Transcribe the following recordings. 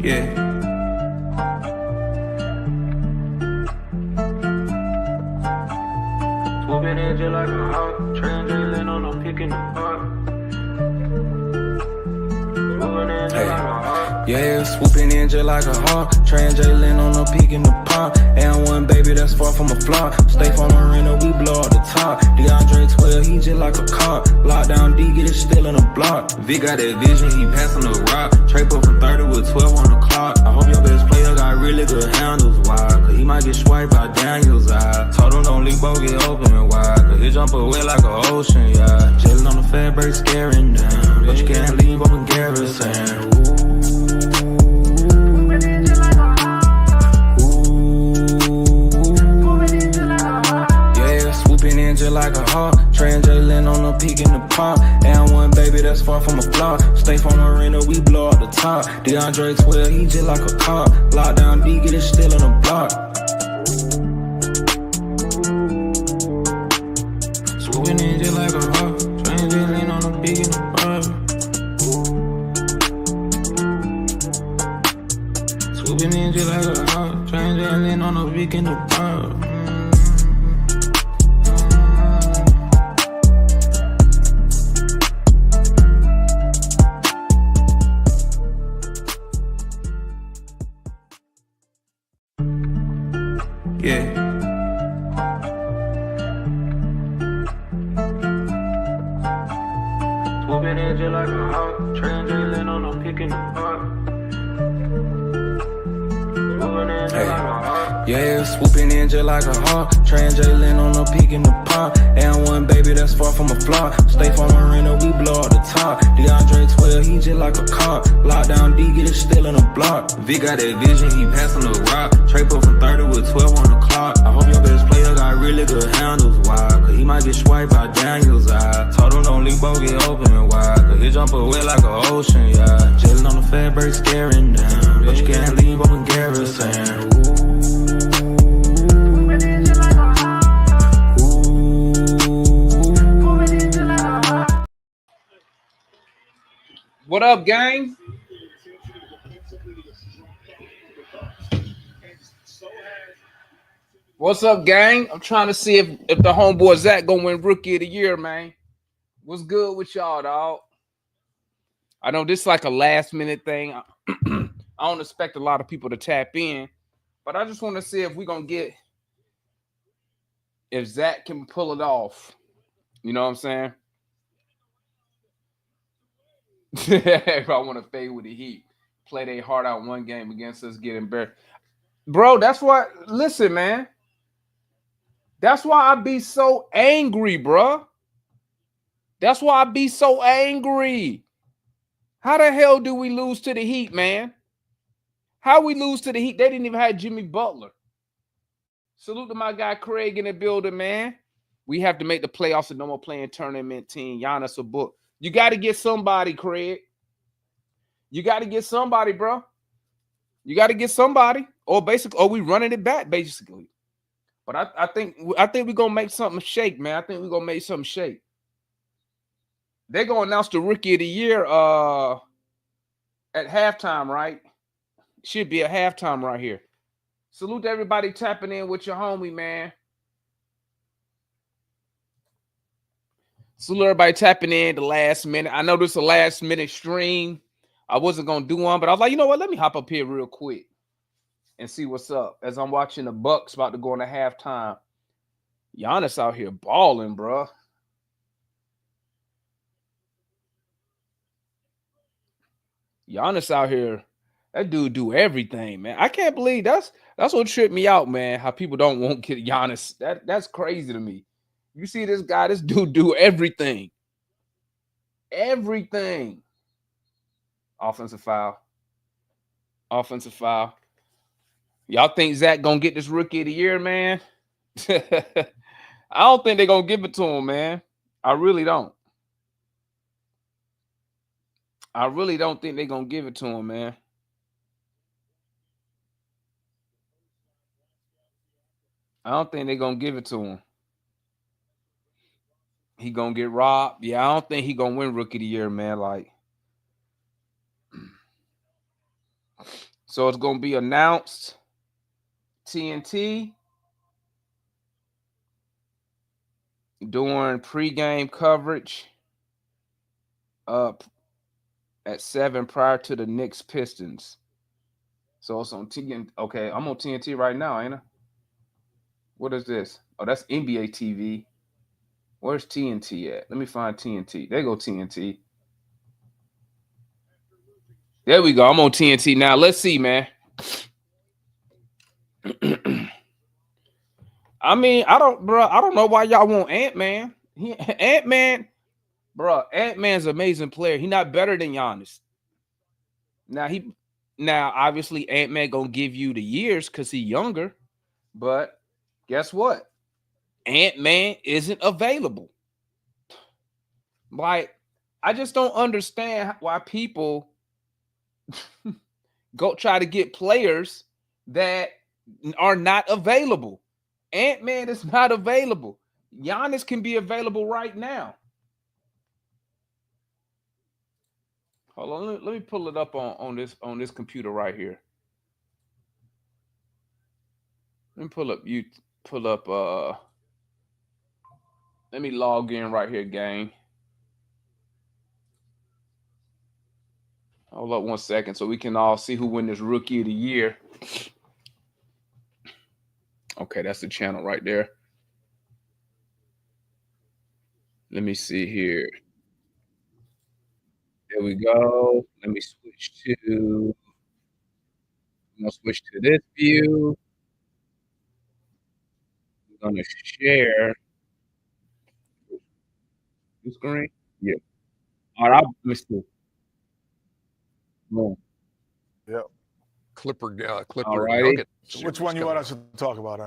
Yeah. Swooping in just like a hawk, translating on no picking the park. Yeah, swooping in just like a hawk, translating on no peak in the pond. And one baby that's far from a flop. Stay from Marina, we blow up the top. DeAndre 12, he just like a cop. Lockdown D, get it still in the block. Vic got that vision, he passing the rock. Trey put from 30 with 12 on the clock. I hope your best player got really good handles, why? Cause he might get swiped by Daniel's eye. Told him don't leave, both get open and wide. Cause he jump away like an ocean, yeah. Jailing on the fat break, scaring down. But you can't leave open garrison. Just like a hawk, translating on the peak in the pond. And one baby that's far from a flop. Stay from Marina, we blow up the top. DeAndre 12, he just like a cop. Lockdown D, get it still in the block. Swooping in just like a hawk, translating on the peak in the pond. Swooping in just like a hawk, translating on the peak in the pond. Yeah. Swooping in just like a hawk, translating on no picking the park. Yeah, swooping in just like a hawk, translating on no peak in the pond. And one baby that's far from a flop. Stay from Marina, we blow up the top. DeAndre 12, he just like a cop. Lockdown D, get it still in the block. Vic got that vision, he passing the rock. Trey put from 30 with 12 on the clock. I hope your best player got really good handles, why? Cause he might get swiped by Daniel's eye. Told him don't leave, both get open and wide. Cause he jump away like an ocean, yeah. Jailing on the fat break, scaring down. But you can't leave open garrison. What up, gang? What's up, gang? I'm trying to see if the homeboy Zach gonna win Rookie of the Year, man. What's good with y'all, dog? I know this is like a last minute thing. I don't expect a lot of people to tap in, but I just want to see if we're gonna get if Zach can pull it off. You know what I'm saying? If I want to fade with the Heat, play their heart out one game against us, get embarrassed. Bro, that's why, listen, man. That's why I be so angry, bro. That's why I be so angry. How the hell do we lose to the Heat, man? How we lose to the Heat? They didn't even have Jimmy Butler. Salute to my guy Craig in the building, man. We have to make the playoffs and no more playing tournament team. Giannis a book. You got to get somebody, Craig. You got to get somebody, bro. You got to get somebody. Or basically, or we running it back, basically. But I think we're gonna make something shake, man. I think we're gonna make something shake. They're gonna announce the Rookie of the Year at halftime, right? Should be a halftime right here. Salute to everybody tapping in with your homie, man. Salute everybody tapping in the last minute. I know this is a last minute stream. I wasn't gonna do one, but I was like, you know what? Let me hop up here real quick and see what's up. As I'm watching the Bucks about to go into halftime. Giannis out here balling, bro. Giannis out here. That dude do everything, man. I can't believe that's what tripped me out, man. How people don't want to get Giannis. That's crazy to me. You see this guy, this dude do everything. Everything. Offensive foul. Offensive foul. Y'all think Zach gonna get this Rookie of the Year, man? I don't think they're gonna give it to him, man. I really don't. I really don't think they're gonna give it to him, man. I don't think they're gonna give it to him. He gonna get robbed. Yeah, I don't think he gonna win Rookie of the Year, man. Like, So it's gonna be announced TNT during pregame coverage up at 7 prior to the Knicks Pistons. So it's on TNT. Okay, I'm on TNT right now, ain't I? What is this? Oh, that's NBA TV. Where's TNT at? Let me find TNT. There go TNT. There we go. I'm on TNT now. Let's see, man. I mean, I don't know why y'all want Ant-Man. Ant-Man, bro, Ant-Man's an amazing player. He's not better than Giannis. Now obviously Ant-Man gonna give you the years because he's younger, but guess what? Ant-Man isn't available. Like, I just don't understand why people go try to get players that are not available. Ant-Man is not available. Giannis can be available right now. Hold on, let me pull it up on this computer right here. Let me pull up let me log in right here, gang. Hold up 1 second so we can all see who win this rookie of the year. Okay, that's the channel right there. Let me see here. There we go. Let me switch to. I'm gonna switch to this view. I'm gonna share the screen. Yeah. All right. Let me see. Boom. Yep. All Clipper righty. Nugget. So which one you want us to talk about?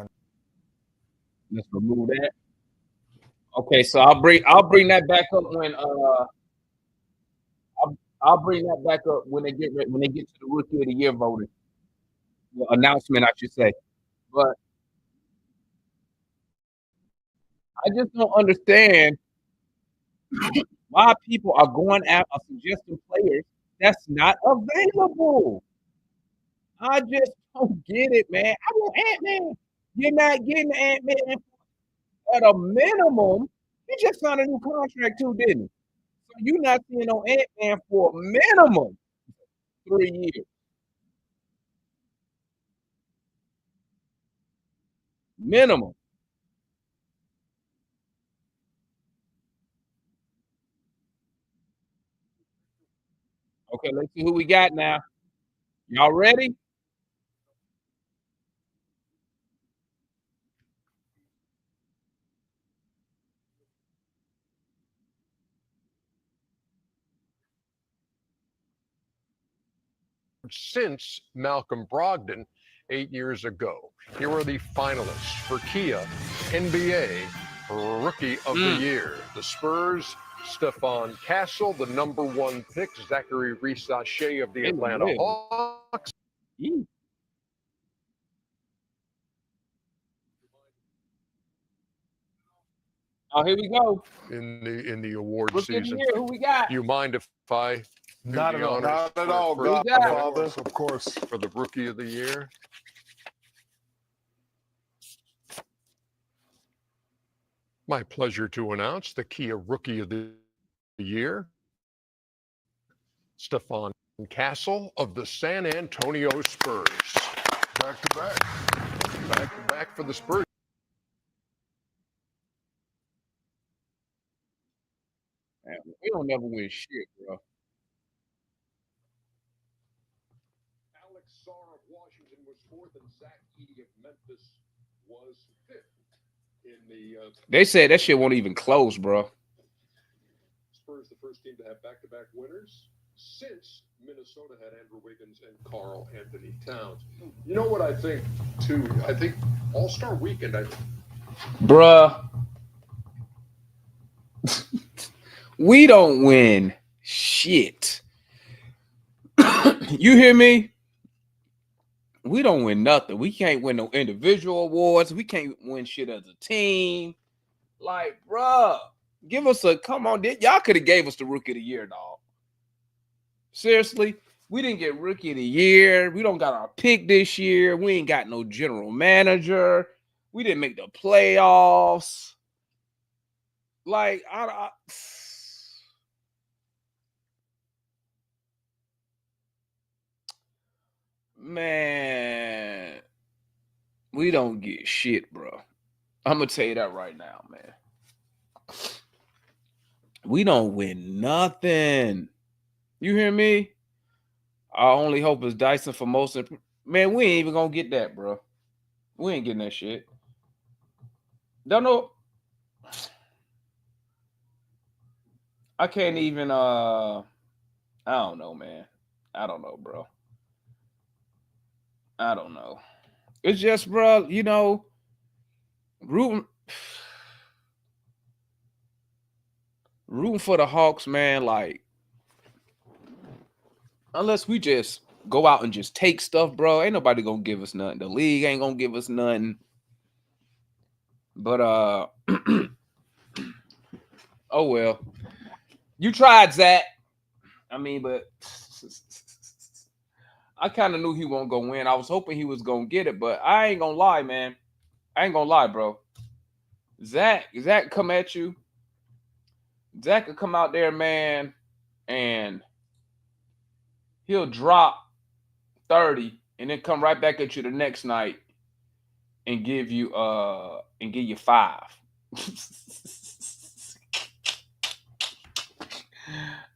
Let's remove that. Okay, so I'll bring that back up when I'll bring that back up when they get to the rookie of the year voting. The announcement, I should say. But I just don't understand why people are going after suggesting players that's not available. I just don't get it, man. I want Ant-Man. You're not getting Ant-Man at a minimum. He just signed a new contract too, didn't he? So you're not seeing no Ant-Man for a minimum 3 years. Minimum. Okay, let's see who we got now. Y'all ready? Since Malcolm Brogdon 8 years ago. Here are the finalists for Kia NBA Rookie of the Year. The Spurs, Stephon Castle, the #1 pick, Zachary Risache of the Atlanta Hawks. Oh, here we go. In the award Rookie season. of the year, who we got? You mind if I Not at all. Not at all, for Godfather, of course. For the Rookie of the Year? My pleasure to announce the Kia Rookie of the Year, Stephon Castle of the San Antonio Spurs. Back to back. Back to back for the Spurs. Man, we don't never win shit, bro. Alex Sarr of Washington was 4th, and Zach Edey of Memphis was 5th. They said that shit won't even close, bro. Spurs, the first team to have back-to-back winners since Minnesota had Andrew Wiggins and Karl Anthony Towns. You know what I think, too? I think All-Star Weekend, Bruh. We don't win shit. You hear me? We don't win nothing. We can't win no individual awards. We can't win shit as a team. Like, bruh, give us a come on. Y'all could have gave us the Rookie of the Year, dog. Seriously, We didn't get rookie of the year. We don't got our pick this year. We ain't got no general manager. We didn't make the playoffs. Like, man, we don't get shit, bro. I'm gonna tell you that right now, man. We don't win nothing. You hear me? Our only hope is Dyson for most. Man, we ain't even gonna get that, bro. We ain't getting that shit. Don't know. I can't even. I don't know, man. I don't know, bro. I don't know. It's just, bro. You know, rooting for the Hawks, man. Like, unless we just go out and just take stuff, bro, ain't nobody gonna give us nothing. The league ain't gonna give us nothing. But oh well. You tried, Zach. I mean, but I kind of knew he wasn't gonna win. I was hoping he was gonna get it, but I ain't gonna lie, man. I ain't gonna lie, bro. Zach come at you. Zach could come out there, man, and he'll drop 30 and then come right back at you the next night and give you 5.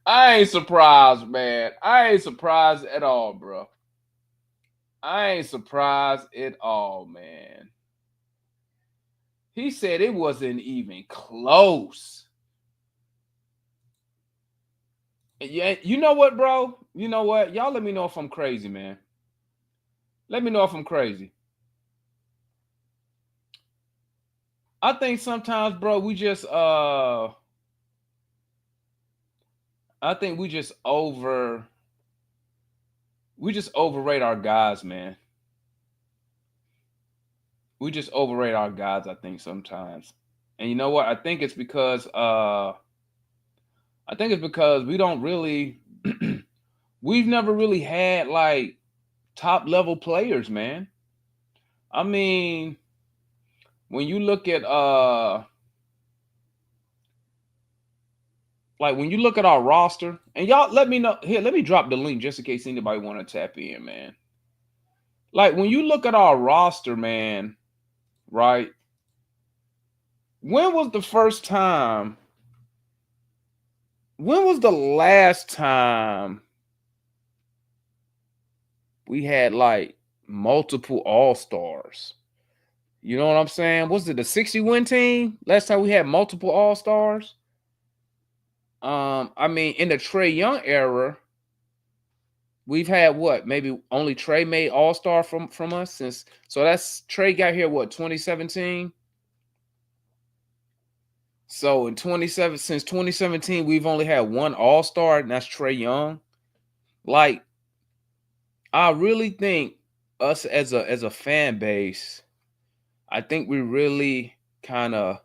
I ain't surprised, man. I ain't surprised at all, bro. I ain't surprised at all, man. He said it wasn't even close. Yeah, you know what, bro? You know what? Y'all let me know if I'm crazy, man. Let me know if I'm crazy. I think sometimes, bro, we just I think we just overrate our guys, man. We just overrate our guys, I think, sometimes. And you know what? I think it's because we don't really we've never really had like top level players, man. I mean, when you look at when you look at our roster, and y'all let me know here, let me drop the link just in case anybody want to tap in, man. Like when you look at our roster, man, right? When was the last time we had like multiple all-stars? You know what I'm saying? Was it the 60-win team? Last time we had multiple all-stars? I mean, in the Trey Young era, we've had what? Maybe only Trey made all-star from us since. So that's Trey got here, what, 2017? So since 2017, we've only had one all-star, and that's Trey Young. Like, I really think us as a fan base, I think we really kind of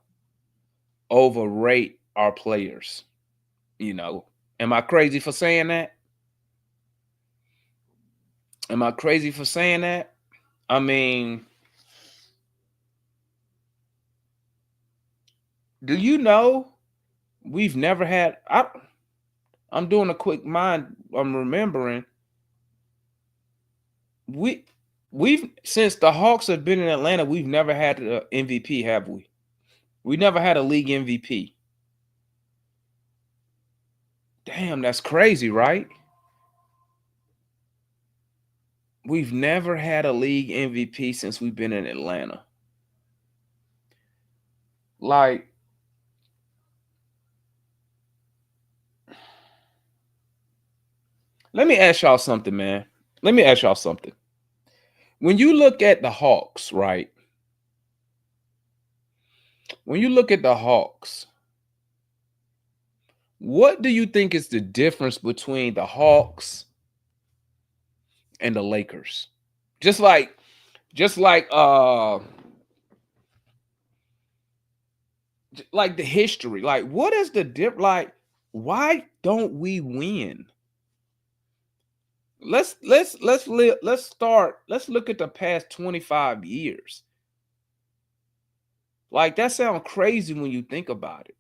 overrate our players. You know, am I crazy for saying that? Am I crazy for saying that? I mean, do you know we've never had I'm doing a quick mind. I'm remembering we've since the Hawks have been in Atlanta, we've never had an MVP, have we? We never had a league MVP. Damn, that's crazy, right? We've never had a league MVP since we've been in Atlanta. Like, let me ask y'all something, man. Let me ask y'all something. When you look at the Hawks, right? When you look at the Hawks, what do you think is the difference between the Hawks and the Lakers? Just like the history. Like, what is the like, why don't we win? Let's look at the past 25 years. Like, that sounds crazy when you think about it.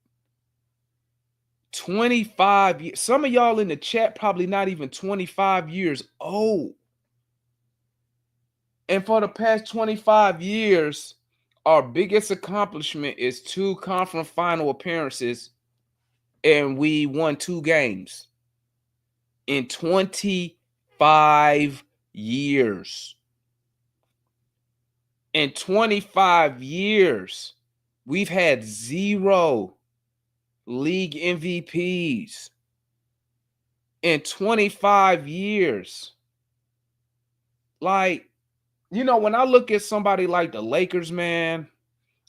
25 years. Some of y'all in the chat probably not even 25 years old. And for the past 25 years, our biggest accomplishment is 2 conference final appearances, and we won 2 games in 25 years. In 25 years, we've had 0 league MVPs. In 25 years. Like, you know, when I look at somebody like the Lakers, man,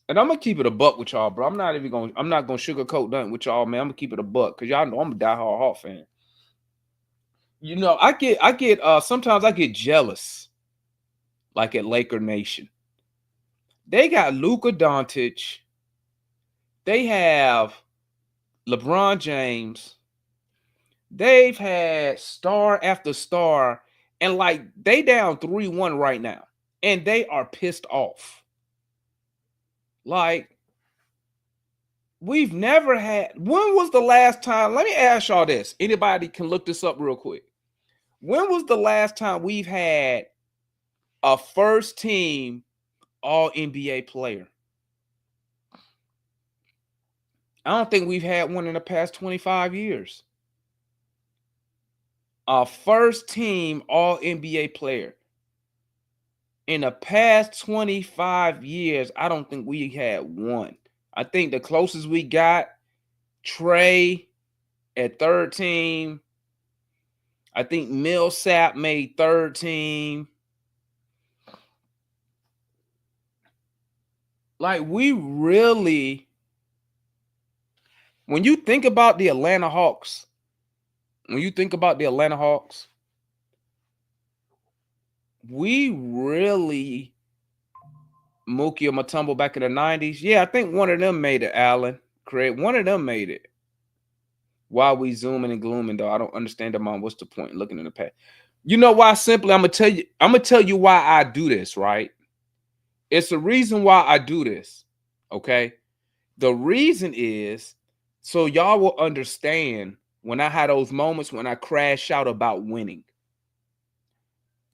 and I'm gonna keep it a buck with y'all, bro. I'm not gonna sugarcoat nothing with y'all, man. I'm gonna keep it a buck because y'all know I'm a diehard Hawk fan. You know, I get sometimes I get jealous, like at Laker Nation. They got Luka Doncic, they have LeBron James, they've had star after star, and like they down 3-1 right now, and they are pissed off. Like, we've never had. When was the last time? Let me ask y'all this. Anybody can look this up real quick. When was the last time we've had a first team all NBA player? I don't think we've had one in the past 25 years. A first team all NBA player. In the past 25 years, I don't think we had one. I think the closest we got, Trey at third team. I think Millsap made third team. Like, we really, when you think about the Atlanta Hawks, we really Mookie Matumbo back in the 90s. Yeah, I think one of them made it, Allen. Craig, one of them made it. Why we zooming and glooming, though? I don't understand them on what's the point in looking in the past. You know why? Simply, I'm gonna tell you why I do this, right? It's the reason why I do this. Okay. The reason is so y'all will understand when I had those moments when I crash out about winning.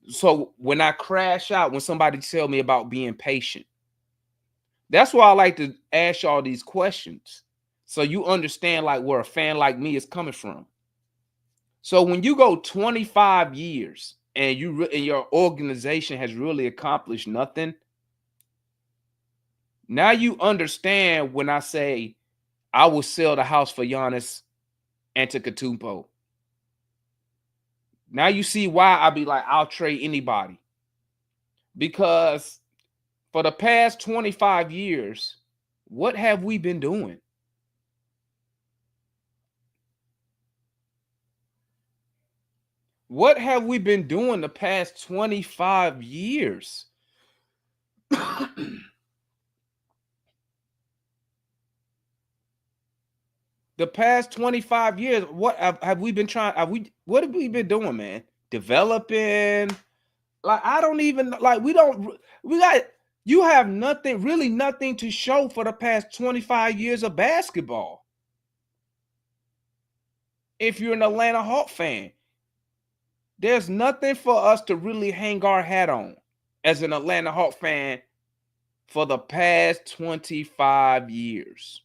So when I crash out, when somebody tell me about being patient, that's why I like to ask y'all these questions. So you understand like where a fan like me is coming from. So when you go 25 years and your organization has really accomplished nothing, now you understand when I say I will sell the house for Giannis Antetokounmpo. Now you see why I be like, I'll trade anybody. Because for the past 25 years, what have we been doing? What have we been doing the past 25 years? The past 25 years, what have we been trying? What have we been doing, man? Developing. Like, I don't even like, you have nothing, really nothing to show for the past 25 years of basketball. If you're an Atlanta Hawk fan, there's nothing for us to really hang our hat on as an Atlanta Hawk fan for the past 25 years.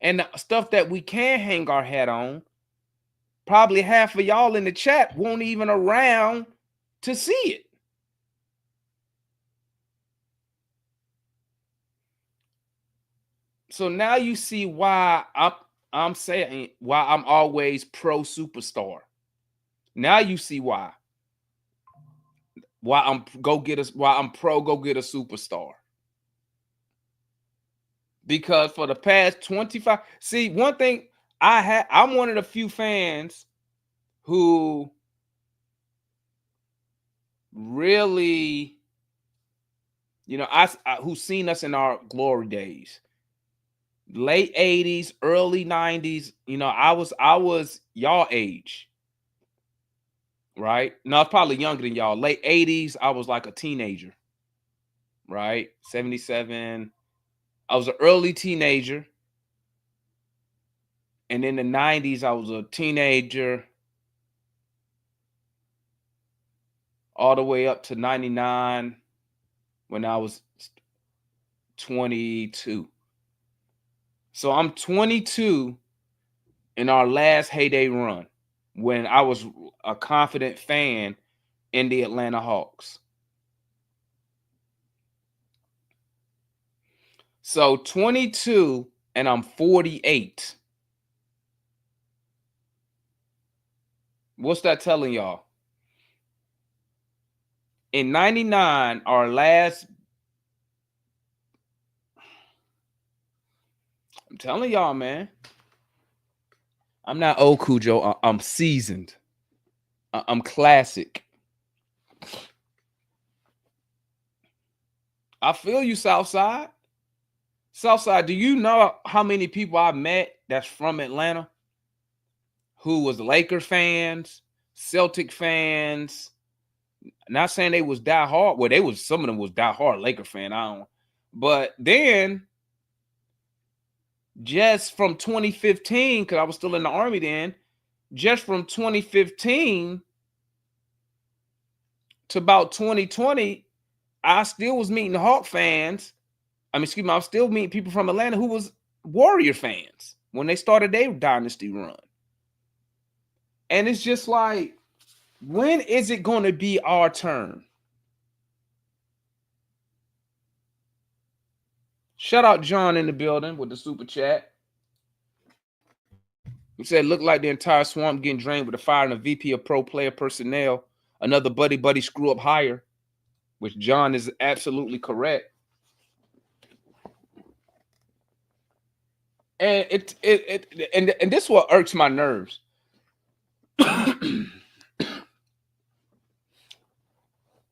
And the stuff that we can hang our hat on, probably half of y'all in the chat won't even around to see it. So now you see why I'm saying why I'm always pro superstar. Now you see why. Why I'm pro go get a superstar. Because for the past 25, see, one thing I'm one of the few fans who really, you know, who's seen us in our glory days. Late 80s, early 90s, you know, I was y'all age. right? No, I was probably younger than y'all. Late 80s, I was like a teenager, right? 77. I was an early teenager. And in the 90s, I was a teenager all the way up to 99 when I was 22. So I'm 22 in our last heyday run when I was a confident fan in the Atlanta Hawks. So 22 and I'm 48. What's that telling y'all? In 99, our last, I'm telling y'all, man, I'm not old Cujo. I'm seasoned. I'm classic. I feel you, Southside. Southside, do you know how many people I met that's from Atlanta who was Laker fans, Celtic fans? Not saying they was die hard. Well, they was, some of them was die hard Laker fan. I don't. But then just from 2015, because I was still in the Army then, just from 2015 to about 2020, I still was meeting the Hawk fans. I was still meeting people from Atlanta who was Warrior fans when they started their dynasty run. And it's just like, when is it going to be our turn? Shout out John in the building with the super chat. He said, look like the entire swamp getting drained with the firing of VP of pro player personnel. Another buddy screw up hire, which John is absolutely correct. And and this is what irks my nerves.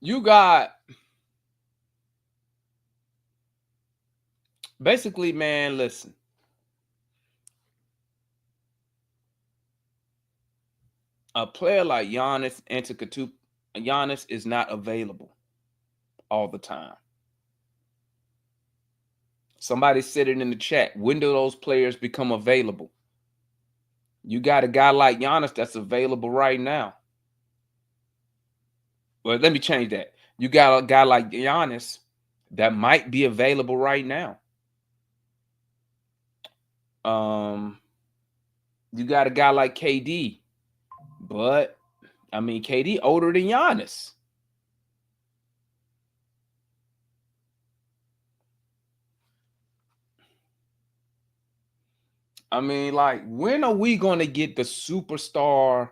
You got basically, man, listen. A player like Giannis Antetokounmpo, Giannis is not available all the time. Somebody said it in the chat. When do those players become available? You got a guy like Giannis that's available right now. Well, let me change that. You got a guy like Giannis that might be available right now. You got a guy like KD, but I mean, KD older than Giannis. I mean, like, when are we going to get the superstar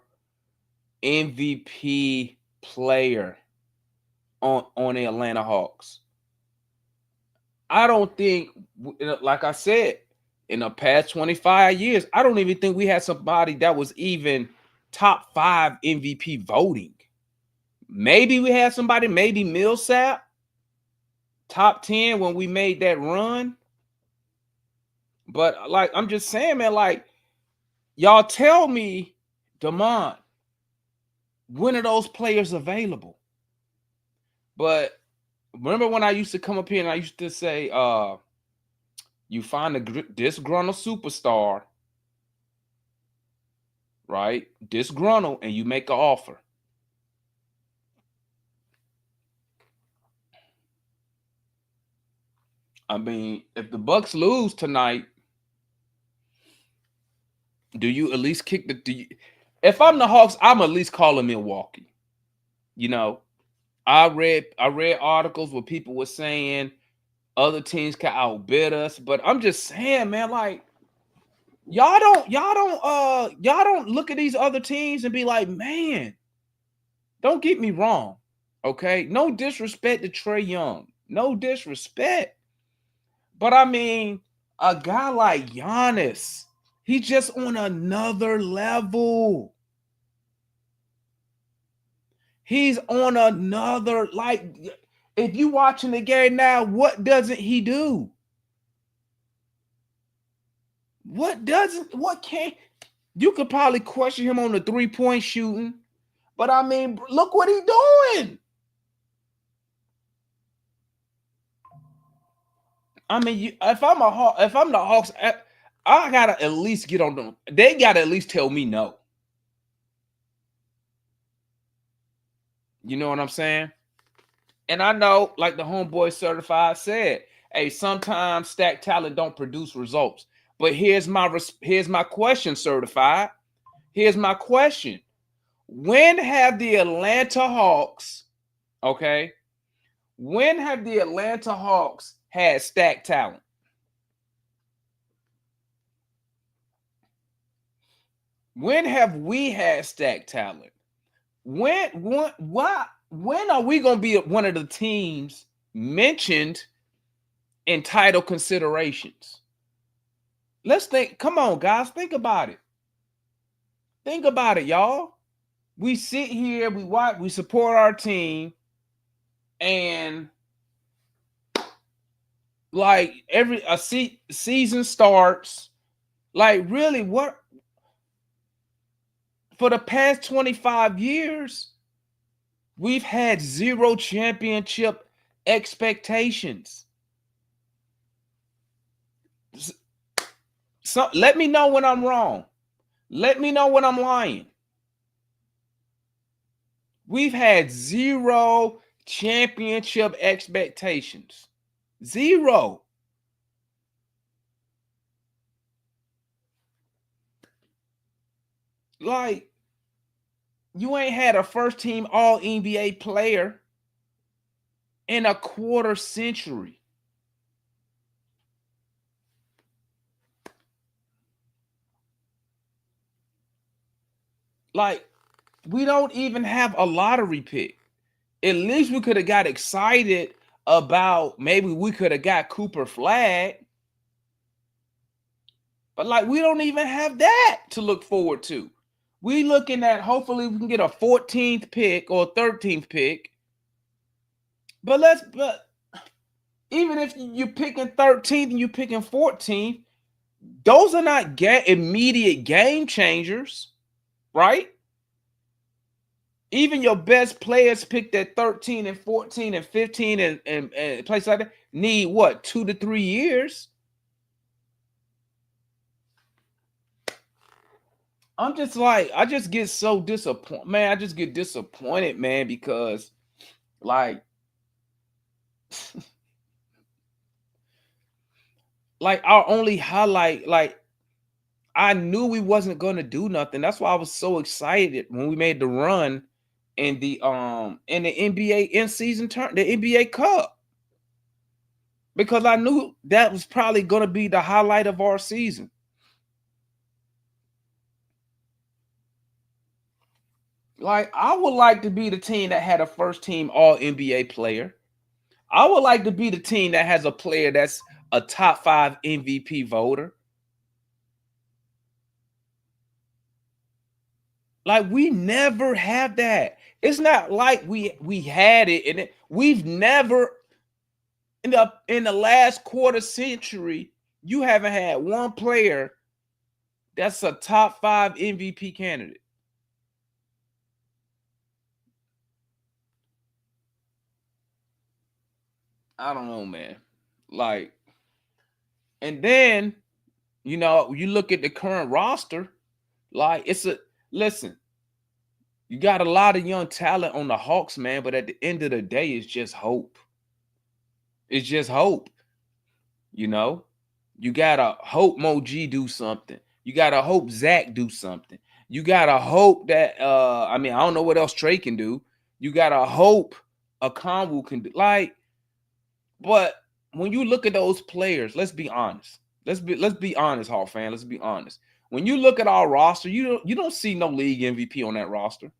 MVP player on the Atlanta Hawks? I don't think, like I said, in the past 25 years, I don't even think we had somebody that was even top 5 MVP voting. Maybe we had somebody, maybe Millsap, top 10 when we made that run. But like, I'm just saying, man, like, y'all tell me, Damon, when are those players available? But remember when I used to come up here and I used to say, you find a disgruntled superstar, right? Disgruntled, and you make an offer. I mean, if the Bucks lose tonight, do you at least kick the? If I'm the Hawks, I'm at least calling Milwaukee. You know, I read articles where people were saying other teams can outbid us, but I'm just saying, man, like, y'all don't look at these other teams and be like, man, don't get me wrong, okay? No disrespect to Trey Young, no disrespect, but I mean, a guy like Giannis, he's just on another level. He's on another, like, if you watching the game now, what doesn't he do? What can't, you could probably question him on the 3-point shooting. But I mean, look what he doing. I mean, if I'm the Hawks, I gotta at least get on them. They gotta at least tell me no. You know what I'm saying? And I know, like the homeboy certified said, hey, sometimes stacked talent don't produce results. But here's my question, certified. Here's my question. When have the Atlanta Hawks, okay? When have the Atlanta Hawks had stacked talent? When have we had stacked talent? When are we going to be one of the teams mentioned in title considerations? Let's think. Come on, guys. Think about it. Think about it, y'all. We sit here, we watch, we support our team, and like season starts. Like, really, what? For the past 25 years, we've had 0 championship expectations. So let me know when I'm wrong. Let me know when I'm lying. We've had 0 championship expectations. 0. Like, you ain't had a first team all NBA player in a quarter century. Like, we don't even have a lottery pick. At least we could have got excited about maybe we could have got Cooper Flag. But like, we don't even have that to look forward to. We looking at hopefully we can get a 14th pick or 13th pick. But even if you're picking 13th and you're picking 14th, those are not immediate game changers, right? Even your best players picked at 13 and 14 and 15 and places like that need what, 2 to 3 years? I'm just like, I just get so disappointed, man. I just get disappointed, man, because like, like our only highlight, like I knew we wasn't going to do nothing. That's why I was so excited when we made the run in the NBA in-season turn, the NBA Cup, because I knew that was probably going to be the highlight of our season. Like, I would like to be the team that had a first team all NBA player. I would like to be the team that has a player that's a top 5 MVP voter. Like, we never have that. It's not like we had it, and we've never in the last quarter century, you haven't had one player that's a top 5 MVP candidate. I don't know, man. Like, and then, you know, you look at the current roster, like listen, you got a lot of young talent on the Hawks, man, but at the end of the day, it's just hope. It's just hope. You know, you gotta hope Mo G do something. You gotta hope Zach do something. You gotta hope that I mean, I don't know what else Trey can do. You gotta hope a Conwu can do, like, but when you look at those players, let's be honest. Let's be honest, Hawk fan. Let's be honest. When you look at our roster, you don't see no league MVP on that roster.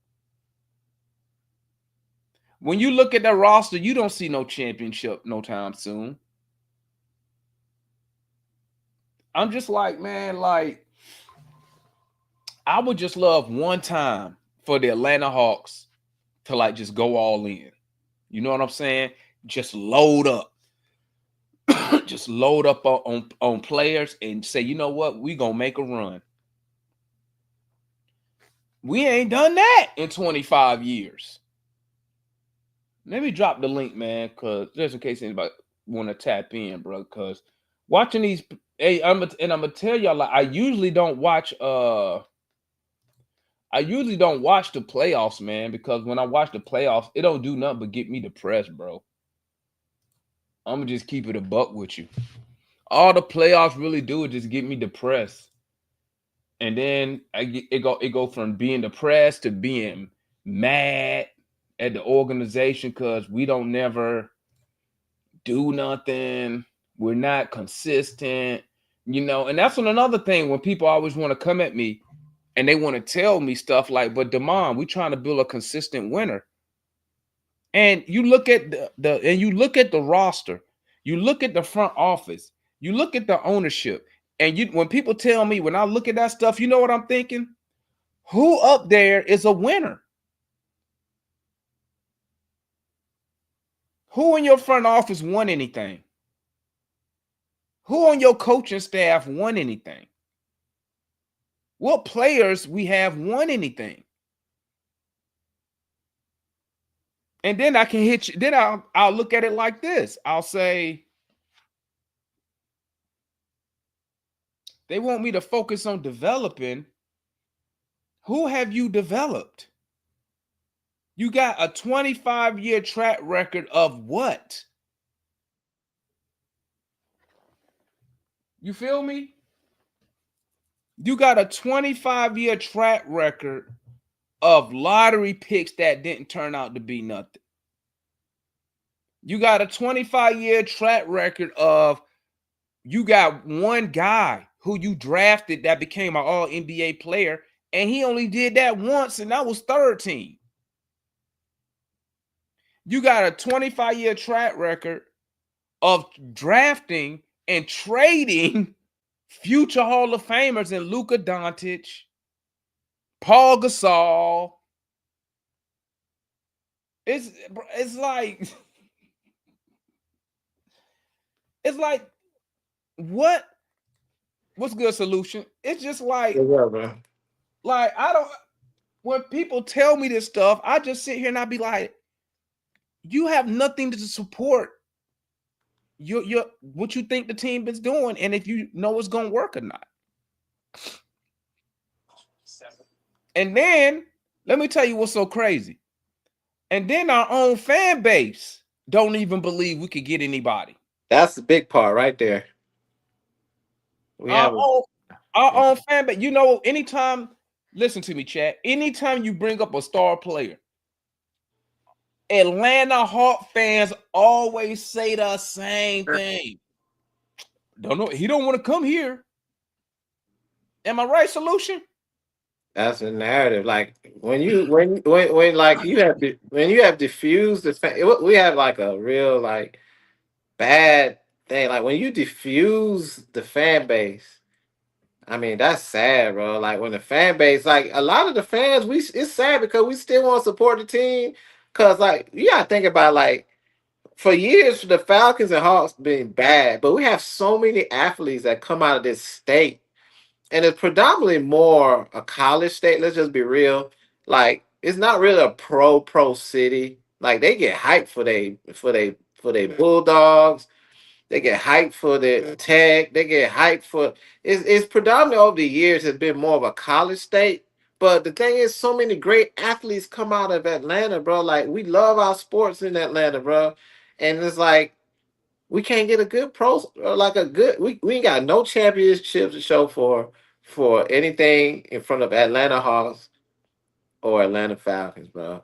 When you look at that roster, you don't see no championship no time soon. I'm just like, man, like, I would just love one time for the Atlanta Hawks to like just go all in. You know what I'm saying? Just load up. Just load up on players and say, you know what, we gonna make a run. We ain't done that in 25 years. Let me drop the link, man, cause just in case anybody want to tap in, bro. Cause watching these, hey, I'm gonna tell y'all, like, I usually don't watch the playoffs, man, because when I watch the playoffs, it don't do nothing but get me depressed, bro. I'm gonna just keep it a buck with you. All the playoffs really do is just get me depressed, and then it go from being depressed to being mad at the organization because we don't never do nothing. We're not consistent, and that's another thing when people always want to come at me and they want to tell me stuff like, but Damon, we trying to build a consistent winner. And you look at the roster, you look at the front office, you look at the ownership, and when people tell me, when I look at that stuff, you know what I'm thinking? Who up there is a winner? Who in your front office won anything? Who on your coaching staff won anything? What players we have won anything? And then I can hit you. Then I'll look at it like this. I'll say, they want me to focus on developing. Who have you developed? You got a 25-year track record of what? You feel me? You got a 25-year track record of lottery picks that didn't turn out to be nothing. You got a 25-year track record of, you got one guy who you drafted that became an all-NBA player, and he only did that once, and that was third team. You got a 25-year track record of drafting and trading future Hall of Famers in Luka Doncic, Paul Gasol. It's like it's like what's good solution? It's just like, I don't, when people tell me this stuff, I just sit here and I be like, you have nothing to support your what you think the team is doing, and if you know it's gonna work or not. And then let me tell you what's so crazy. And then our own fan base don't even believe we could get anybody. That's the big part right there. Our own fan base. Anytime, listen to me, chat. Anytime you bring up a star player, Atlanta Hawk fans always say the same thing. Don't know. He don't want to come here. Am I right, solution? That's a narrative. Like when like you have diffused the we have like a real like bad thing. Like when you diffuse the fan base, I mean that's sad, bro. Like when the fan base, like a lot of the fans, it's sad because we still want to support the team. Cause like you gotta think about, like, for years the Falcons and Hawks been bad, but we have so many athletes that come out of this state, and it's predominantly more a college state. Let's just be real. Like it's not really a pro city. Like they get hyped for they Bulldogs. They get hyped for the Tech. They get hyped for it's predominantly over the years has been more of a college state. But the thing is, so many great athletes come out of Atlanta, bro. Like we love our sports in Atlanta, bro. And it's like we can't get a good we ain't got no championships to show for anything in front of Atlanta Hawks or Atlanta Falcons, bro.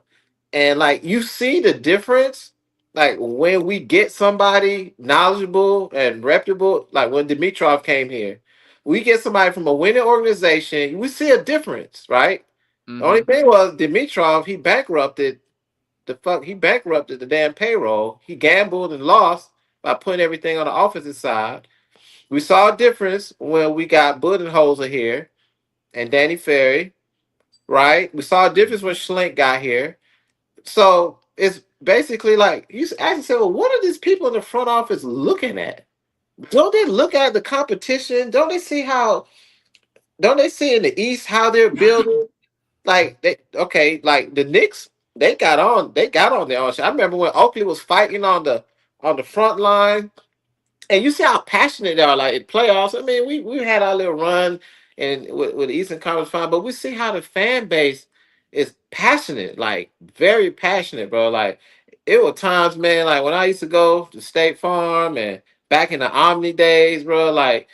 And like you see the difference, like when we get somebody knowledgeable and reputable, like when Dimitrov came here, we get somebody from a winning organization, we see a difference, right? The only thing was Dimitrov, he bankrupted the damn payroll. He gambled and lost by putting everything on the offensive side. We saw a difference when we got Budenholzer here and Danny Ferry, right? We saw a difference when Schlink got here. So it's basically like you ask yourself, well, what are these people in the front office looking at? Don't they look at the competition? Don't they see in the East how they're building? like the Knicks, they got on their own shit. I remember when Oakley was fighting on the front line, and you see how passionate they are. Like in playoffs, I mean, we had our little run and with the Eastern Conference Final, but we see how the fan base is passionate, like very passionate, bro. Like it were times, man, like when I used to go to State Farm and back in the Omni days, bro, like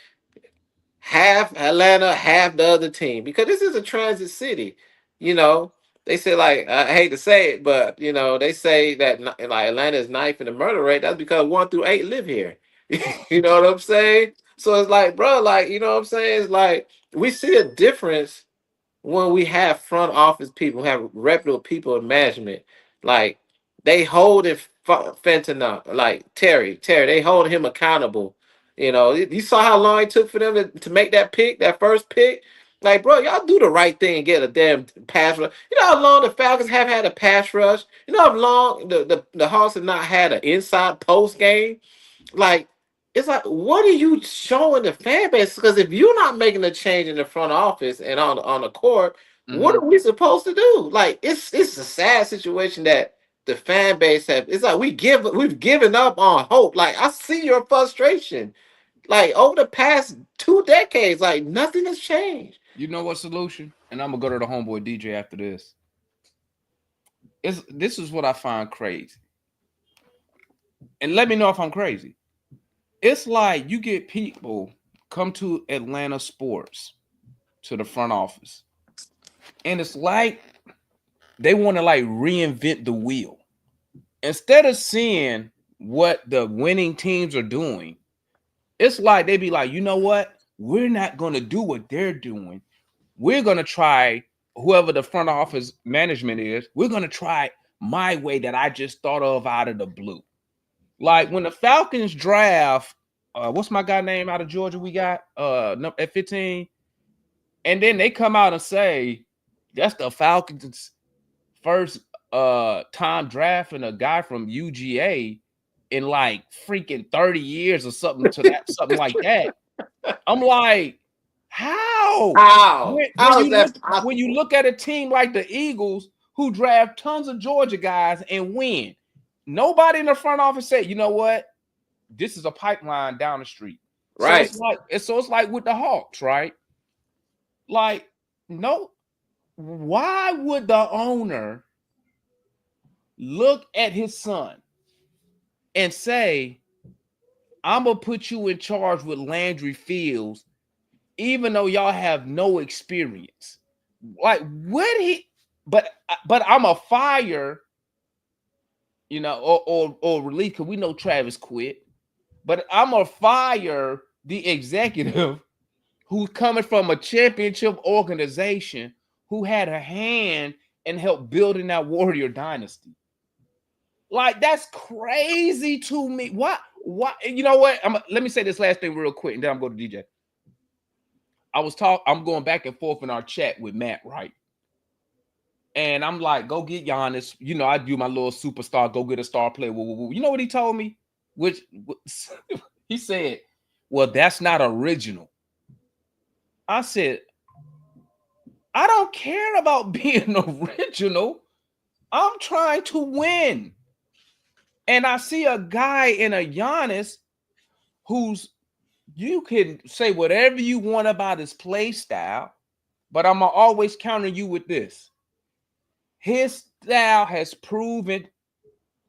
half Atlanta, half the other team, because this is a transit city. You know, they say, like, I hate to say it, but they say that like Atlanta is ninth in the murder rate. That's because 1 through 8 live here. You know what I'm saying? So it's like, bro, like, you know what I'm saying? It's like we see a difference when we have front office people, have reputable people in management, like they hold it fentanyl, like Terry, they hold him accountable. You saw how long it took for them to make that first pick. Like, bro, y'all do the right thing and get a damn pass rush. You know how long the Falcons have had a pass rush? You know how long the Hawks have not had an inside post game? Like, it's like, what are you showing the fan base? Because if you're not making a change in the front office and on the court, what are we supposed to do? Like, it's a sad situation that the fan base have. It's like we've given up on hope. Like, I see your frustration. Like, over the past 2 decades, like nothing has changed. You know what solution? And I'm gonna go to the homeboy DJ after this. This is what I find crazy. And let me know if I'm crazy. It's like you get people come to Atlanta sports, to the front office, and it's like they want to like reinvent the wheel. Instead of seeing what the winning teams are doing, it's like they be like, you know what? We're not going to do what they're doing. We're going to try, whoever the front office management is, we're going to try my way that I just thought of out of the blue. Like when the Falcons draft, what's my guy name out of Georgia we got at 15? And then they come out and say, that's the Falcons' first time drafting a guy from UGA in like freaking 30 years or something something like that. I'm like, how? When you look at a team like the Eagles who draft tons of Georgia guys and win, nobody in the front office said, you know what? This is a pipeline down the street. Right. So it's like with the Hawks, right? Like, no, why would the owner look at his son and say, I'm gonna put you in charge with Landry Fields, even though y'all have no experience? Like, but I'm a fire, or release, because we know Travis quit. But I'm gonna fire the executive who's coming from a championship organization who had a hand and helped building that Warrior dynasty. Like, that's crazy to me. What? You know what? Let me say this last thing real quick, and then I'm going to DJ. I'm going back and forth in our chat with Matt, right? And I'm like, go get Giannis. I do my little superstar, go get a star player. You know what he told me? He said, well, that's not original. I said, I don't care about being original. I'm trying to win. And I see a guy in a Giannis who's, you can say whatever you want about his play style, but I'm always counter you with this. His style has proven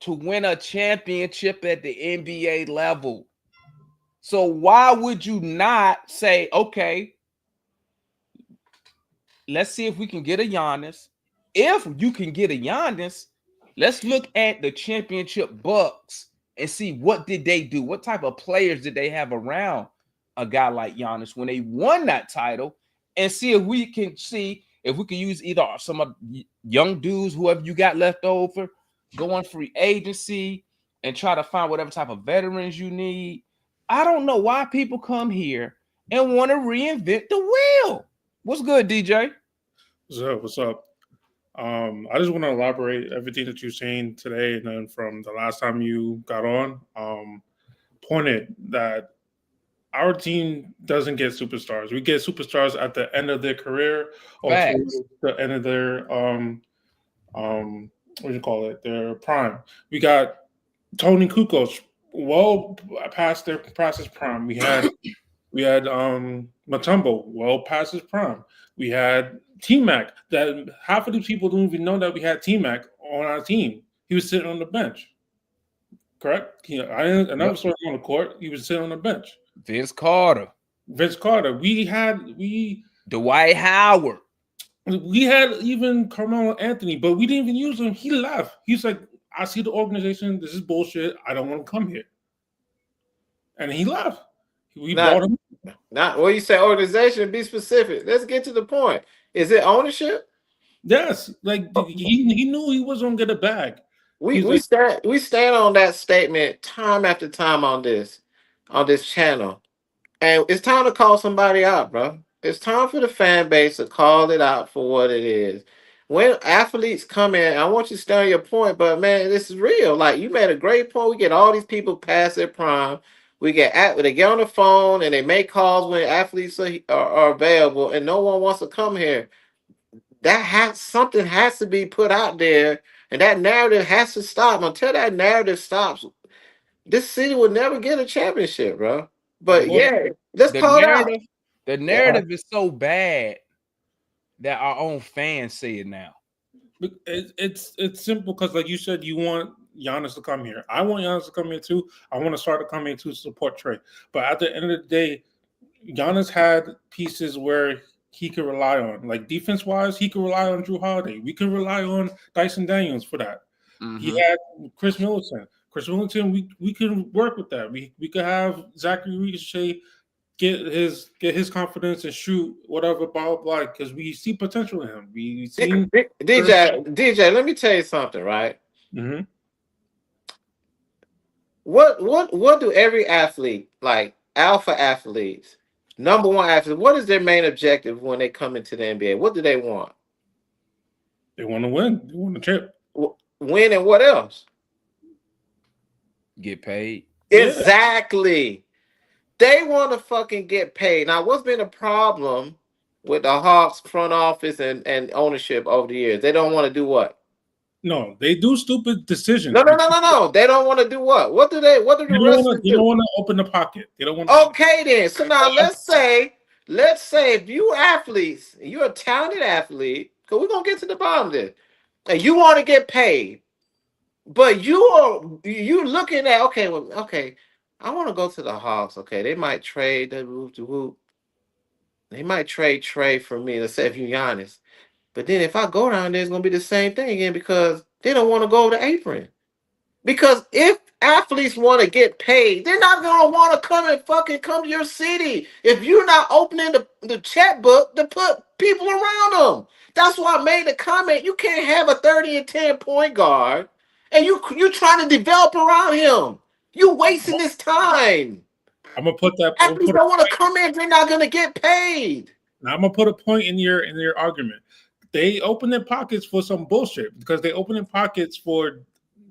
to win a championship at the NBA level. So why would you not say, okay, let's see if we can get a Giannis. If you can get a Giannis, let's look at the championship Bucks and see what did they do? What type of players did they have around a guy like Giannis when they won that title, and see if we can use either some of young dudes, whoever you got left over, go on free agency and try to find whatever type of veterans you need. I don't know why people come here and want to reinvent the wheel. What's good, DJ? What's up? I just want to elaborate everything that you're saying today, and then from the last time you got on, pointed that our team doesn't get superstars. We get superstars at the end of their career or Facts. towards the end of their what do you call it? Their prime. We got Tony Kukoc, well past his prime. We had Matumbo, well past his prime. We had T Mac. That half of the people don't even know that we had T Mac on our team. He was sitting on the bench. Correct? I never saw him on the court. He was sitting on the bench. Vince Carter. Dwight Howard. We had even Carmelo Anthony, but we didn't even use him. He left. He's like, I see the organization. This is bullshit. I don't want to come here. And he left. We bought him. Not when you say organization, be specific. Let's get to the point. Is it ownership? Yes. Like he knew he was gonna get a bag. We stand on that statement time after time on this channel. And it's time to call somebody out, bro. It's time for the fan base to call it out for what it is. When athletes come in, I want you to stay on your point, but man, this is real. Like you made a great point. We get all these people past their prime. They get on the phone and they make calls when athletes are available, and no one wants to come here. Something has to be put out there, and that narrative has to stop. Until that narrative stops, this city will never get a championship, bro. But let's call it out. The narrative is so bad that our own fans say it now. It's simple because, like you said, you want Giannis to come here. I want Giannis to come here too. I want to start to come here to support Trey. But at the end of the day, Giannis had pieces where he could rely on. Like defense-wise, he could rely on Drew Holiday. We could rely on Dyson Daniels for that. Mm-hmm. He had Chris Middleton. We could work with that. We could have Zachary Ricochet get his confidence and shoot whatever blah blah, because we see potential in him. We see DJ. Let me tell you something, right? Mm-hmm. What do every athlete, like alpha athletes, number one athlete, what is their main objective when they come into the NBA? What do they want? They want to win. They want to chip. Win and what else? Get paid. Exactly. Yeah. They want to fucking get paid. Now, what's been a problem with the Hawks front office and ownership over the years? They don't want to do what? No, they do stupid decisions. No. They don't want to do what? What do the rest do? They don't want to open the pocket. They don't want. Okay, then. So now let's say if you athletes, you're a talented athlete, because we're gonna get to the bottom of this, and you want to get paid, but you looking at okay. I want to go to the Hawks. Okay, they might trade the whoop. They might trade Trey for me. Let's say if you're Giannis. But then if I go down there, it's going to be the same thing again because they don't want to go to apron. Because if athletes want to get paid, they're not going to want to come to your city if you're not opening the checkbook to put people around them. That's why I made the comment. You can't have a 30-10 point guard and you trying to develop around him. You wasting this time. I'm gonna put that. Athletes don't want to come in; they're not gonna get paid. Now I'm gonna put a point in your argument. They open their pockets for some bullshit because they open their pockets for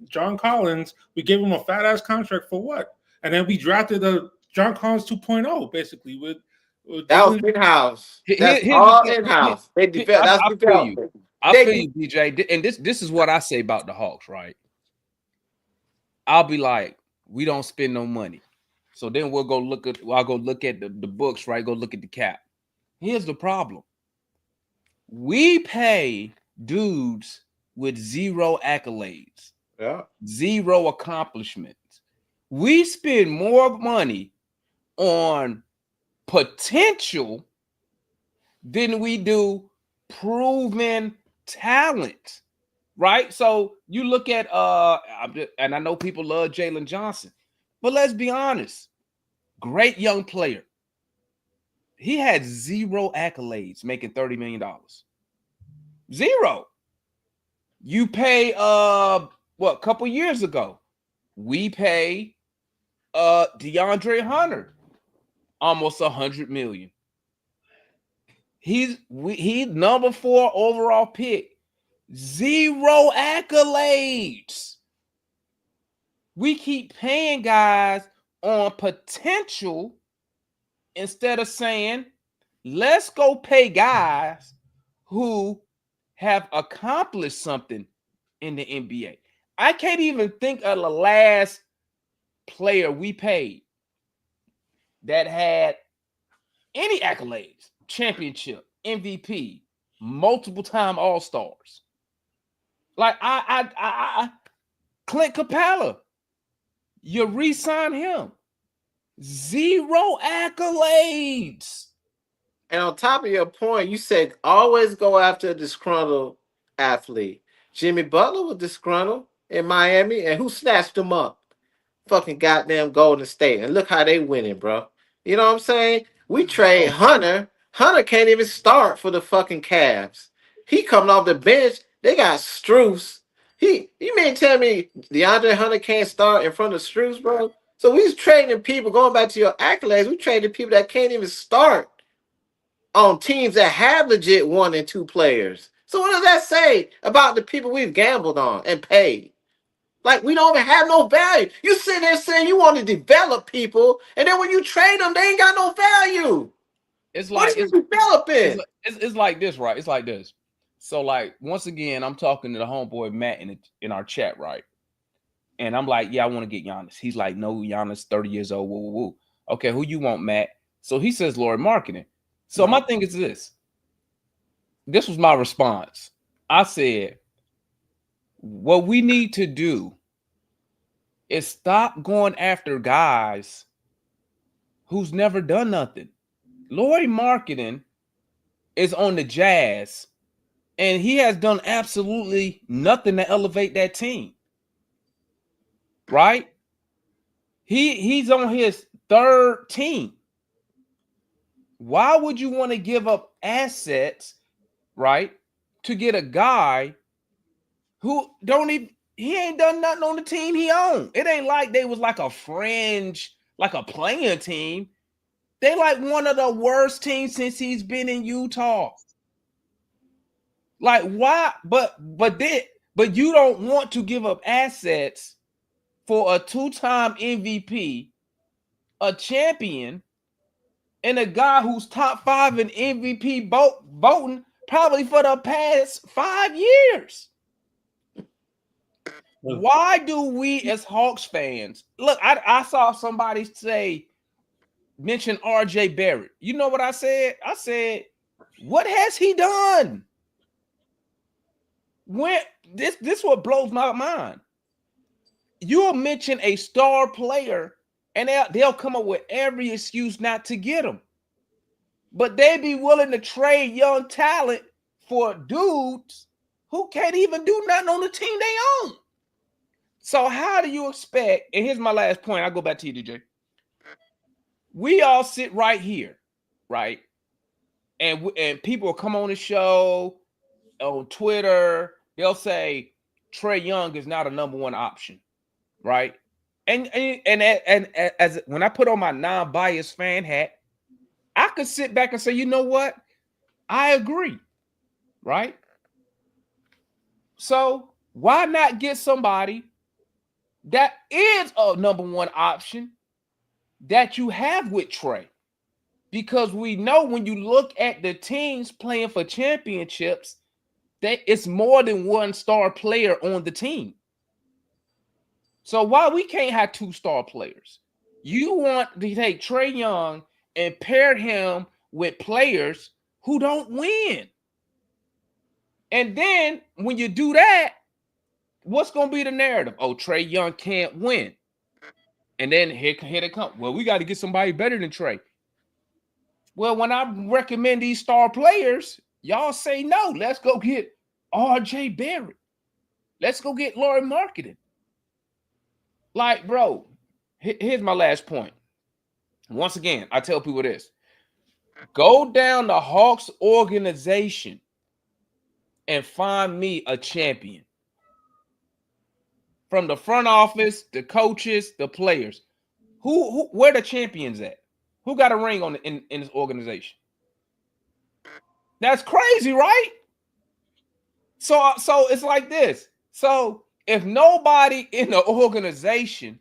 John Collins. We gave him a fat ass contract for what? And then we drafted a John Collins 2.0, basically with that was in-house. That's all in-house. They developed. I feel you, DJ. And this is what I say about the Hawks, right? I'll be like, we don't spend no money. So then I'll go look at the books, right? Go look at the cap. Here's the problem. We pay dudes with zero accolades, zero accomplishments. We spend more money on potential than we do proven talent. Right, so you look at and I know people love Jalen Johnson, but let's be honest, great young player. He had zero accolades, making $30 million. Zero. You pay a couple years ago, we pay DeAndre Hunter almost $100 million. He's number 4 overall pick. Zero accolades. We keep paying guys on potential instead of saying, let's go pay guys who have accomplished something in the NBA. I can't even think of the last player we paid that had any accolades, championship, MVP, multiple time All-Stars. Like I Clint Capella, you re-sign him. 0 accolades. And on top of your point, you said always go after a disgruntled athlete. Jimmy Butler was disgruntled in Miami, and who snatched him up? Fucking goddamn Golden State. And look how they winning, bro. You know what I'm saying? We trade Hunter. Hunter can't even start for the fucking Cavs. He coming off the bench. They got Struce. You mean tell me DeAndre Hunter can't start in front of Struce, bro? So we trading people, going back to your accolades, we trading people that can't even start on teams that have legit 1 and 2 players. So what does that say about the people we've gambled on and paid? Like, we don't even have no value. You sitting there saying you want to develop people, and then when you trade them, they ain't got no value. It's What like are you developing? it's like this, right? It's like this. So, like, once again, I'm talking to the homeboy Matt in our chat, right? And I'm like, yeah, I want to get Giannis. He's like, no, Giannis, 30 years old. Woo, woo, woo. Okay, who you want, Matt? So he says Lord Marketing. So my thing is this. This was my response. I said, what we need to do is stop going after guys who's never done nothing. Lori Marketing is on the Jazz, and he has done absolutely nothing to elevate that team. Right? He's on his 3rd team. Why would you want to give up assets, right, to get a guy who he ain't done nothing on the team he owned? It ain't like they was like a fringe, like a playing team. They like one of the worst teams since he's been in Utah. Like, why? But you don't want to give up assets for a 2-time MVP, a champion, and a guy who's top 5 in MVP voting probably for the past 5 years. Why do we as Hawks fans look? I saw somebody mention RJ Barrett. You know what I said? I said, what has he done? When this what blows my mind. You'll mention a star player, and they'll come up with every excuse not to get him. But they'd be willing to trade young talent for dudes who can't even do nothing on the team they own. So how do you expect? And here's my last point. I'll go back to you, DJ. We all sit right here, right? And people will come on the show, on Twitter. They'll say Trey Young is not a number 1 option, right? And as when I put on my non-biased fan hat, I could sit back and say, you know what? I agree, right? So why not get somebody that is a number 1 option that you have with Trey? Because we know when you look at the teams playing for championships, that it's more than 1 star player on the team. So why we can't have 2 star players? You want to take Trey Young and pair him with players who don't win. And then when you do that, what's going to be the narrative? Oh, Trey Young can't win. And then here they come. Well, we got to get somebody better than Trey. Well, when I recommend these star players, y'all say no. Let's go get RJ Barrett. Let's go get Lori Marketing. Like, bro, here's my last point. Once again, I tell people this. Go down the Hawks organization and find me a champion. From the front office, the coaches, the players. Where the champions at? Who got a ring in this organization? That's crazy, right? So it's like this. So if nobody in the organization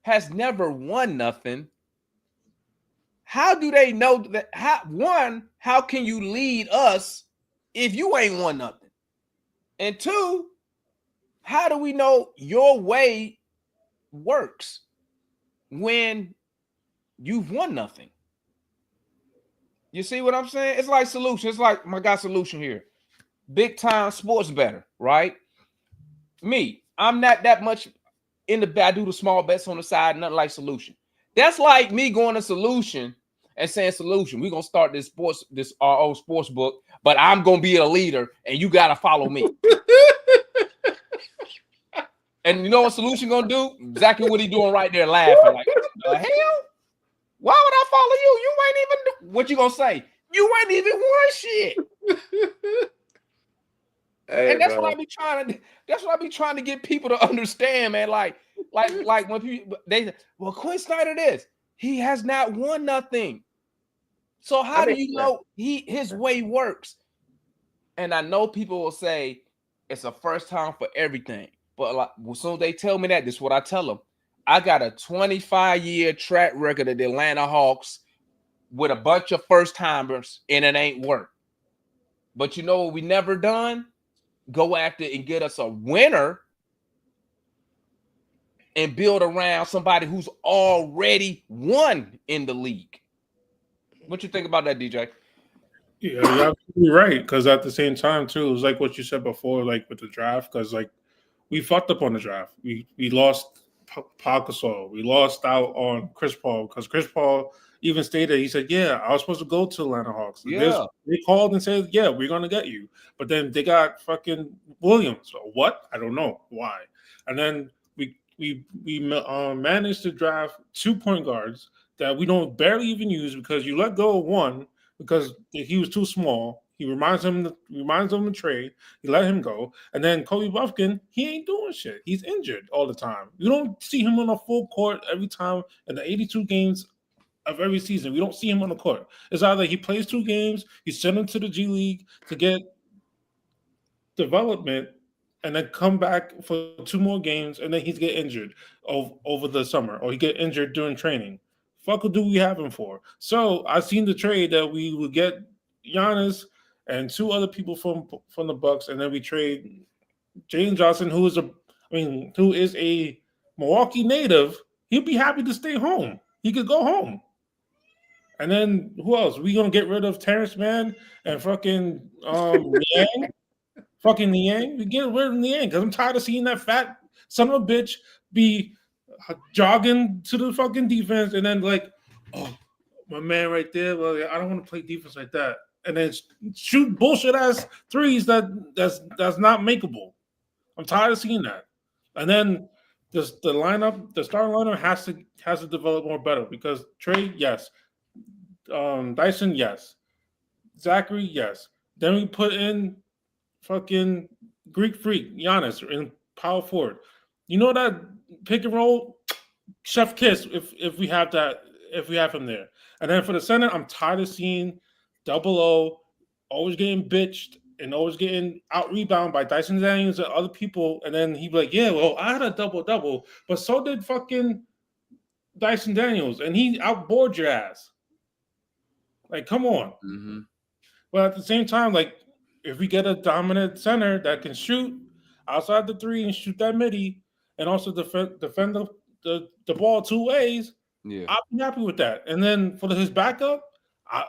has never won nothing, how do they know that? How can you lead us if you ain't won nothing? And two, how do we know your way works when you've won nothing? You see what I'm saying? It's like Solution. It's like my guy Solution here. Big time sports better, right? Me, I'm not that much in the I do the small bets on the side, nothing like Solution. That's like me going to Solution and saying, Solution, we're gonna start this RO sports book, but I'm gonna be a leader and you gotta follow me. And you know what Solution gonna do? Exactly what he doing right there, laughing like, the hell? Why would I follow you? You ain't even what you gonna say? You ain't even won shit. Hey, And that's bro. what I be trying to. That's what I be trying to get people to understand, man. Like when people they well, Quinn Snyder this, he has not won nothing. So how do you know his way works? And I know people will say it's a first time for everything, but like as soon as they tell me that, this is what I tell them. I got a 25-year track record of the Atlanta Hawks with a bunch of first timers, and it ain't work. But you know what we never done? Go after and get us a winner and build around somebody who's already won in the league. What you think about that, DJ? Yeah, you're absolutely right. Because at the same time, too, it was like what you said before, like with the draft. Because like we fucked up on the draft. We lost Pau Gasol. We lost out on Chris Paul because Chris Paul even stated, he said, "Yeah, I was supposed to go to Atlanta Hawks." Yeah. They called and said, "Yeah, we're gonna get you," but then they got fucking Williams. So what? I don't know why. And then we managed to draft 2 point guards that we don't barely even use because you let go of one because he was too small. He reminds them of Trey. He let him go, and then Kobe Buffkin, he ain't doing shit. He's injured all the time. You don't see him on a full court every time in the 82 games of every season. We don't see him on the court. It's either he plays 2 games, he sent him to the G League to get development, and then come back for 2 more games, and then he's get injured over the summer, or he get injured during training. Fuck, what do we have him for? So I seen the trade that we would get Giannis and 2 other people from the Bucks, and then we trade James Johnson, who is a Milwaukee native. He'd be happy to stay home. He could go home. And then who else? We gonna get rid of Terrence Mann and fucking Niang? Fucking Niang? We get rid of Niang because I'm tired of seeing that fat son of a bitch be jogging to the fucking defense and then like, oh, my man right there. Well, I don't want to play defense like that. And then shoot bullshit ass threes that's not makeable. I'm tired of seeing that. And then the starting lineup has to develop more better because Trey, yes. Dyson, yes. Zachary, yes. Then we put in fucking Greek freak, Giannis, in power forward. You know that pick and roll? Chef kiss if we have that, if we have him there. And then for the center, I'm tired of seeing Double O always getting bitched and always getting out rebound by Dyson Daniels and other people. And then he'd be like, yeah, well, I had a double-double, but so did fucking Dyson Daniels, and he outboard your ass. Like, come on. Mm-hmm. But at the same time, like, if we get a dominant center that can shoot outside the 3 and shoot that midi and also defend the ball 2 ways, Yeah, I'll be happy with that. And then for his backup, I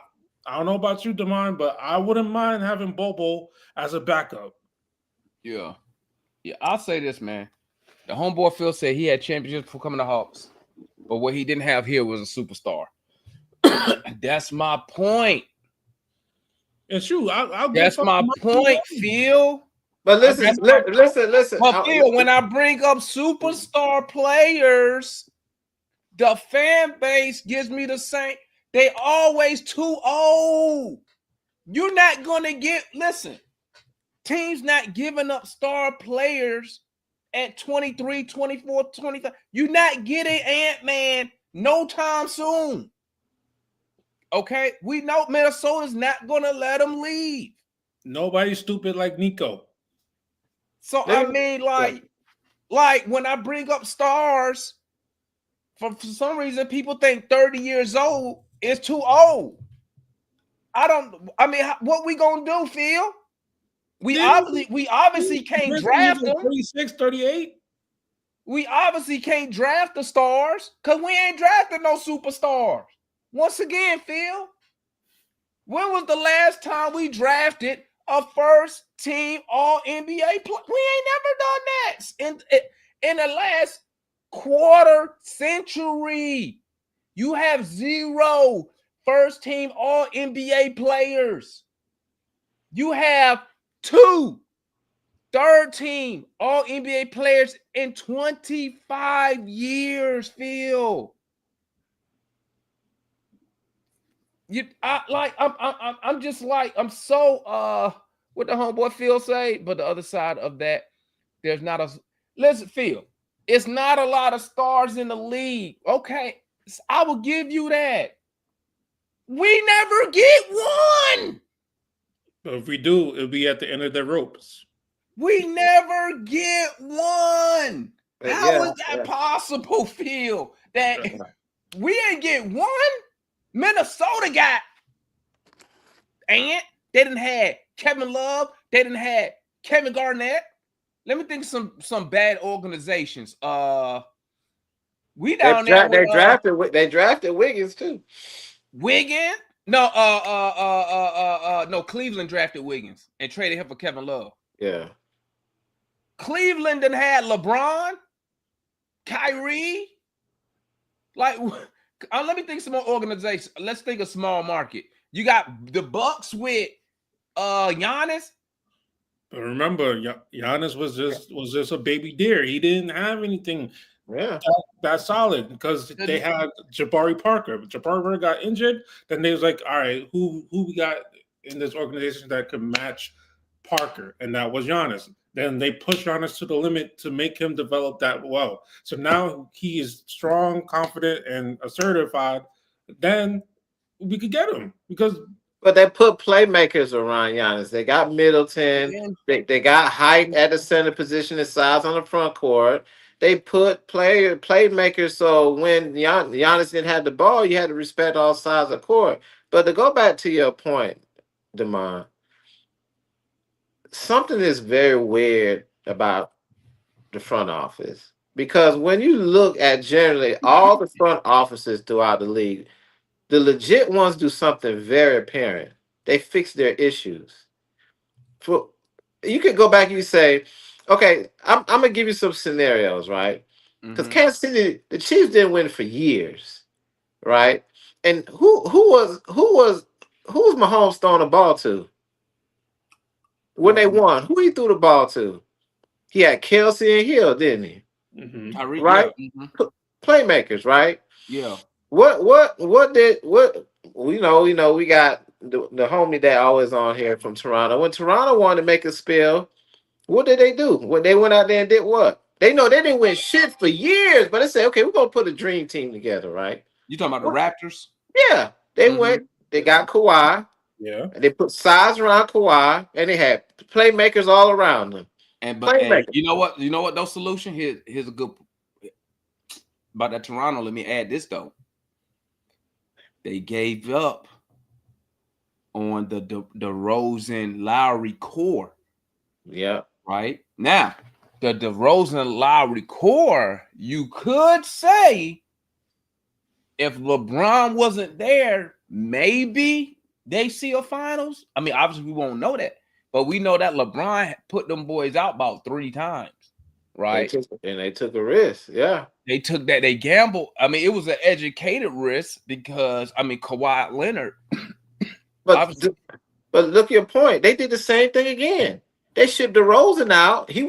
don't know about you, Damon, but I wouldn't mind having Bobo as a backup. yeah. I'll say this, man. The homeboy Phil said he had championships for coming to Hawks, but what he didn't have here was a superstar. That's my point. And shoot, I'll That's my point, Phil. But listen. But Phil, when I bring up superstar players, the fan base gives me the same. They always too old. You're not gonna listen. Teams not giving up star players at 23, 24, 25. You're not getting Ant-Man no time soon. Okay, we know Minnesota's not gonna let him leave. Nobody's stupid like Nico. So I mean, like when I bring up stars, for some reason people think 30 years old It's too old. I mean, what we gonna do, Phil? We obviously can't draft them. 36, 38. We obviously can't draft the stars because we ain't drafting no superstars. Once again, Phil, when was the last time we drafted a first team All NBA player? We ain't never done that in the last quarter century. You have 0 first team All NBA players. You have 2 third team All NBA players in 25 years, Phil. I'm just like, I'm so what the homeboy Phil say, but the other side of that, there's not a listen, Phil, it's not a lot of stars in the league. Okay, I will give you that. We never get one. But if we do, it'll be at the end of the ropes. We never get one. How is that possible, Phil? That we ain't get one? Minnesota got Ant. They didn't have Kevin Love. They didn't have Kevin Garnett. Let me think some bad organizations. We down there. They drafted Wiggins too. Wiggins? No, no. Cleveland drafted Wiggins and traded him for Kevin Love. Yeah. Cleveland done had LeBron, Kyrie. Like, let me think some more organizations. Let's think of small market. You got the Bucks with Giannis. But remember, Giannis was just a baby deer. He didn't have anything that solid because they had Jabari Parker. But Jabari Parker got injured. Then they was like, all right, who we got in this organization that could match Parker? And that was Giannis. Then they pushed Giannis to the limit to make him develop that well. So now he is strong, confident, and assertified. Then we could get him because. But they put playmakers around Giannis. They got Middleton. They got height at the center position and size on the front court. They put playmakers. So when Giannis didn't have the ball, you had to respect all sides of the court. But to go back to your point, Damon, something is very weird about the front office. Because when you look at generally all the front offices throughout the league, the legit ones do something very apparent. They fix their issues. You could go back and you say, okay, I'm gonna give you some scenarios, right? Because Kansas City, the Chiefs didn't win for years, right? And who was Mahomes throwing the ball to when they won? Who he threw the ball to? He had Kelsey and Hill, didn't he? Mm-hmm. Right? Yeah. Playmakers, right? Yeah. What we know we got the homie that always on here from Toronto. When Toronto wanted to make a spill, what did they do? When they went out there and did what? They know they didn't win shit for years, but they said, okay, we're gonna put a dream team together, right? You talking about the Raptors? Yeah, they went, they got Kawhi, and they put size around Kawhi, and they had playmakers all around them. And you know what? Those solution here's a good about that Toronto. Let me add this though. They gave up on the DeRozan Lowry core. Yeah. Right? Now, the DeRozan Lowry core, you could say if LeBron wasn't there, maybe they see a finals. I mean, obviously we won't know that, but we know that LeBron put them boys out about 3 times. Right? They took a risk. Yeah. They took that. They gambled. I mean, it was an educated risk because, I mean, Kawhi Leonard. But look at your point. They did the same thing again. They shipped DeRozan out. He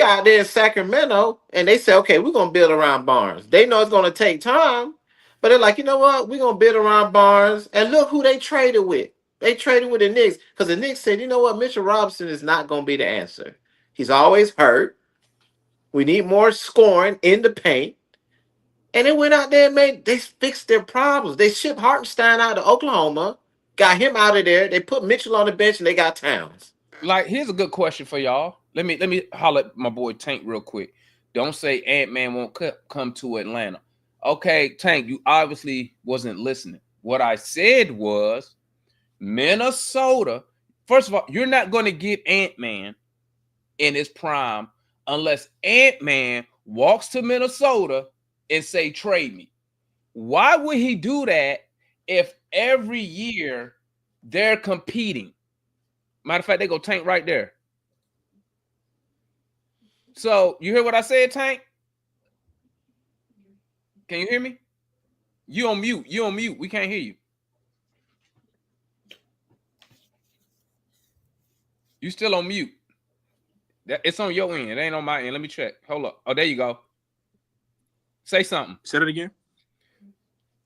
out there in Sacramento, and they said, okay, we're going to build around Barnes. They know it's going to take time, but they're like, you know what? We're going to build around Barnes. And look who they traded with. They traded with the Knicks because the Knicks said, you know what? Mitchell Robinson is not going to be the answer. He's always hurt. We need more scoring in the paint. And they went out there and they fixed their problems. They shipped Hartenstein out to Oklahoma, got him out of there. They put Mitchell on the bench and they got Towns. Like, here's a good question for y'all. Let me holler at my boy Tank real quick. Don't say Ant-Man won't come to Atlanta. Okay, Tank, you obviously wasn't listening. What I said was Minnesota. First of all, you're not going to get Ant-Man in his prime unless Ant-Man walks to Minnesota and say, trade me. Why would he do that if every year they're competing? Matter of fact, they go Tank right there. So you hear what I said, Tank? Can you hear me? You on mute. You on mute. We can't hear you. You still on mute. It's on your end. It ain't on my end. Let me check. Hold up. Oh, there you go. Say something. Say it again.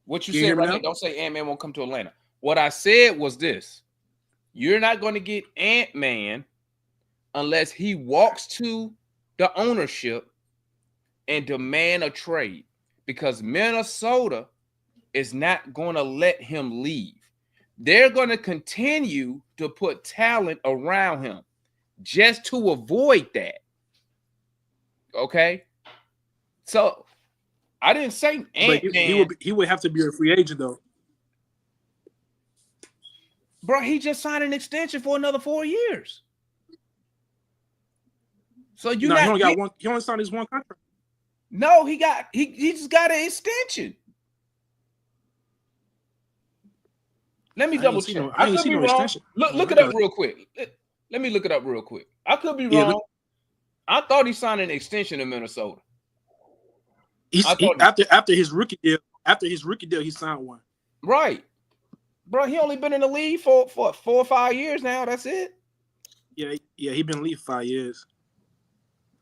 What you Can you said hear me right now? there. Don't say Ant-Man won't come to Atlanta. What I said was this. You're not going to get Ant-Man unless he walks to the ownership and demand a trade, because Minnesota is not going to let him leave. They're going to continue to put talent around him just to avoid that. Okay? So I didn't say Ant-Man. He would have to be a free agent though. Bro, he just signed an extension for another 4 years. So you No, not he only got one. He only signed his one contract. No, he just got an extension. Let me double check. I ain't could seen be no wrong. extension. Look it up real quick. Let me look it up real quick. I could be wrong. I thought he signed an extension in Minnesota. After his rookie deal, he signed one. Right. Bro, he only been in the league for 4 or 5 years now. That's it. Yeah, he been in the league for 5 years.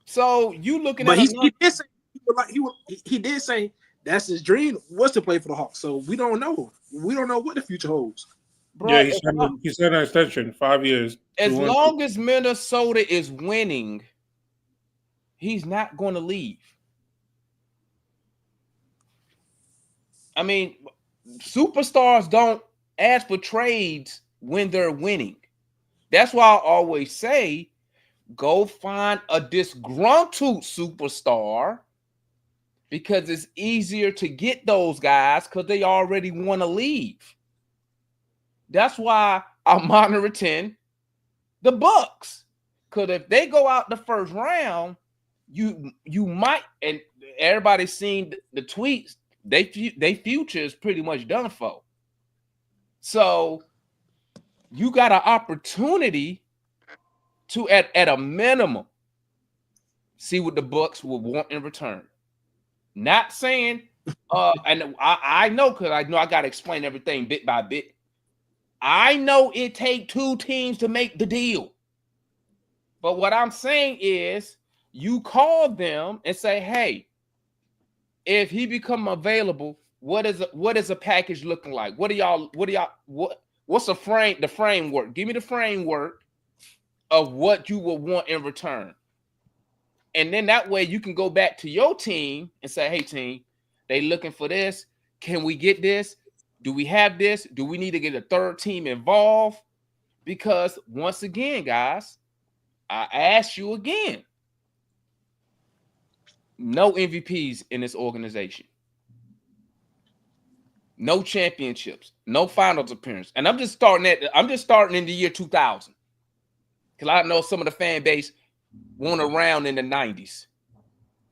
So you looking but at he did say that's his dream was to play for the Hawks. So we don't know. We don't know what the future holds. Bro, yeah, he said an extension, 5 years. As long as Minnesota is winning, he's not going to leave. I mean, superstars don't ask for trades when they're winning. That's why I always say, go find a disgruntled superstar, because it's easier to get those guys because they already want to leave. That's why I'm monitoring the Bucks, because if they go out the first round, you might, and everybody's seen the tweets, they future is pretty much done for. So you got an opportunity to at a minimum see what the Bucks will want in return. Not saying, and I know, because I know I got to explain everything bit by bit. I know it takes 2 teams to make the deal. But what I'm saying is, you call them and say, hey, if he become available, what is a package looking like? What's the framework? Give me the framework of what you will want in return. And then that way you can go back to your team and say, hey, team, they looking for this. Can we get this? Do we have this? Do we need to get a third team involved? Because once again, guys, I ask you again, no MVPs in this organization. No championships, no finals appearance. And I'm just starting in the year 2000. Because I know some of the fan base weren't around in the 90s.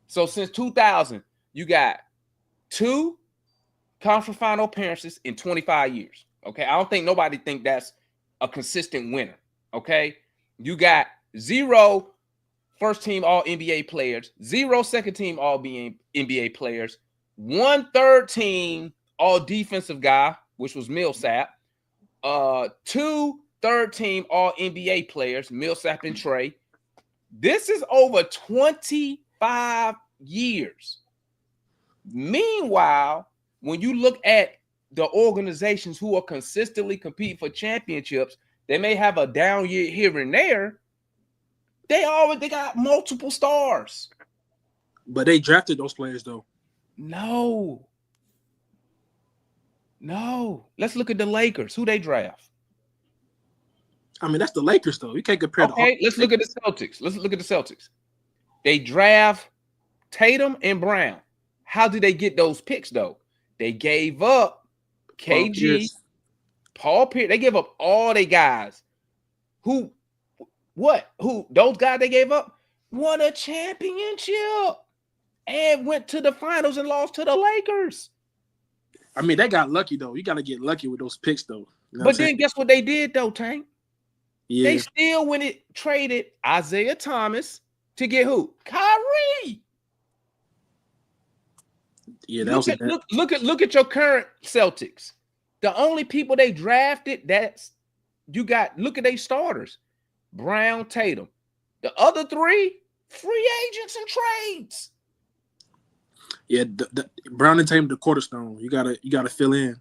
So since 2000, you got 2 conference final appearances in 25 years. Okay. I don't think nobody think that's a consistent winner. Okay. You got 0 first team all NBA players, 0 second team all NBA players, 1 third team all defensive guy, which was Millsap, 2 third team all NBA players, Millsap and Trey. This is over 25 years. Meanwhile, when you look at the organizations who are consistently competing for championships, they may have a down year here and there. They got multiple stars. But they drafted those players though. No. Let's look at the Lakers. Who they draft? I mean, that's the Lakers though. You can't compare. Okay, let's look at the Celtics. They draft Tatum and Brown. how did they get those picks though? They gave up KG, Paul Pierce. They gave up all their guys. Who those guys they gave up won a championship and went to the finals and lost to the Lakers. I mean, they got lucky though. You got to get lucky with those picks though. You know But then guess what they did though, Tank? Yeah. They still traded Isaiah Thomas to get who? Kyrie. Yeah, that Look at your current Celtics. The only people they drafted look at their starters. Brown, Tatum. The other three, free agents and trades. Yeah, the Brown and Tatum, the cornerstone. You gotta fill in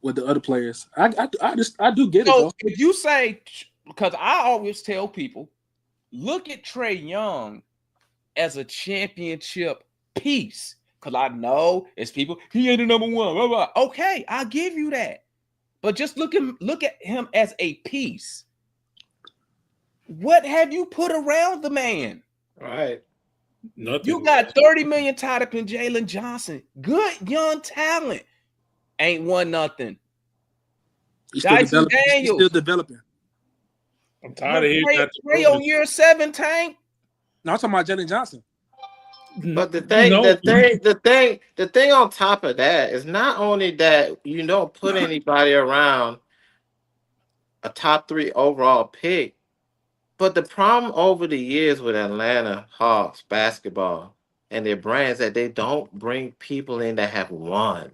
with the other players. I do get it though. If you say, because I always tell people, look at Trey Young as a championship piece. Because I know it's people, he ain't the number one. Blah, blah. Okay, I'll give you that. But just look at him as a piece. What have you put around the man? Right. Nothing. You got 30 million tied up in Jalen Johnson. Good young talent. Ain't won nothing. He's Dyson Daniels. He's still developing. I'm tired of hearing that. Trey on year 7, Tank. No, I'm talking about Jalen Johnson. But the thing on top of that is not only that you don't put anybody around a top 3 overall pick, but the problem over the years with Atlanta Hawks basketball and their brands that they don't bring people in that have won.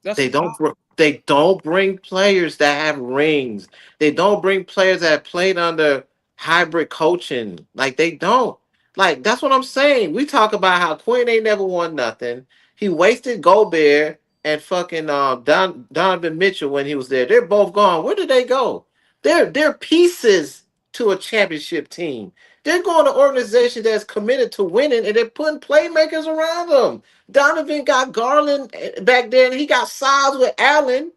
They don't bring players that have rings. They don't bring players that have played under hybrid coaching. Like they don't. Like that's what I'm saying. We talk about how Quinn ain't never won nothing. He wasted Gobert and fucking Donovan Mitchell when he was there. They're both gone. Where did they go? They're pieces to a championship team. They're going to an organization that's committed to winning, and they're putting playmakers around them. Donovan got Garland back there, and he got size with Allen.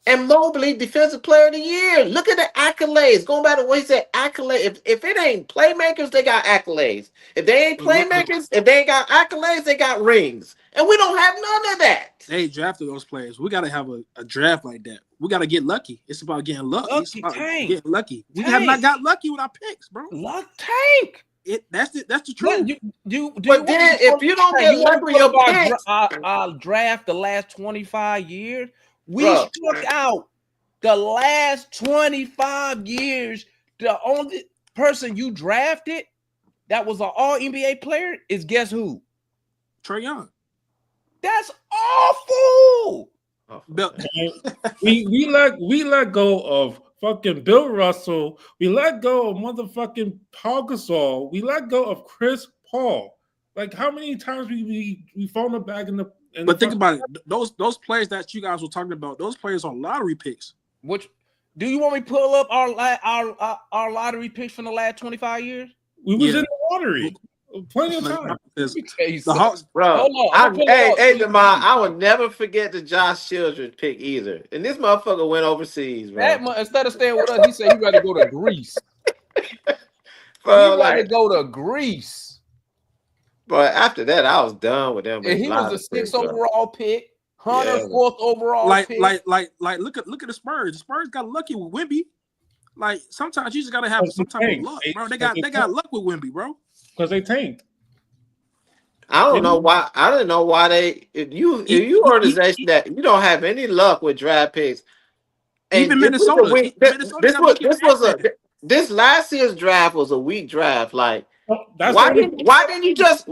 And Mobley, Defensive Player of the Year. Look at the accolades. Going back to what he said, accolades. If it ain't playmakers, they got accolades. If they ain't playmakers, if they ain't got accolades, they got rings. And we don't have none of that. They drafted those players. We got to have a draft like that. We got to get lucky. It's about getting lucky. It's about getting lucky. We have not got lucky with our picks, bro. Luck, Tank. That's the truth. But then if you don't get lucky with your picks, I'll draft the last 25 years. We struck out the last 25 years. The only person you drafted that was an all NBA player is guess who? Trey Young. That's awful. we let go of fucking Bill Russell. We let go of motherfucking Paul Gasol. We let go of Chris Paul. Like how many times we phoned it back in the. But think about it. Those players that you guys were talking about, those players are lottery picks. Which do you want me to pull up our lottery picks from the last 25 years? We was in the lottery. Plenty of time. The Hawks, bro. Hey, Demar, I will never forget the Josh Children pick either. And this motherfucker went overseas, bro. Instead of staying with us, he said you got to go to Greece. Bro, you got to go to Greece. But after that, I was done with them. And he was a 6th overall pick, Hunter 4th overall pick. Like look at the Spurs. The Spurs got lucky with Wemby. Like sometimes you just gotta have some type of luck, bro. They got luck with Wemby, bro. Because they tanked. I don't know why. I don't know why they. If you organization that you don't have any luck with draft picks. Even Minnesota. This last year's draft was a weak draft. Like. Why didn't you just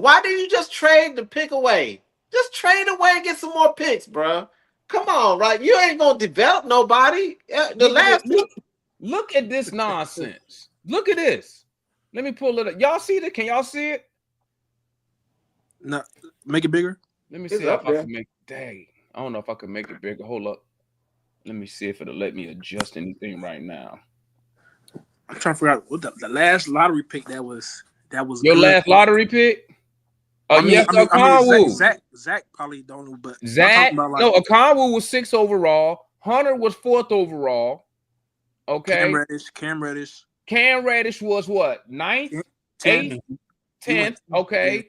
trade the pick away? Just trade away and get some more picks, bro. Come on, right? You ain't gonna develop nobody. Look at this nonsense. Look at this. Let me pull it up. Y'all see it? Can y'all see it? No, make it bigger. Let me see if I can make. Dang, I don't know if I can make it bigger. Hold up. Let me see if it'll let me adjust anything right now. I'm trying to figure out what the last lottery pick that was your good. Last lottery pick. Zach probably don't know, but Zach. Okongwu was 6th overall. Hunter was 4th overall. Okay. Cam Reddish was what? 9th, 8th, 10th. Okay,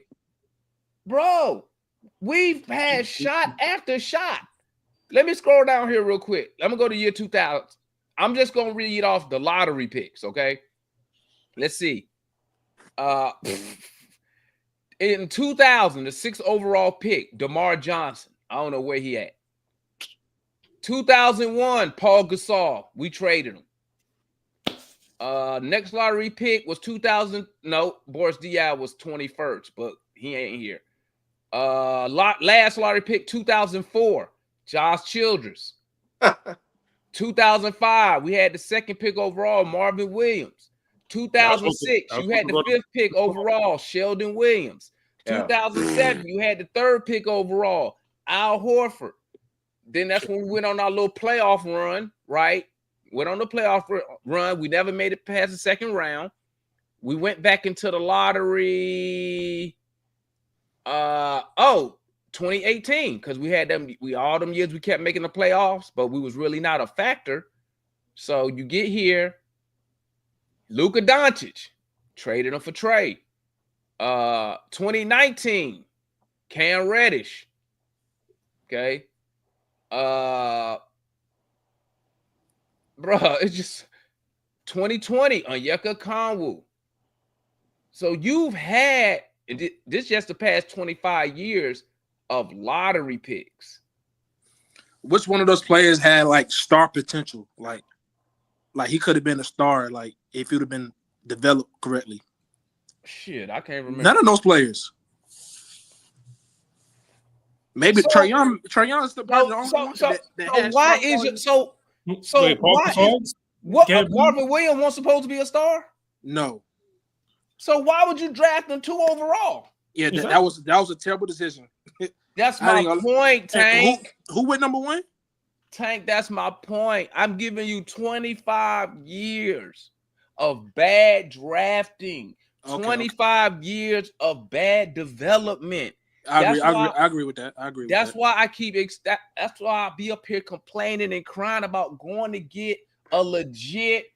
bro. We've had shot after shot. Let me scroll down here real quick. I'm gonna go to year 2000. I'm just gonna read off the lottery picks, okay? Let's see. In 2000, the 6th overall pick, DeMar Johnson. I don't know where he at. 2001, Paul Gasol. We traded him. Next lottery pick was 2000. No, Boris Diaw was 21st, but he ain't here. Last lottery pick, 2004, Josh Childress. 2005, we had the 2nd pick overall, Marvin Williams. 2006, you had the 5th pick overall, Sheldon Williams. 2007, you had the 3rd pick overall, Al Horford. Then that's when we went on our little playoff run, right? Went on the playoff run. We never made it past the 2nd round. We went back into the lottery. 2018, because we had them. All them years we kept making the playoffs, but we was really not a factor. So you get here, Luka Doncic, traded him for Trey. 2019, Cam Reddish. Okay. Bruh, it's just 2020, Onyeka Okongwu. So you've had this just the past 25 years of lottery picks. Which one of those players had like star potential? Like he could have been a star, like if he would have been developed correctly. Shit, I can't remember. None of those players. Maybe Trey Young is the only one that has why is it so? So Wait, why is what Marvin Williams was supposed to be a star? No. So why would you draft him 2 overall? Yeah, that was a terrible decision. That's my point, Tank. Who went number 1? Tank, that's my point. I'm giving you 25 years of bad drafting, 25 years of bad development. I agree with that. That's why I keep that's why I be up here complaining and crying about going to get a legit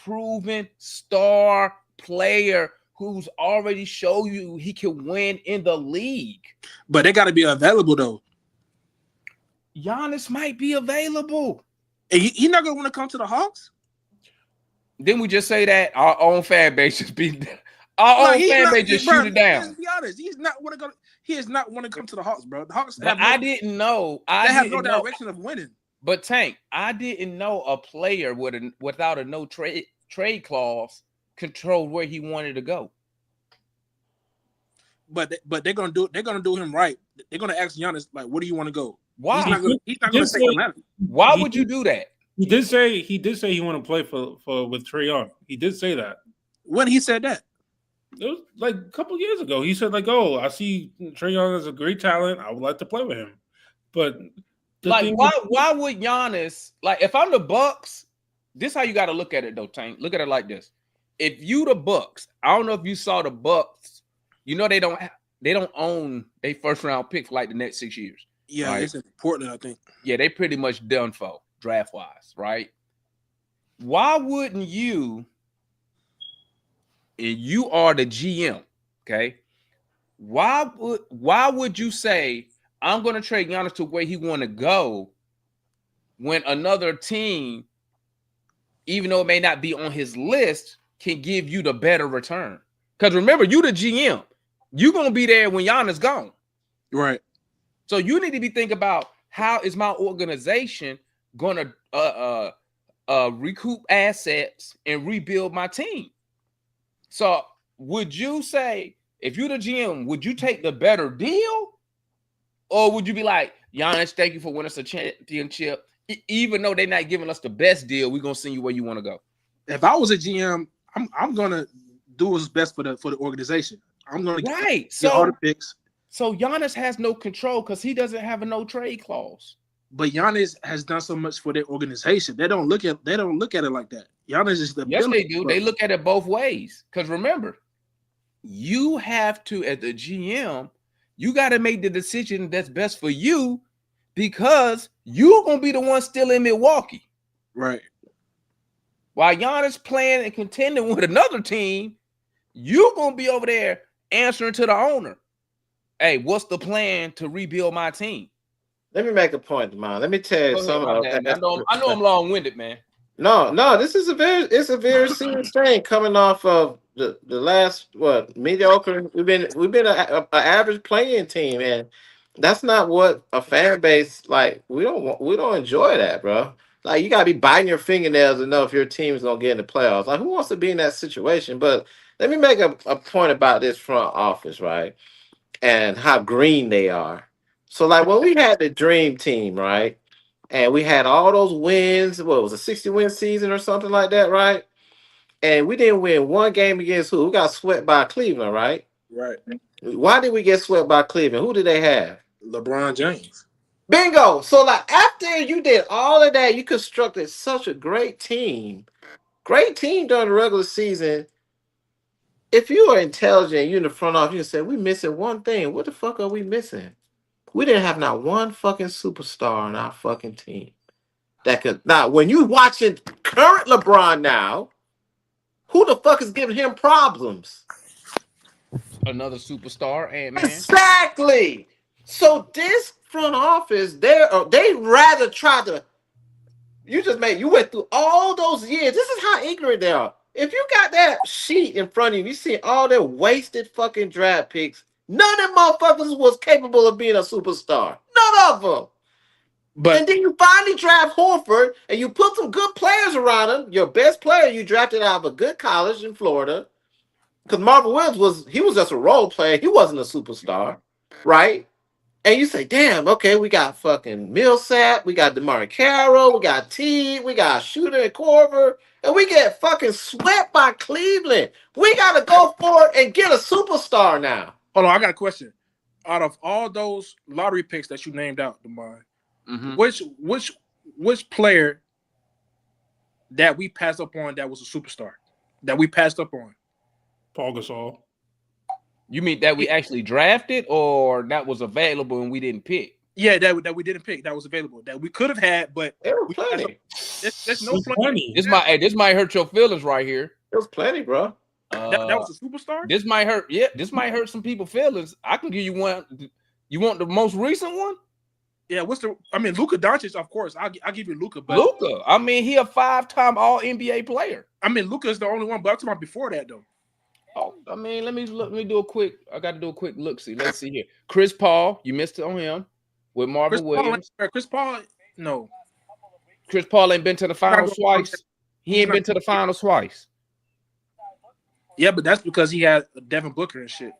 proven star player who's already show you he can win in the league. But they got to be available though. Giannis might be available. He's not gonna want to come to the Hawks. Didn't we just say that our own fan base just be our own fan base just shoot it down? Let's be honest, he is not want to come to the Hawks, bro. The Hawks. But I didn't know. They have no direction of winning. But Tank, I didn't know a player without a no trade clause controlled where he wanted to go. But they're gonna do him right. They're gonna ask Giannis like, "Where do you want to go?" Why? He's not gonna say Atlanta. Why would you do that? He did say he want to play with Trey Young. He did say that. When he said that? It was like a couple years ago. He said like, "Oh, I see Trey Young as a great talent. I would like to play with him." But like, why would Giannis, like, if I'm the Bucks, this is how you got to look at it though, Tank. Look at it like this: if you the Bucks, I don't know if you saw the Bucks. You know they don't own a 1st round pick for like the next 6 years. Yeah, right? It's in Portland, I think. Yeah, they pretty much done for draft wise, right? Why wouldn't you? And you are the GM, okay? Why would you say I'm going to trade Giannis to where he want to go when another team, even though it may not be on his list, can give you the better return? Because remember, you the GM. You're going to be there when Giannis gone. Right. So you need to be thinking about how is my organization going to recoup assets and rebuild my team? So would you say, if you're the GM, would you take the better deal? Or would you be like, Giannis, thank you for winning us a championship. Even though they're not giving us the best deal, we're going to send you where you want to go. If I was a GM, I'm going to do what's best for the organization. I'm going to get all the picks. So Giannis has no control because he doesn't have a no trade clause. But Giannis has done so much for their organization. They don't look at it like that. Giannis is the yes, they do. They look at it both ways. Because remember, you have to, as the GM, you got to make the decision that's best for you because you're gonna be the one still in Milwaukee. Right. While Giannis playing and contending with another team, you're gonna be over there answering to the owner. hey, what's the plan to rebuild my team? Let me make a point, man. Let me tell you Go ahead, something. my bad. I know I'm long-winded, man. No, this is a very serious thing coming off of the last mediocre. We've been a average playing team, and that's not what a fan base like. We don't enjoy that, bro. Like you gotta be biting your fingernails to know if your team is gonna get in the playoffs. Like who wants to be in that situation? But let me make a point about this front office, right? And how green they are. So like when we had the dream team, right? And we had all those wins. What was a 60-win season or something like that, right? And we didn't win one game against who? We got swept by Cleveland, right? Right. Why did we get swept by Cleveland? Who did they have? LeBron James. Bingo. So like after you did all of that, you constructed such a great team during the regular season. If you are intelligent, you in the front office, you can say, we missing one thing. What the fuck are we missing? We didn't have not one fucking superstar on our fucking team. That could now when you watching current LeBron now, who the fuck is giving him problems? Another superstar, Ant-Man. Exactly. So this front office, they rather try to. You went through all those years. This is how ignorant they are. If you got that sheet in front of you, you see all their wasted fucking draft picks. None of them motherfuckers was capable of being a superstar. None of them. But And then you finally draft Horford, and you put some good players around him. Your best player you drafted out of a good college in Florida, because Marvin Williams was just a role player. He wasn't a superstar, right? And you say, damn, okay, we got fucking Millsap, we got DeMar Carroll, we got T, we got Shooter and Corver, and we get fucking swept by Cleveland. We got to go for it and get a superstar now. hold on, I got a question. Out of all those lottery picks that you named out, DeMar, which player that we passed up on that was a superstar that we passed up on? Paul Gasol. You mean that we actually drafted, or that was available and we didn't pick? Yeah, that we didn't pick, that was available, that we could have had, but There was plenty. there's no plenty. This might hurt your feelings right here. There was plenty, bro. That was a superstar. This might hurt. Yeah, this might hurt some people's feelings. I can give you one. You want the most recent one? Yeah, Luka Doncic, of course. I'll give you Luka, but Luka. I mean, he a 5-time All NBA player. I mean, Luka is the only one, but I'm talking about before that though. Oh, I mean, let me do a quick. I got to do a quick look. See, let's see here. Chris Paul, you missed it on him with Marvin Williams. Chris Paul, no. Chris Paul ain't been to the finals twice. He ain't been to the finals twice. Yeah, but that's because he had Devin Booker and shit.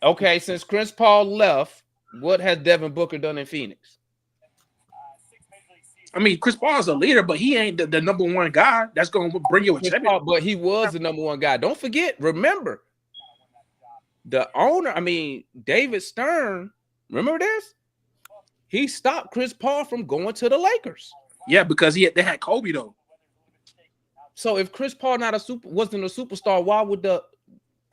Okay, since Chris Paul left, what has Devin Booker done in Phoenix? I mean, Chris Paul is a leader, but he ain't the number one guy that's going to bring you a championship. But he was the number one guy. Don't forget, remember, the owner, David Stern, remember this? He stopped Chris Paul from going to the Lakers. Yeah, because they had Kobe, though. So if Chris Paul wasn't a superstar, why would the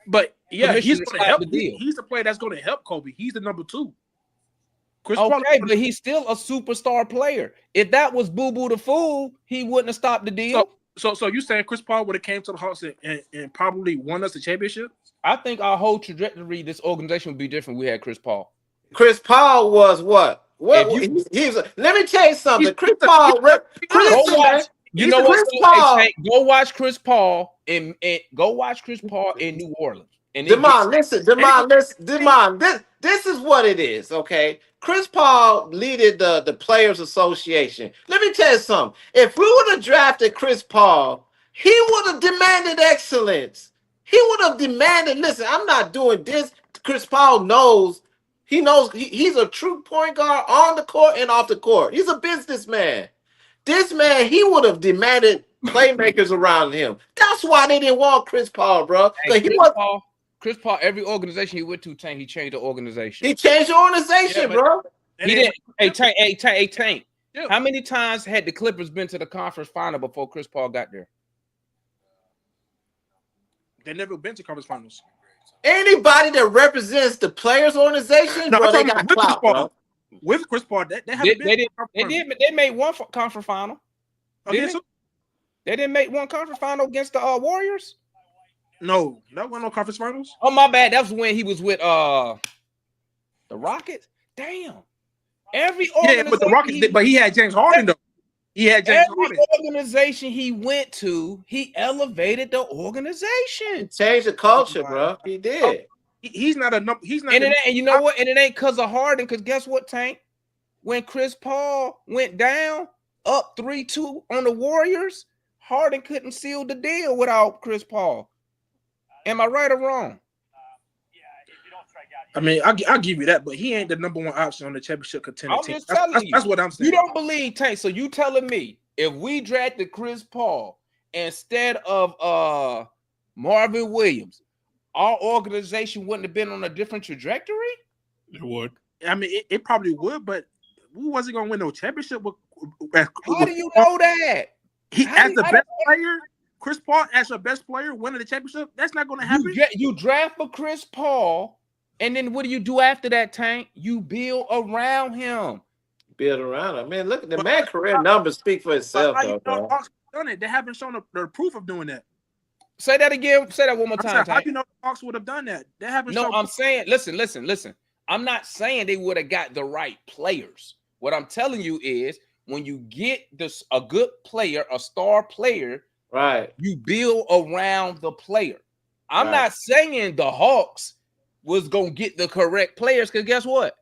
But yeah, he's going to help. the deal? He's the player that's going to help Kobe. He's the number two. Chris Okay, Paul, but he's still a superstar player. If that was Boo Boo the Fool, he wouldn't have stopped the deal. So you saying Chris Paul would have came to the Hawks and probably won us the championship? I think our whole trajectory, this organization would be different if we had Chris Paul. Chris Paul was what? Let me tell you something. Chris Paul. Go watch Chris Paul and go watch Chris Paul in New Orleans. Demond, listen. This is what it is, okay? Chris Paul leaded the Players Association. Let me tell you something. If we would have drafted Chris Paul, he would have demanded excellence. He would have demanded, listen, I'm not doing this. Chris Paul knows. He knows he's a true point guard on the court and off the court. He's a businessman. This man, he would have demanded playmakers around him. That's why they didn't want Chris Paul, bro. Hey, Chris Paul, every organization he went to, Tank, he changed the organization. He changed the organization, bro. He didn't. Hey, Tank. Yeah. How many times had the Clippers been to the conference final before Chris Paul got there? They never been to conference finals. Anybody that represents the players' organization, bro, they got clout, bro. With Chris Paul, they haven't been. They made one conference final. Okay, they didn't make one conference final against the Warriors. No, that wasn't no conference finals. Oh, my bad. That was when he was with The Rockets? Damn. Every Yeah, but the organization Rockets, but he had James Harden though. He had James every Harden. organization he went to, he elevated the He organization. changed the culture, bro. He did. He's not a number. He's not. And the, you know what? And it ain't because of Harden. Because guess what, Tank? When Chris Paul went down up 3-2 on the Warriors, Harden couldn't seal the deal without Chris Paul. Am I right or wrong? I mean, I'll give you that, but he ain't the number one option on the championship contender I'm team. just telling you. That's what I'm saying. You don't believe Tank. So you telling me if we drafted Chris Paul instead of Marvin Williams, our organization wouldn't have been on a different trajectory? It would. I mean, it probably would, but who wasn't going to win no championship with How do you know that? As the best player, Chris Paul as your best player winning the championship? That's not going to happen. You draft for Chris Paul, and then what do you do after that, Tank? You build around him. Build around him. Man, look at the man career numbers speak for itself, though, bro. Hawks done it? They haven't shown the proof of doing that. Say that again. Say that one more time. How do you know the Hawks would have done that? They haven't. No, shown I'm saying, listen. I'm not saying they would have got the right players. What I'm telling you is when you get a good player, a star player, right, you build around the player. I'm not saying the Hawks was gonna get the correct players, because guess what?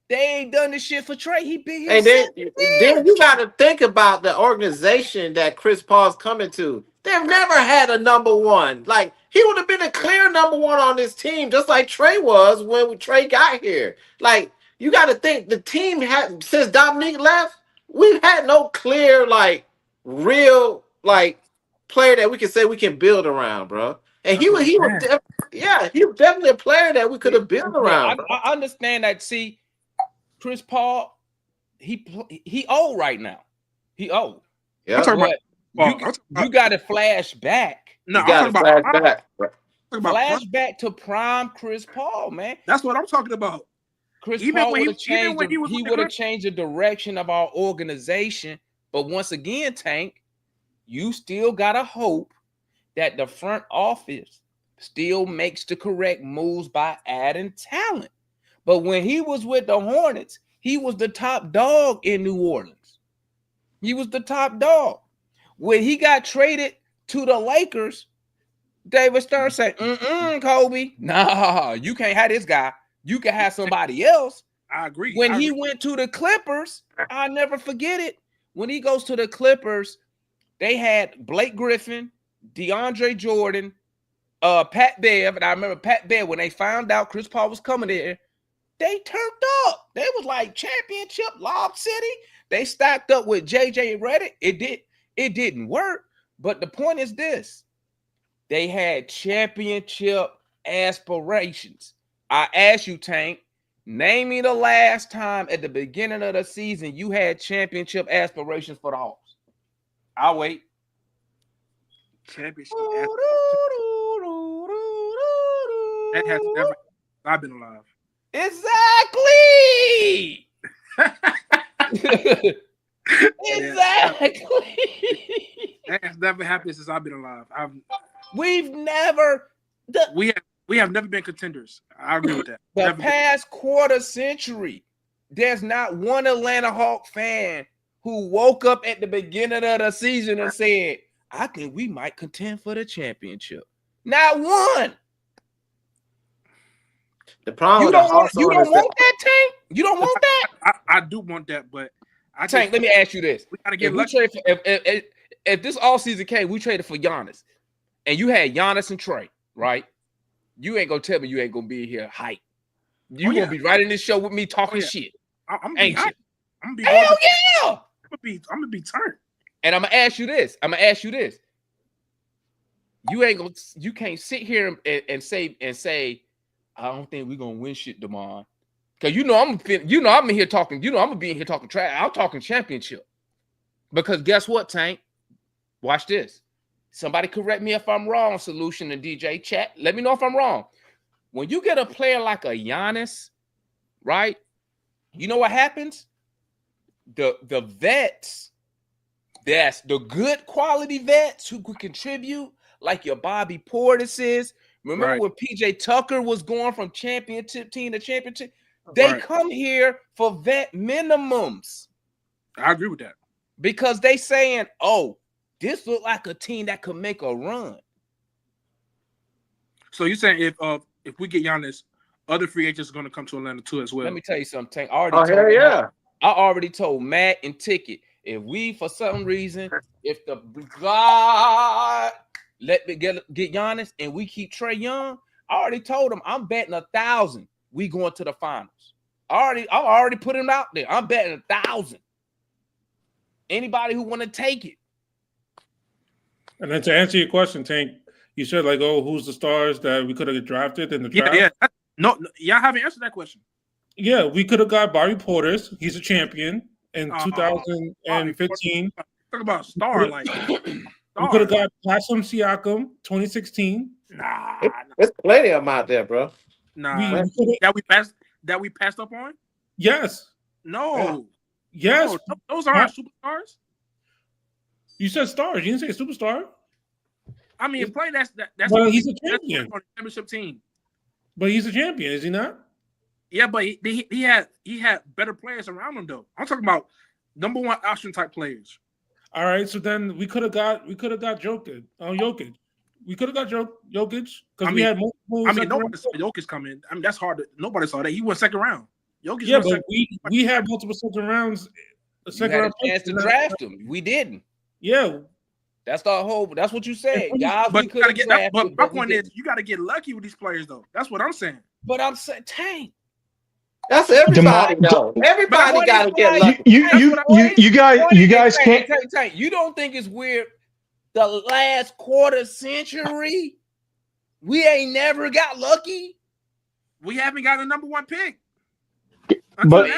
They ain't done this shit for Trey. He been here. And then you got to think about the organization that Chris Paul's coming to. They've never had a number one. Like, he would have been a clear number one on this team, just like Trey was when Trey got here. Like, you got to think the team had, since Dominique left, we've had no clear, like, real, like, player that we can say we can build around, bro. And he was definitely a player that we could have built around. I understand that. See, Chris Paul, he old right now. He old. Yeah. You got to flash back. No, I'm talking about flashback to prime Chris Paul, man. That's what I'm talking about. Chris Paul would have changed. He would have changed the direction of our organization. But once again, Tank, you still gotta hope that the front office still makes the correct moves by adding talent. But when he was with the Hornets, he was the top dog in New Orleans. He was the top dog. When he got traded to the Lakers, David Stern said, Kobe, nah, you can't have this guy. You can have somebody else. I agree. When he went to the Clippers, I'll never forget it. When he goes to the Clippers, they had Blake Griffin, DeAndre Jordan, Pat Bev. And I remember Pat Bev, when they found out Chris Paul was coming there, they turned up. They was like championship, Lob City. They stacked up with JJ Redick. It didn't work. But the point is this. They had championship aspirations. I asked you, Tank, name me the last time at the beginning of the season you had championship aspirations for the Hawks. I'll wait. Championship that has never. I've been alive. Exactly. Exactly. That has never happened since I've been alive. We have never been contenders. I agree with that. The past quarter century, there's not one Atlanta Hawk fan who woke up at the beginning of the season and said, I think we might contend for the championship. Not one. The problem you don't want that, Tank? You don't want that? I do want that, but Tank, let me ask you this. We gotta get if this all season came, we traded for Giannis, and you had Giannis and Trey, right? You ain't gonna tell me you ain't gonna be here hype. You gonna be right in this show with me talking shit. I'm gonna be hell yeah. I'm gonna be turned. And I'm gonna ask you this. You can't sit here and say, I don't think we're gonna win shit, Damon. Because I'm in here talking, I'm gonna be in here talking trash. I'm talking championship. Because guess what, Tank? Watch this. Somebody correct me if I'm wrong, Solution and DJ chat. Let me know if I'm wrong. When you get a player like a Giannis, right? You know what happens? The vets, that's the good quality vets who could contribute, like your Bobby Portis is. Remember when PJ Tucker was going from championship team to championship? They Right. come here for vet minimums I agree with that. because they saying, "Oh, this look like a team that could make a run." So you're saying if we get Giannis, other free agents are going to come to Atlanta too as well. Let me tell you something, Tank. Oh hell yeah! I already told Matt and Ticket, if we for some reason, if the God let me get Giannis and we keep Trey Young, I already told him I'm betting 1,000 we going to the finals. I already put him out there. I'm betting 1,000. Anybody who want to take it. And then to answer your question, Tank, you said like, "Oh, who's the stars that we could have drafted in the draft?" Yeah. No, y'all haven't answered that question. Yeah, we could have got Bobby Portis. He's a champion in 2015. Talk about star like. We could have got Pascal Siakam 2016. Nah. There's plenty of them out there, bro. Nah. That we passed up on? Yes. No. Yes. No, those aren't superstars. You said stars. You didn't say superstar. I mean, play that's well, he's a champion on the championship team. But he's a champion, is he not? Yeah, but he had better players around him though. I'm talking about number one option type players. All right, so then we could have got Jokic. We could have got Jokic because we had multiple. I mean, nobody saw Jokic come in. I mean, that's hard. Nobody saw that. He went second round. Jokic. Yeah, but we had multiple second rounds. You had a chance to draft him. We didn't. Yeah. That's what you said. Guys, but we could have drafted. But my point is, you got to get lucky with these players, though. That's what I'm saying. But I'm saying, Tank. That's everybody, though. Everybody got to get lucky. You guys can't. Tank, you don't think it's weird? The last quarter century, we ain't never got lucky. We haven't got a number one pick. But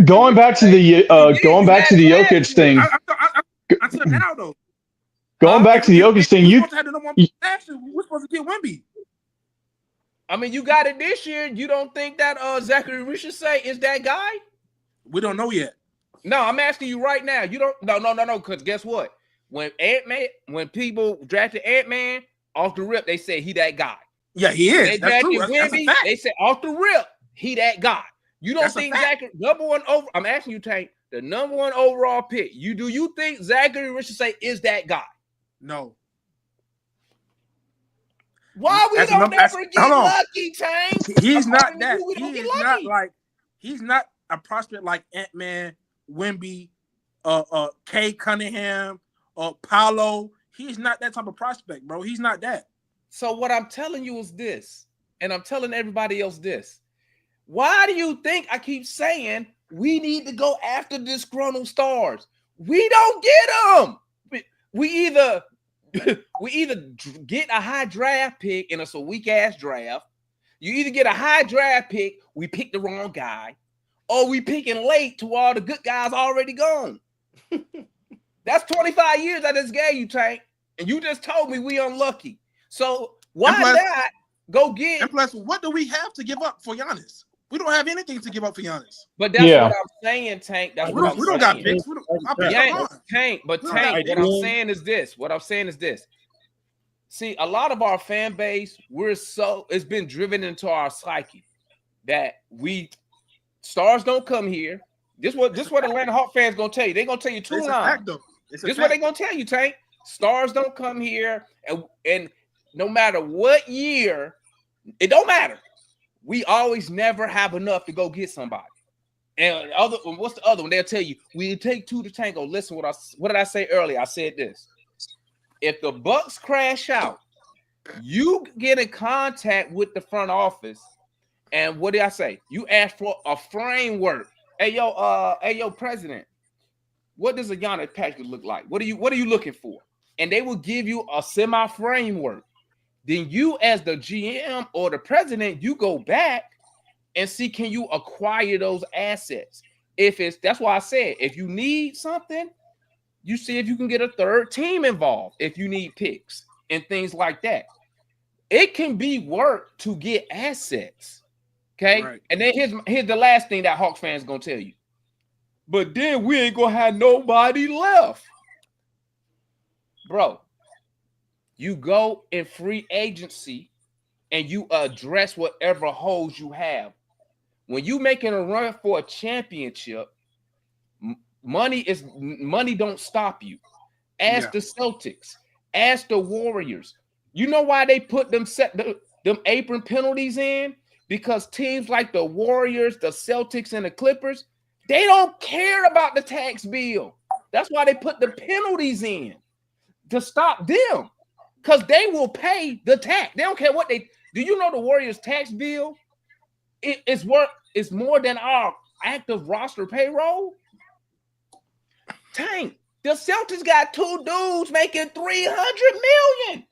going back to the Jokic thing. Until now, though. Going back to the Jokic thing, we're supposed to get Wemby. I mean, you got it this year. You don't think that Zachary Richardson is that guy? We don't know yet. No, I'm asking you right now. You don't. No. Because guess what? When people drafted Ant-Man off the rip, they said he that guy. Yeah, he is. They drafted Wemby. They said off the rip, he that guy. You don't think Zachary number one over? I'm asking you, Tank, the number one overall pick. Do you think Zachary Richardson is that guy? No. Why we don't ever get lucky, Tank? He's not that. He's not a prospect like Ant-Man, Wemby, Kay Cunningham, Paolo. He's not that type of prospect, bro. He's not that. So what I'm telling you is this, and I'm telling everybody else this. Why do you think I keep saying we need to go after disgruntled stars? We don't get them. We either get a high draft pick and it's a weak ass draft. You either get a high draft pick, we pick the wrong guy, or we picking late to all the good guys already gone. That's 25 years I just gave you, Tank, and you just told me we unlucky. So why not go get? And plus, what do we have to give up for Giannis? We don't have anything to give up for Giannis. But that's what I'm saying, Tank. That's we don't got picks. Tank. But Tank, what I'm saying is this. See, a lot of our fan base, it's been driven into our psyche that stars don't come here. This what Atlanta Hawks fans gonna tell you. They're gonna tell you two lines. This is what they're gonna tell you, Tank. Stars don't come here, and no matter what year, it don't matter. We always never have enough to go get somebody. And what's the other one? They'll tell you, we take two to tango. Listen, what did I say earlier? I said this. If the Bucks crash out, you get in contact with the front office, and what did I say? You ask for a framework. Hey, yo, president, what does a Giannis package look like? What are you looking for? And they will give you a semi-framework. Then you, as the GM or the president, you go back and see, can you acquire those assets? That's why I said, if you need something, you see if you can get a third team involved. If you need picks and things like that, it can be work to get assets. Okay, right. And then here's the last thing that Hawks fans gonna tell you. But then we ain't gonna have nobody left, bro. You go in free agency and you address whatever holes you have. when you making a run for a championship, money don't stop you. Ask the Celtics, ask the Warriors. You know why they put them apron penalties in? Because teams like the Warriors, the Celtics, and the Clippers, they don't care about the tax bill. That's why they put the penalties in to stop them, because they will pay the tax. They don't care what they do. You know the Warriors' tax bill? It's more than our active roster payroll. Tank. The Celtics got two dudes making $300 million.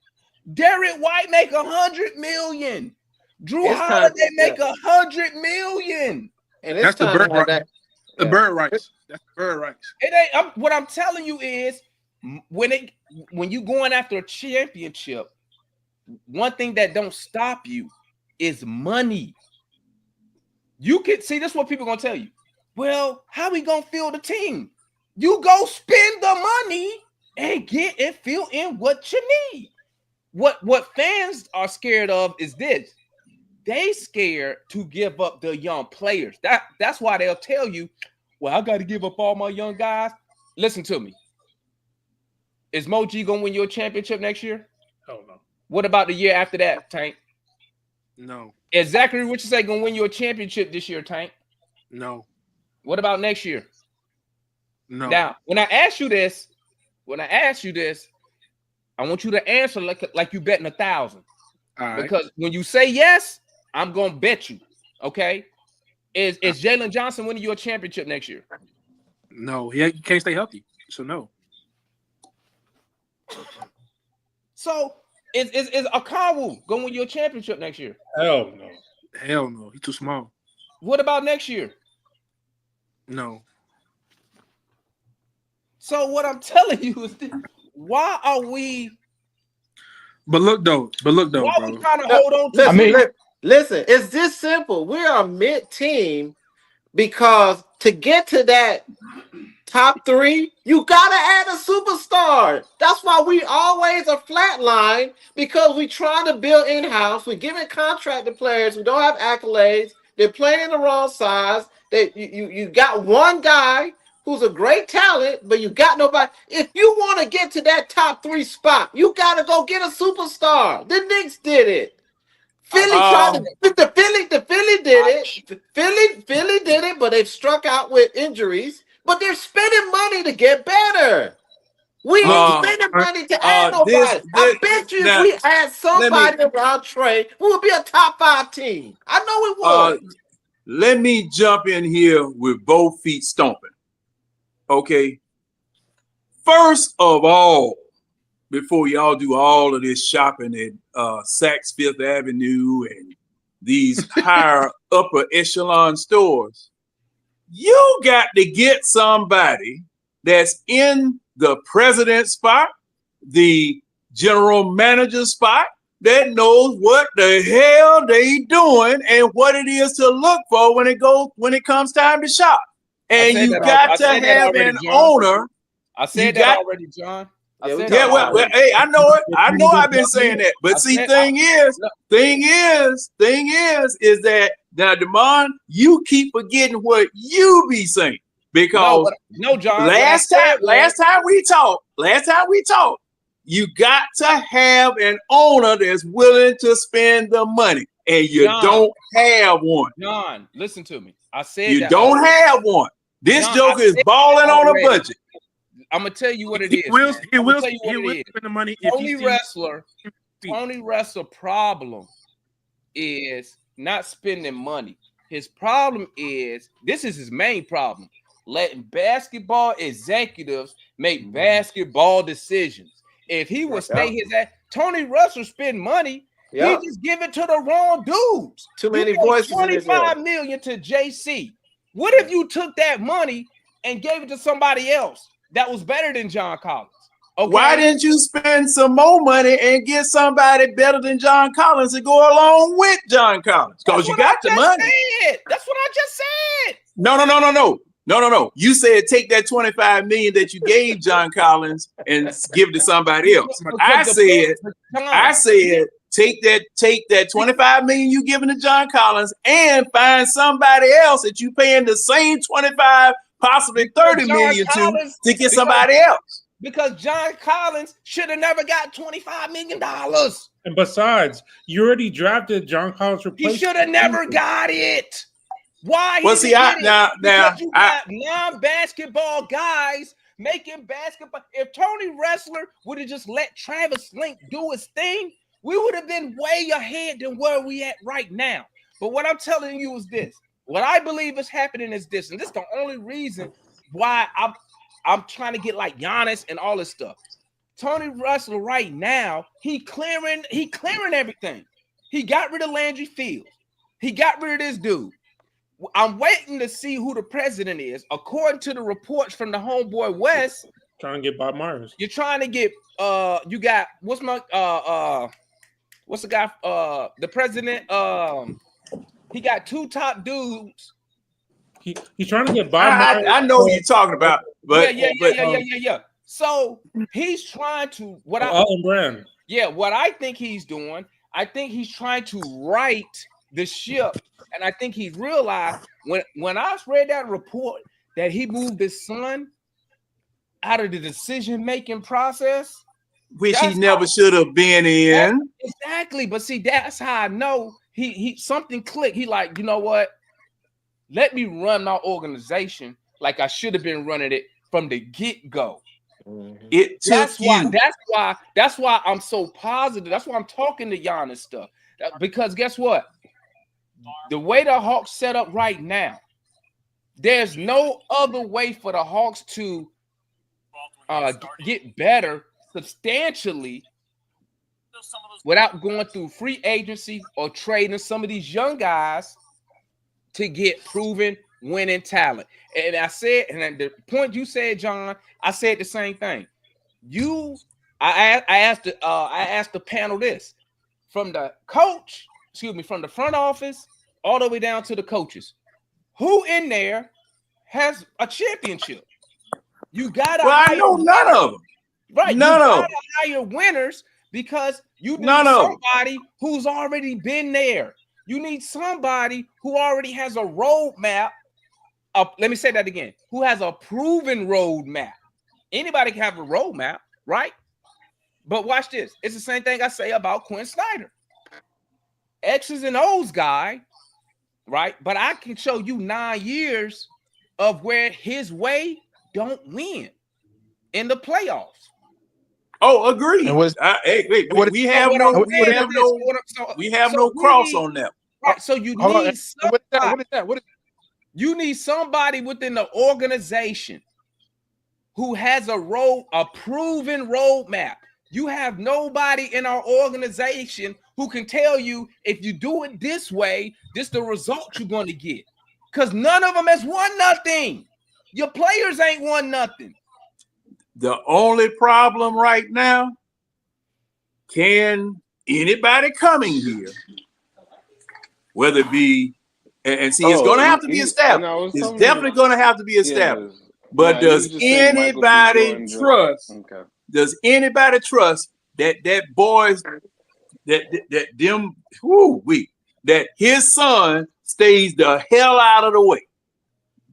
Derek White make $100 million. Drew Holiday make $100 million. And that's the bird rights. The bird rights. That's the bird rights. It ain't. What I'm telling you is, when you going after a championship, one thing that don't stop you is money. You can see this. Is what people gonna tell you. Well, how we gonna field the team? You go spend the money and get and fill in what you need. What fans are scared of is this. They scared to give up the young players. That's why they'll tell you, well, I got to give up all my young guys. Listen to me. Is Mo G gonna win your championship next year? Hell no. What about the year after that, Tank? No. Is Zachary Richardson say gonna win your championship this year, Tank? No. What about next year? No. Now, when I ask you this, I want you to answer like you betting 1,000. All right. Because when you say yes, I'm gonna bet you. Okay. Is Jalen Johnson winning you a championship next year? No, he can't stay healthy. So no. So is Akawu gonna win you a championship next year? Hell no. Hell no. He's too small. What about next year? No. So what I'm telling you is this, why are we? But look though, Why bro. are we trying to hold on to? Listen, it's this simple. We are a mid-team because to get to that top 3, you gotta add a superstar. That's why we always are flatline, because we trying to build in-house. We're giving contract to players who don't have accolades. They're playing the wrong size. You got one guy who's a great talent, but you got nobody. If you want to get to that top 3 spot, you got to go get a superstar. The Knicks did it. Philly tried to. The Philly did it. Philly did it, but they've struck out with injuries. But they're spending money to get better. We ain't spending money to add nobody. I bet you if we had somebody around Trey, we would be a top 5 team. I know it would. Let me jump in here with both feet stomping. Okay. First of all, before y'all do all of this shopping at Saks Fifth Avenue and these higher upper echelon stores, you got to get somebody that's in the president spot, the general manager spot, that knows what the hell they doing and what it is to look for when it comes time to shop. And you got to have an owner. I said that already, John. Hey, I know it. I know I've been saying that. But thing is that now, Demond, you keep forgetting what you be saying. Because no, John. Last time we talked, you got to have an owner that's willing to spend the money, and you don't have one. John, listen to me. I said you don't have one. This joker is balling on a budget. I'm gonna tell you what it is. He will spend the money. Tony Wrestler problem is not spending money. His problem is, this is his main problem, letting basketball executives make basketball decisions. If he would stay his ass, Tony Wrestler spend money, he just give it to the wrong dudes. Too many voices. $25 million to JC. What if you took that money and gave it to somebody else that was better than John Collins? Okay? Why didn't you spend some more money and get somebody better than John Collins to go along with John Collins? Because you got the money. That's what I just said. No. You said take that $25 million that you gave John Collins and give it to somebody else. I said take that 25 million you giving to John Collins and find somebody else that you paying the same 25, possibly 30 million to get somebody else. Because John Collins should have never got $25 million. And besides, you already drafted John Collins replacement. He should have never got it. Why? Well, see, now you got non-basketball guys making basketball. If Tony Wrestler would have just let Travis Link do his thing, we would have been way ahead than where we at right now. But what I'm telling you is this. What I believe is happening is this, and this is the only reason why I'm trying to get like Giannis and all this stuff. Tony Wrestler right now, he clearing everything. He got rid of Landry Fields. He got rid of this dude. I'm waiting to see who the president is. According to the reports from the homeboy West, trying to get Bob Myers. You're trying to get you got what's the guy the president he got two top dudes. He's trying to get Bob Myers. I know what you're talking about, but yeah. So he's trying to what I think he's doing. I think he's trying to right the ship, and I think he realized when I read that report that he moved his son out of the decision-making process, which he never should have been in. Exactly, but see, that's how I know he something clicked. He like, you know what? Let me run my organization like I should have been running it from the get-go. That's why I'm so positive. That's why I'm talking to Giannis stuff. Because guess what? The way the Hawks set up right now, there's no other way for the Hawks to get better substantially without going through free agency or trading some of these young guys to get proven winning talent. And I said, and the point you said, John, I said the same thing. I asked the panel this from the coach, from the front office all the way down to the coaches. Who in there has a championship? You gotta. Well, I know none of them. Right, none you of gotta hire winners because you need somebody who's already been there. You need somebody who already has a roadmap. Let me say that again. Who has a proven roadmap? Anybody can have a roadmap, right? But watch this. It's the same thing I say about Quinn Snyder. X's and O's guy, right? But I can show you 9 years of where his way don't win in the playoffs. Oh, agreed. We have no cross on that. Right, so you need somebody. What is you need somebody within the organization who has a proven roadmap. You have nobody in our organization who can tell you if you do it this way, this is the result you're going to get. Because none of them has won nothing. Your players ain't won nothing. The only problem right now, can anybody coming here, whether it be, and see, it's going to have to be established. It's definitely going to have to be established. But does anybody trust? Okay. Does anybody trust that boys, that his son stays the hell out of the way?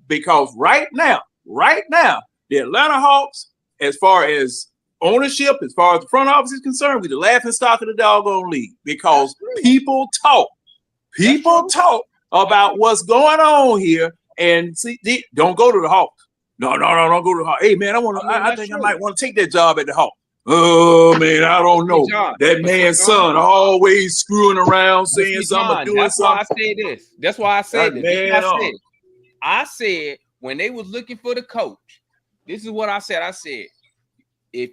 Because right now, the Atlanta Hawks, as far as ownership, as far as the front office is concerned, we're the laughing stock of the doggone league because people talk about what's going on here, and see, don't go to the Hawks. No, don't go to the Hawks. Hey man, I think I might want to take that job at the Hawks. Oh man, I don't know. That man's son always screwing around, saying something, doing something. That's why I said this. I said when they was looking for the coach, this is what I said. I said, if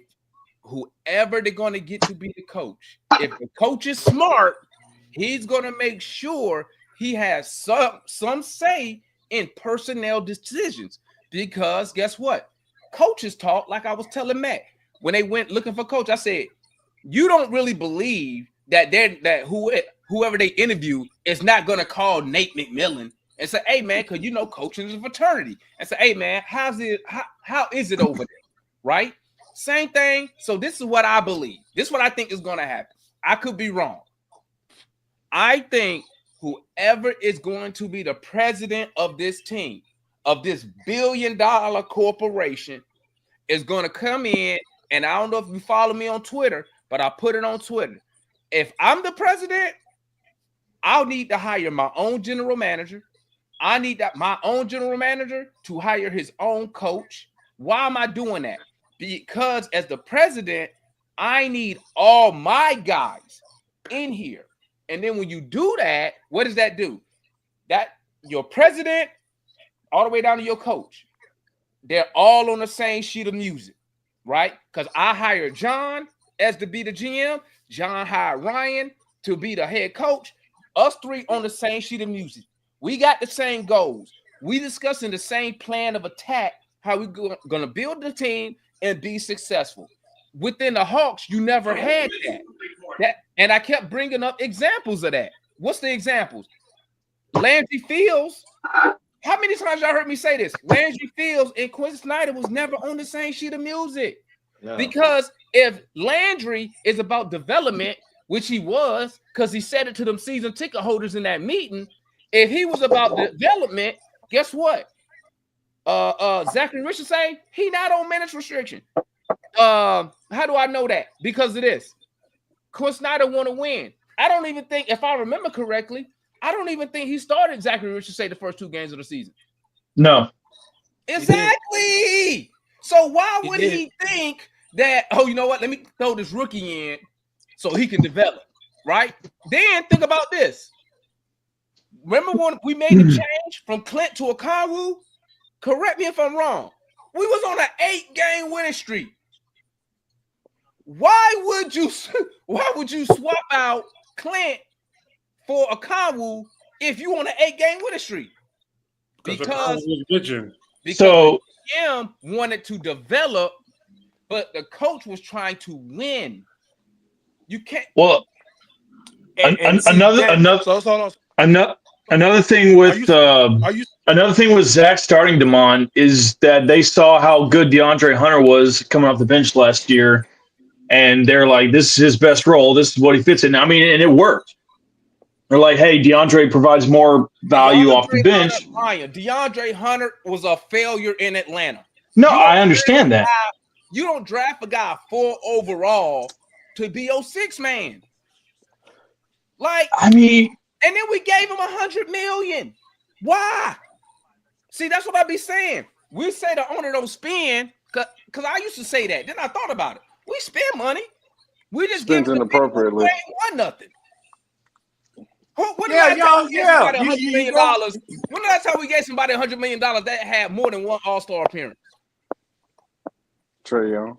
whoever they're going to get to be the coach, if the coach is smart, he's going to make sure he has some say in personnel decisions. Because guess what? Coaches talk, like I was telling Matt. When they went looking for coach, I said, you don't really believe that whoever they interview is not going to call Nate McMillan and say, hey man, because coaching is a fraternity, and say, hey man, how is it over there? Right? Same thing. So this is what I believe. This is what I think is going to happen. I could be wrong. I think whoever is going to be the president of this team, of this billion-dollar corporation, is going to come in, and I don't know if you follow me on Twitter, but I put it on Twitter. If I'm the president, I'll need to hire my own general manager. I need my own general manager to hire his own coach. Why am I doing that? Because as the president, I need all my guys in here. And then when you do that, what does that do? That your president, all the way down to your coach, they're all on the same sheet of music, right? Because I hired John as to be the GM. John hired Ryan to be the head coach. Us three on the same sheet of music. We got the same goals. We discussing the same plan of attack, how we're going to build the team and be successful. Within the Hawks, you never had that. And I kept bringing up examples of that. What's the examples? Landry Fields. How many times y'all heard me say this? Landry Fields and Quinn Snyder was never on the same sheet of music. No. Because if Landry is about development, which he was, because he said it to them season ticket holders in that meeting, if he was about development, guess what? Zachary Richardson say he not on minutes restriction. How do I know that? Because of this. Quinn Snyder want to win. I don't even think, if I remember correctly, I don't even think he started Zachary Richardson the first 2 games of the season. No. Exactly. So why would he think that, oh, you know what? Let me throw this rookie in so he can develop, right? Then think about this. Remember when we made the change from Clint to Okongwu? Correct me if I'm wrong. We was on an 8-game winning streak. Why would you swap out Clint for Okongwu if you on an 8-game winning streak? Because him wanted to develop, but the coach was trying to win. You can't. Well, another thing with Zach starting Damon is that they saw how good DeAndre Hunter was coming off the bench last year, and they're like, "This is his best role. This is what he fits in." I mean, and it worked. They're like, "Hey, DeAndre provides more value off the bench." DeAndre Hunter was a failure in Atlanta. No, I understand that. You don't draft a guy 4 overall to be your 6th man. Like, I mean, and then we gave him $100 million. Why? See, that's what I be saying. We say the owner don't spend, because I used to say that. Then I thought about it. We spend money. We just give it inappropriately. We ain't won nothing. When the last time we gave somebody $100 million that had more than one All-Star appearance? Trey Young.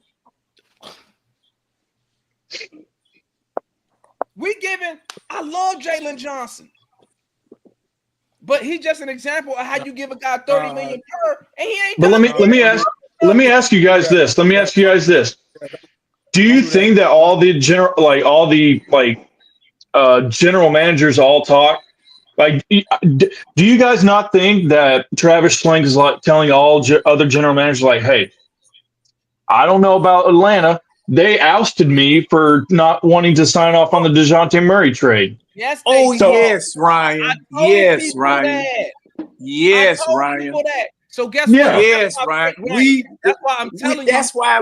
I love Jalen Johnson, but he's just an example of how you give a guy $30 million per, and he ain't. But let me ask you guys this. Do you think that all the general managers all talk? Like, do you guys not think that Travis Schlenk is like telling all other general managers, like, "Hey, I don't know about Atlanta. They ousted me for not wanting to sign off on the DeJounte Murray trade." Yes. Yes, Ryan. Yes, Ryan. Yes, Ryan. So guess what? Yes, Ryan. That's why I'm telling you. That's why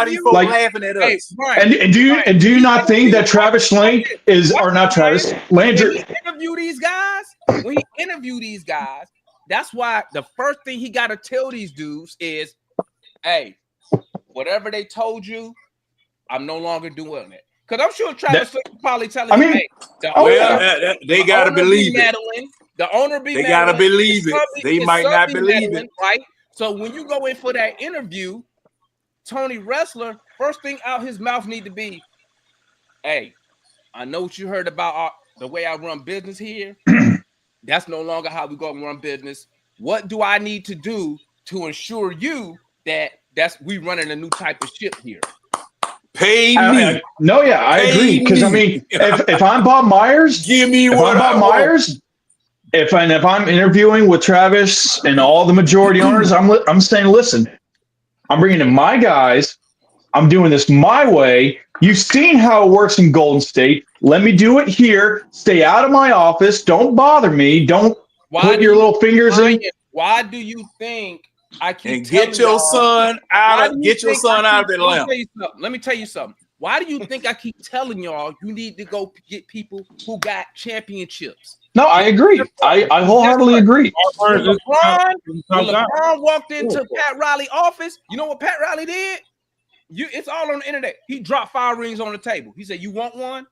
these folks laughing at us. And do you not think that Travis Schlenk or not Travis Landry? When he interview these guys, that's why the first thing he got to tell these dudes is, "Hey, whatever they told you, I'm no longer doing it." Because I'm sure Travis probably telling him, "Hey, they gotta believe it. The owner they gotta believe it. They might not believe it, right?" So when you go in for that interview, Tony Wrestler, first thing out his mouth need to be, "Hey, I know what you heard about the way I run business here. That's no longer how we go and run business. What do I need to do to ensure you that we running a new type of ship here?" Pay me. I agree. Because I mean, if I'm Bob Myers, if I'm interviewing with Travis and all the majority owners, I'm saying, listen, I'm bringing in my guys. I'm doing this my way. You've seen how it works in Golden State. Let me do it here. Stay out of my office. Don't bother me. Don't put your little fingers in. Why do you think I keep and get telling your y'all, son out of get your son out of Atlanta? Let me tell you something. Why do you think I keep telling y'all you need to go get people who got championships? No, I agree. I wholeheartedly agree. When LeBron walked into Pat Riley's office, you know what Pat Riley did? It's all on the internet. He dropped 5 rings on the table. He said, "You want one?"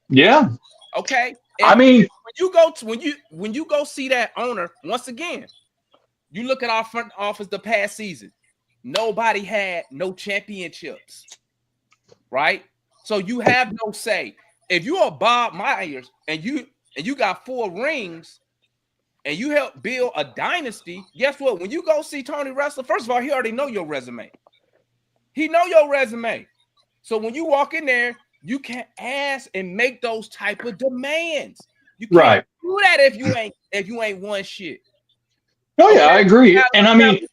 Yeah. Okay. I mean, when you go see that owner once again, you look at our front office the past season. Nobody had no championships, right? So you have no say. If you are Bob Myers and you got 4 rings and you help build a dynasty, guess what? When you go see Tony Wrestler, first of all, he already know your resume. He know your resume. So when you walk in there, you can't ask and make those type of demands. You can't do that if you ain't won shit. Oh yeah, I agree. Now, and I mean, look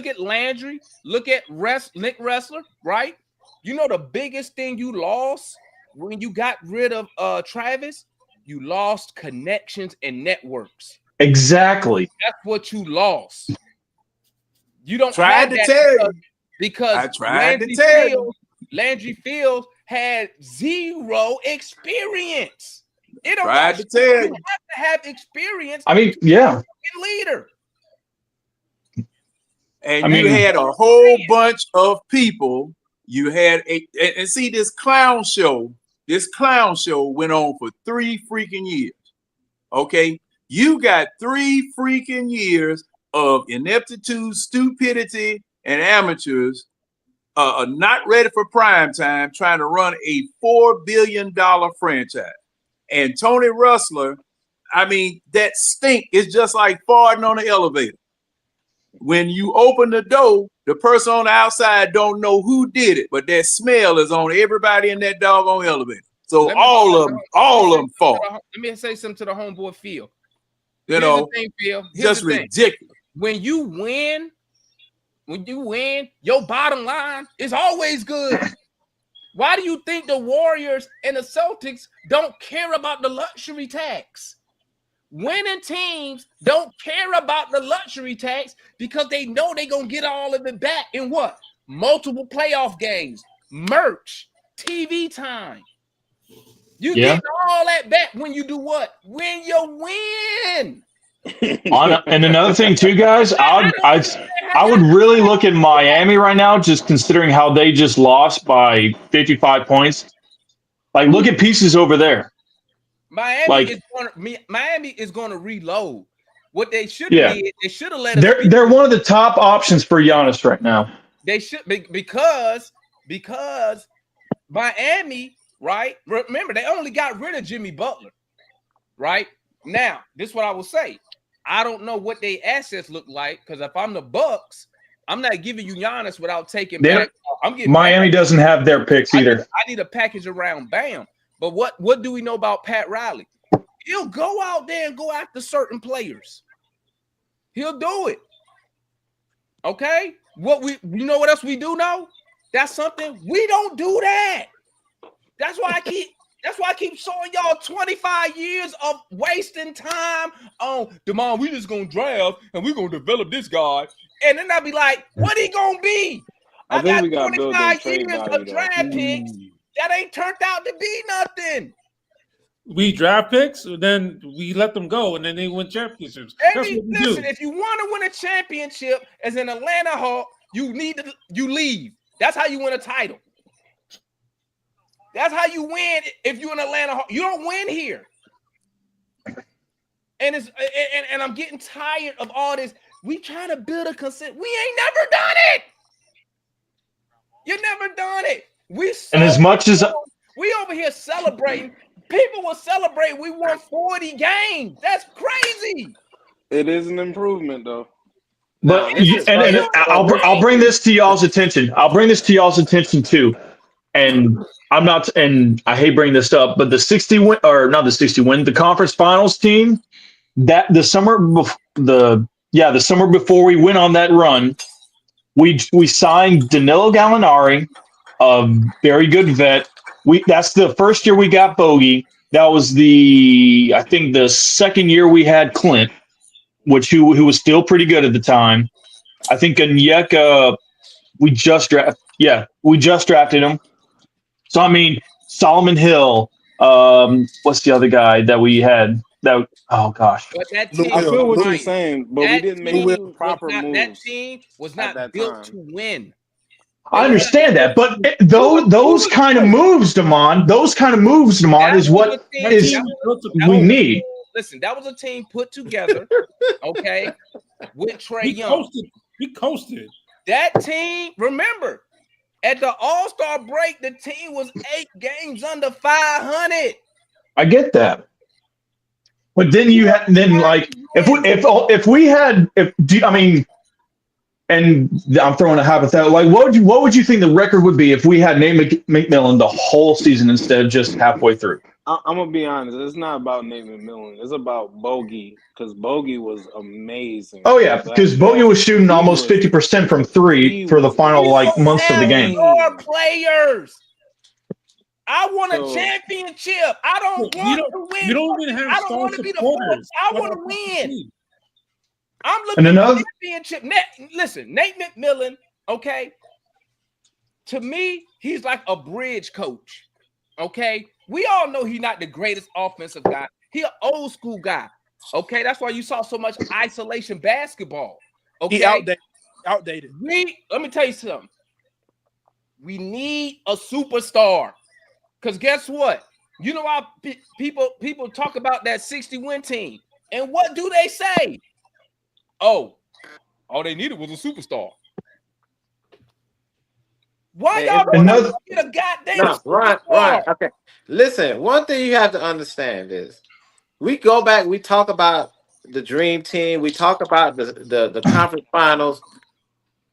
at Landry, look at Nick Wrestler, right? You know the biggest thing you lost when you got rid of Travis, you lost connections and networks. Exactly. That's what you lost. You don't tried to tell you because I tried to tell you. Landry Fields had 0 experience. It don't tried to tell you you. have to have experience. I mean, yeah. Leader. And you had a whole bunch of people. You had and see this clown show. This clown show went on for 3 freaking years. Okay, you got 3 freaking years of ineptitude, stupidity, and amateurs not ready for prime time, trying to run a $4 billion franchise. And Tony Wrestler, I mean, that stink is just like farting on the elevator. When you open the door, the person on the outside don't know who did it, but that smell is on everybody in that doggone elevator. So all of them fall. Let me say something to the homeboy Phil. You know, just ridiculous. When you win, your bottom line is always good. Why do you think the Warriors and the Celtics don't care about the luxury tax? Winning teams don't care about the luxury tax because they know they're going to get all of it back in what? Multiple playoff games, merch, TV time. You get all that back when you do what? When you win. And another thing too, guys, I would really look at Miami right now, just considering how they just lost by 55 points. Like, look at pieces over there. Miami is going to reload. What they should have did, they should have let us. They're one of the top options for Giannis right now. They should be because Miami, right? Remember, they only got rid of Jimmy Butler, right? Now, this is what I will say. I don't know what their assets look like because if I'm the Bucks, I'm not giving you Giannis without taking back. Miami doesn't have their picks either. I need a package around Bam. But what do we know about Pat Riley? He'll go out there and go after certain players. He'll do it. Okay? You know what else we do know? That's something we don't do that. That's why I keep showing y'all 25 years of wasting time on DeMond. We just gonna draft and we're gonna develop this guy. And then I'll be like, what he gonna be? I got 25 years of draft picks that ain't turned out to be nothing. We draft picks, then we let them go, and then they win championships. Listen, if you want to win a championship as an Atlanta Hawk, you leave. That's how you win a title. That's how you win if you're an Atlanta Hawk. You don't win here. And I'm getting tired of all this. We trying to build a consent. We ain't never done it. You never done it. And as much as we over here celebrating, people will celebrate. We won 40 games. That's crazy. It is an improvement, though. But I'll bring this to y'all's attention. I'll bring this to y'all's attention too. And I'm not, and I hate bringing this up, but the 60 win, or not the 60 win, the conference finals team, that the summer before we went on that run, we signed Danilo Gallinari, a very good vet. That's the first year we got Bogey. That was I think the second year we had Clint, who was still pretty good at the time. I think Onyeka, we just drafted him. So I mean, Solomon Hill. What's the other guy that we had? Oh gosh. But that team, I feel what you're saying, but we didn't make proper moves. That team was not built to win. I understand that, but those kind of moves, Damon, is what we need. Listen, that was a team put together, okay, with Trey Young. He coasted. That team, remember, at the All-Star break, the team was 8 games under 500. I get that. But then and I'm throwing a hypothetical. Like, what would you think the record would be if we had Nate McMillan the whole season instead of just halfway through? I'm gonna be honest. It's not about Nate McMillan. It's about Bogey, because Bogey was amazing. Oh yeah, because Bogey was shooting almost 50% from 3 for the final months of the game. More players. I want a championship. I don't want to win. You don't even have I don't want to be the first. I want to win. I'm looking for championship. Listen, Nate McMillan, okay? To me, he's like a bridge coach, okay? We all know he's not the greatest offensive guy. He's an old school guy, okay? That's why you saw so much isolation basketball, okay? He outdated. Let me tell you something. We need a superstar, because guess what? You know how people talk about that 60-win team, and what do they say? Oh, all they needed was a superstar. Why y'all don't get a goddamn superstar? Right. Okay. Listen, one thing you have to understand is we go back, we talk about the dream team, we talk about the conference finals.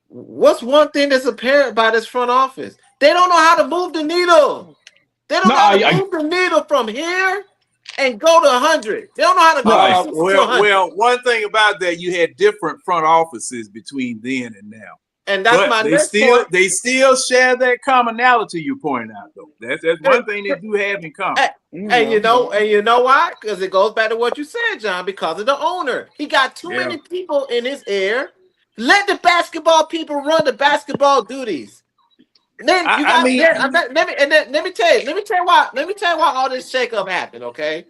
What's one thing that's apparent about this front office? They don't know how to move the needle. They don't know how to move the needle from here and go to 100. They don't know how to go to 100. Well, one thing about that, you had different front offices between then and now. And that's my next point. They still share that commonality you point out, though. That's one thing they do have in common. And you know why? Because it goes back to what you said, John, because of the owner. He got too many people in his ear. Let the basketball people run the basketball duties. Then let me tell you why all this shakeup happened, okay?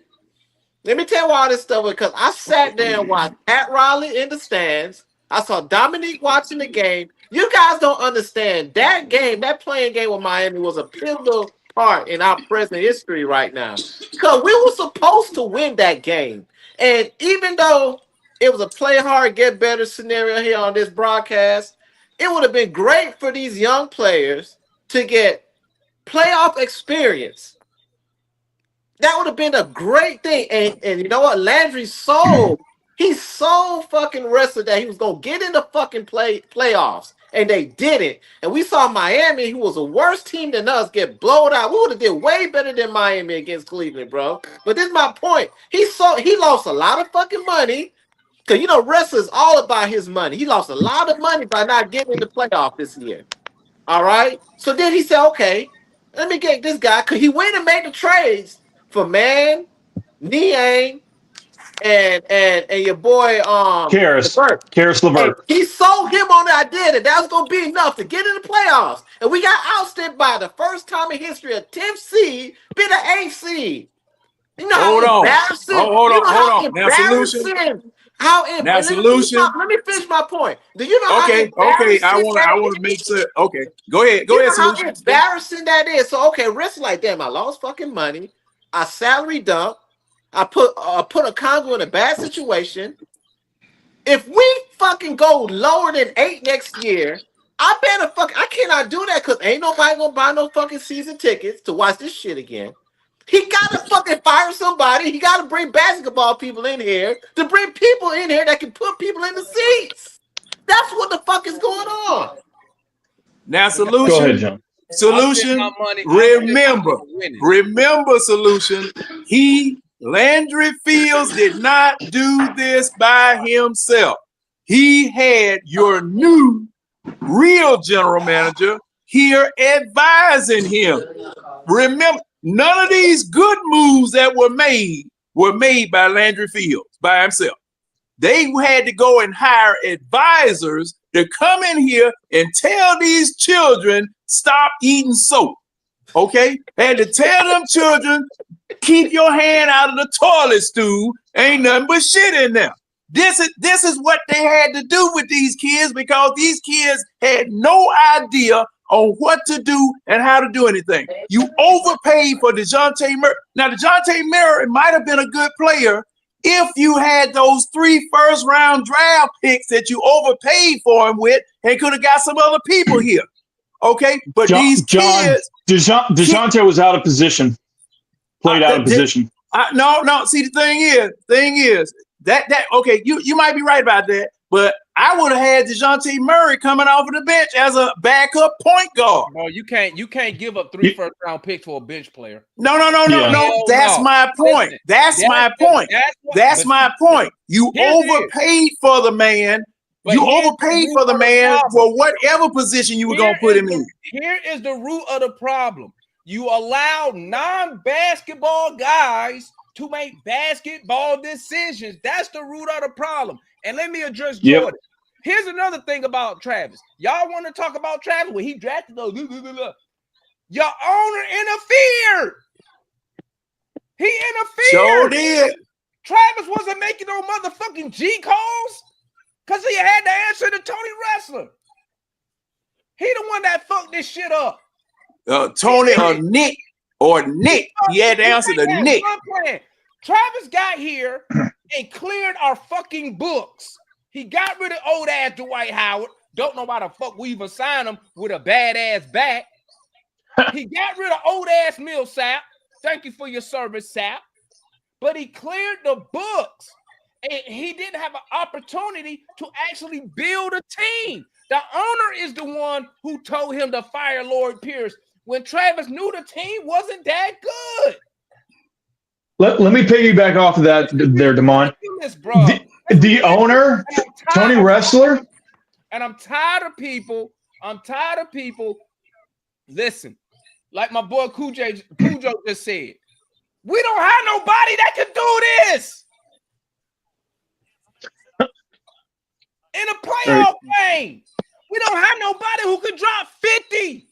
Let me tell you why all this stuff, because I sat there and watched Pat Riley in the stands. I saw Dominique watching the game. You guys don't understand that game, that playing game with Miami was a pivotal part in our present history right now. Because we were supposed to win that game. And even though it was a play hard, get better scenario here on this broadcast, it would have been great for these young players to get playoff experience. That would have been a great thing. And you know what? Landry sold. He's so fucking rested that he was going to get in the fucking playoffs. And they didn't. And we saw Miami, who was a worse team than us, get blown out. We would have did way better than Miami against Cleveland, bro. But this is my point. He lost a lot of fucking money. Because, wrestling's all about his money. He lost a lot of money by not getting in the playoff this year. All right? So then he said, okay, let me get this guy. Because he went and made the trades for Niang, and your boy Karis LeVert. He sold him on the idea that was going to be enough to get in the playoffs. And we got ousted by the first time in history a 10th seed be the 8th seed. You know how embarrassing? Hold on. Now solution. Let me finish my point. Do you know how embarrassing I want to make sure. Okay. Go ahead, solution. How embarrassing that is. So risk like damn, I lost fucking money. I salary dump. I put a Congo in a bad situation. If we fucking go lower than 8 next year, I cannot do that because ain't nobody gonna buy no fucking season tickets to watch this shit again. He gotta fucking fire somebody. He gotta bring basketball people in here to bring people in here that can put people in the seats. That's what the fuck is going on. Now, solution. Go ahead, John. Solution. Remember, solution. Landry Fields did not do this by himself. He had your new real general manager. here advising him. Remember, none of these good moves that were made by Landry Fields by himself. They had to go and hire advisors to come in here and tell these children, stop eating soap. Okay? They had to tell them children, keep your hand out of the toilet stool. Ain't nothing but shit in there. This is what they had to do with these kids because these kids had no idea on what to do and how to do anything. You overpaid for DeJounte Murray. Now, DeJounte Murray might have been a good player if you had those 3 first-round draft picks that you overpaid for him with and could have got some other people here. Okay? But these kids... DeJounte was out of position. Played out of position. No. See, the thing is, that okay, you might be right about that, but I would have had DeJounte Murray coming off of the bench as a backup point guard. No, you can't give up 3 first-round picks for a bench player. No. That's my point. That's my point. You overpaid for the man. You overpaid for the man for whatever position you were going to put him in. Here is the root of the problem. You allow non-basketball guys to make basketball decisions. That's the root of the problem. And let me address Jordan. Here's another thing about Travis. Y'all want to talk about Travis when he drafted those? Your owner interfered. He interfered. Sure did. Travis wasn't making no motherfucking G calls because he had to answer to Tony Wrestler. He the one that fucked this shit up. Tony or Nick. He had to answer to Nick. Travis got here and cleared our fucking books. He got rid of old ass Dwight Howard. Don't know why the fuck we even signed him with a badass back. He got rid of old ass Millsap. Thank you for your service, Sap. But he cleared the books. And he didn't have an opportunity to actually build a team. The owner is the one who told him to fire Lloyd Pierce when Travis knew the team wasn't that good. Let me piggyback off of that there, Damon. The owner, Tony Wrestler. And I'm tired of people. Listen, like my boy Cujo just said, we don't have nobody that can do this. In a playoff game, we don't have nobody who could drop 50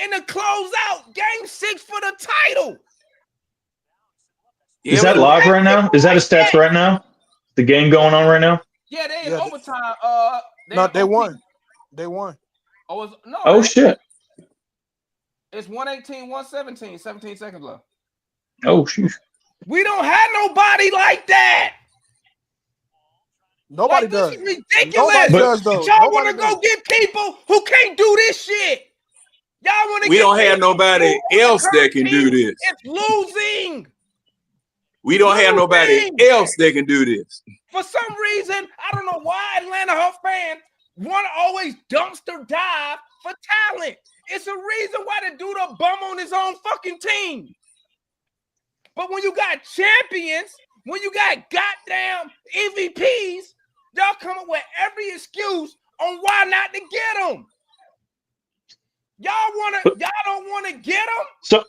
in the closeout game 6 for the title. Is that live right now? Is that a stats right now? The game going on right now? Yeah, they in overtime. They won. They won. Oh shit. It's 118-117, 17 seconds left. Oh shoot. We don't have nobody like that. Nobody does. This is ridiculous. Nobody does, though. Y'all want to go get people who can't do this shit. Y'all want to. We don't have nobody else that can do this. It's losing. We don't have nobody else that can do this. For some reason, I don't know why Atlanta Hawks fans want to always dumpster dive for talent. It's a reason why the dude a bum on his own fucking team. But when you got champions, when you got goddamn MVPs, y'all come up with every excuse on why not to get them. Y'all don't want to get them.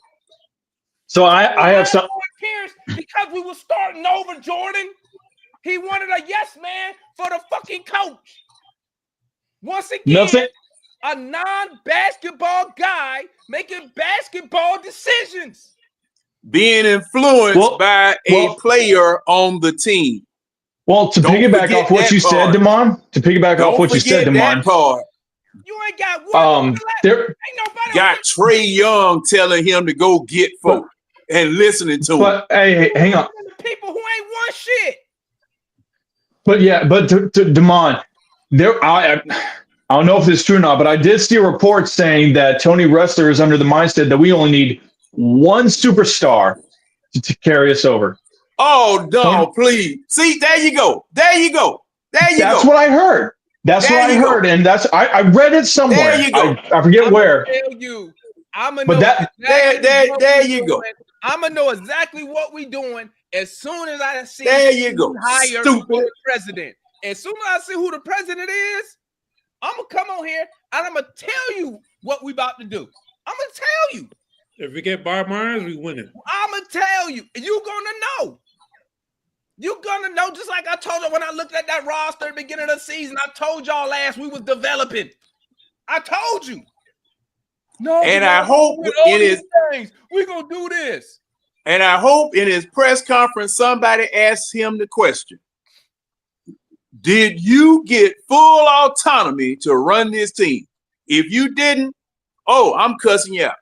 So I have some. Because we were starting over Jordan. He wanted a yes man for the fucking coach. Once again, a non-basketball guy making basketball decisions. Being influenced by a player on the team. Well, to piggyback off what you said, Damon. You ain't got one. There got Trey Young telling him to go get folk and listening to him. But hey, hang on. People who ain't won shit. But to Damon, I don't know if this is true or not, but I did see a report saying that Tony Wrestler is under the mindset that we only need one superstar to carry us over. Oh, no, please. See, there you go. That's what I heard. And I read it somewhere. There you go. I forget where. There you go. I'm gonna know exactly what we doing as soon as I see hire the president. As soon as I see who the president is, I'm gonna come on here and I'm gonna tell you what we about to do. I'm gonna tell you. If we get Bob Myers, we win it. I'm gonna tell you. You're gonna know. You're gonna know. Just like I told you when I looked at that roster at the beginning of the season, I told y'all last we was developing. I told you. No, and I hope in his things we're gonna do this. And I hope in his press conference somebody asks him the question: did you get full autonomy to run this team? If you didn't, oh, I'm cussing you out.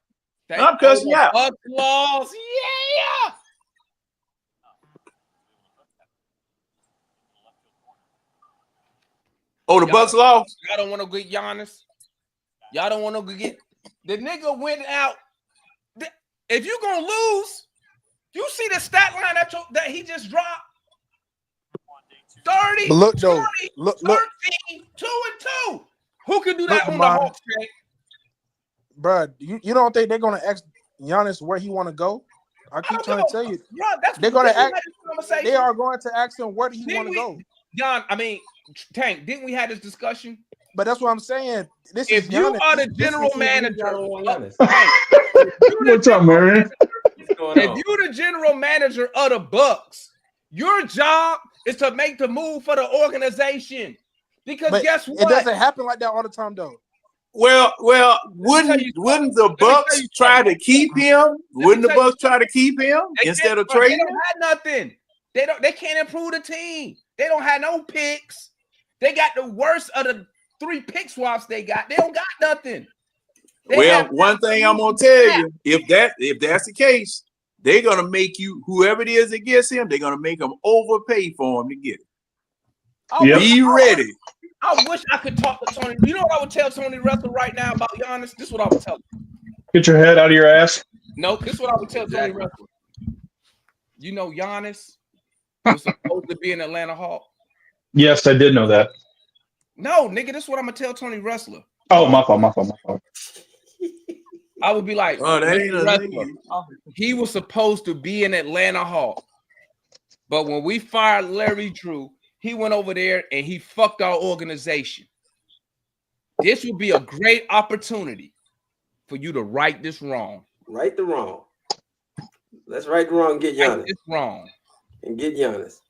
I'm cussing you out. Applause, yeah. Oh, the Bucks lost. Y'all don't want to get Giannis. Y'all don't want to get the nigga went out. If you gonna lose, you see the stat line that he just dropped. 30, But look, 20, though, look, 13, 2-2. Who can do that on the Hawks, Trey? Bro, you don't think they're gonna ask Giannis where he want to go? I keep trying to tell you. Bro, they're gonna ask. They are going to ask him where do he want to go. John, I mean, Tank, didn't we have this discussion? But that's what I'm saying. If you are the general manager, What's up, man? If you're the general manager of the Bucks, your job is to make the move for the organization. Because guess what? It doesn't happen like that all the time, though. Well, wouldn't the Bucks try to keep him? Wouldn't the Bucks try to keep him instead of trading? They don't have nothing. They can't improve the team. They don't have no picks. They got the worst of the 3 pick swaps they got. They don't got nothing. One thing I'm gonna tell you, if that's the case, they're gonna make you, whoever it is that gets him, they're gonna make him overpay for him to get it. Be ready. I wish I could talk to Tony. You know what I would tell Tony Russell right now about Giannis? This is what I would tell him. Get your head out of your ass. No, this is what I would tell Tony Russell. You know Giannis was supposed to be an Atlanta Hawk. Yes, I did know that. No, nigga, this is what I'm gonna tell Tony Russell. Oh, my fault. I would be like, oh, that ain't Russell, he was supposed to be an Atlanta Hawk. But when we fired Larry Drew, he went over there and he fucked our organization. This would be a great opportunity for you to right this wrong. Right the wrong. Let's right the wrong and get Giannis. Right this wrong. And get Giannis.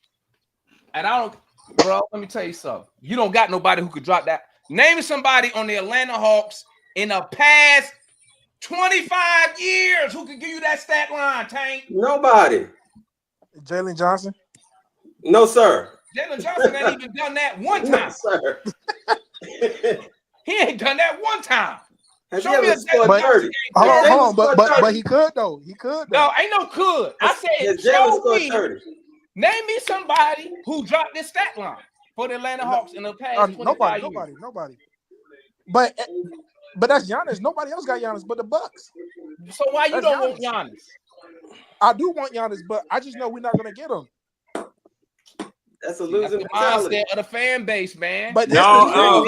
And I don't, bro, let me tell you something. You don't got nobody who could drop that. Name somebody on the Atlanta Hawks in the past 25 years who could give you that stat line, Tank. Nobody. Jalen Johnson? No, sir. Jalen Johnson ain't even done that one time. No, sir. He ain't done that one time. Has he ever scored 30? Hold on, but he could though. He could. No, ain't no could. I said, show me. 30? Name me somebody who dropped this stat line for the Atlanta Hawks in the past 25 years. Nobody. But that's Giannis. Nobody else got Giannis but the Bucks. So why you don't want Giannis? I do want Giannis, but I just know we're not gonna get him. That's a losing mindset of the fan base, man. But look. Y'all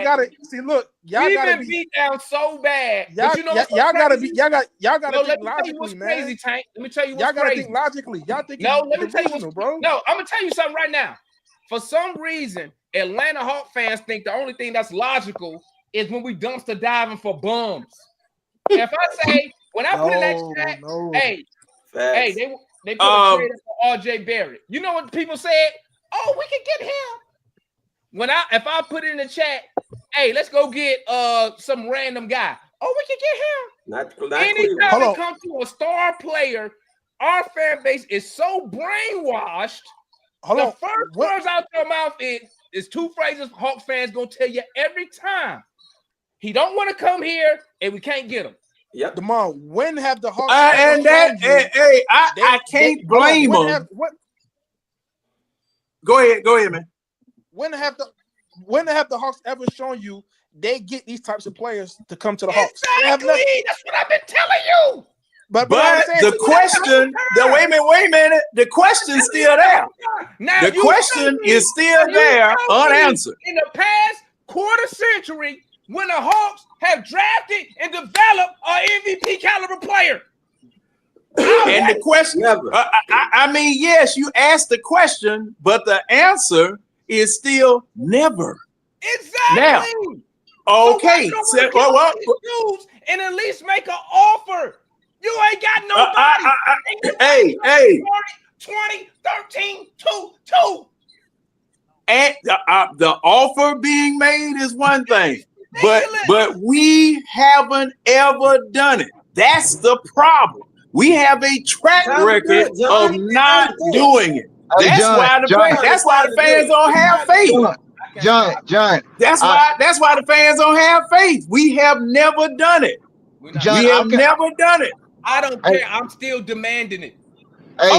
gotta see. Look, y'all gotta be beat down so bad. Y'all gotta think logically, man. Crazy, Tank. Let me tell you what's y'all gotta crazy. think logically. Y'all think let me tell you what's, bro. No, I'm gonna tell you something right now. For some reason, Atlanta Hawk fans think the only thing that's logical is when we dumpster diving for bums. If I say when I put in that chat, hey, they put a trade for RJ Barrett. You know what people said? Oh, we can get him. If I put it in the chat, hey, let's go get some random guy. Oh, we can get him. Anytime it comes to a star player, our fan base is so brainwashed. The first words out your mouth is 2 phrases Hawks fans gonna tell you every time. He don't want to come here, and we can't get him. Yep. Demar, when have the Hawks? I can't blame them. Go ahead, man. When have the Hawks ever shown you they get these types of players to come to the Hawks? Exactly. That's what I've been telling you. But the question, wait a minute. The question's still there. Now, the question is still there, unanswered. In the past quarter century, when the Hawks have drafted and developed an MVP caliber player. And the question, I mean, yes, you asked the question, but the answer is still never. Exactly. Now, okay. So well, and at least make an offer. You ain't got nobody. Hey. 20, 13, 2. And the offer being made is one thing, but we haven't ever done it. That's the problem. We have a track record of not doing it. That's why the fans don't have faith. John. That's why the fans don't have faith. We have never done it. John, we have never done it. I don't care. I'm still demanding it. Yeah.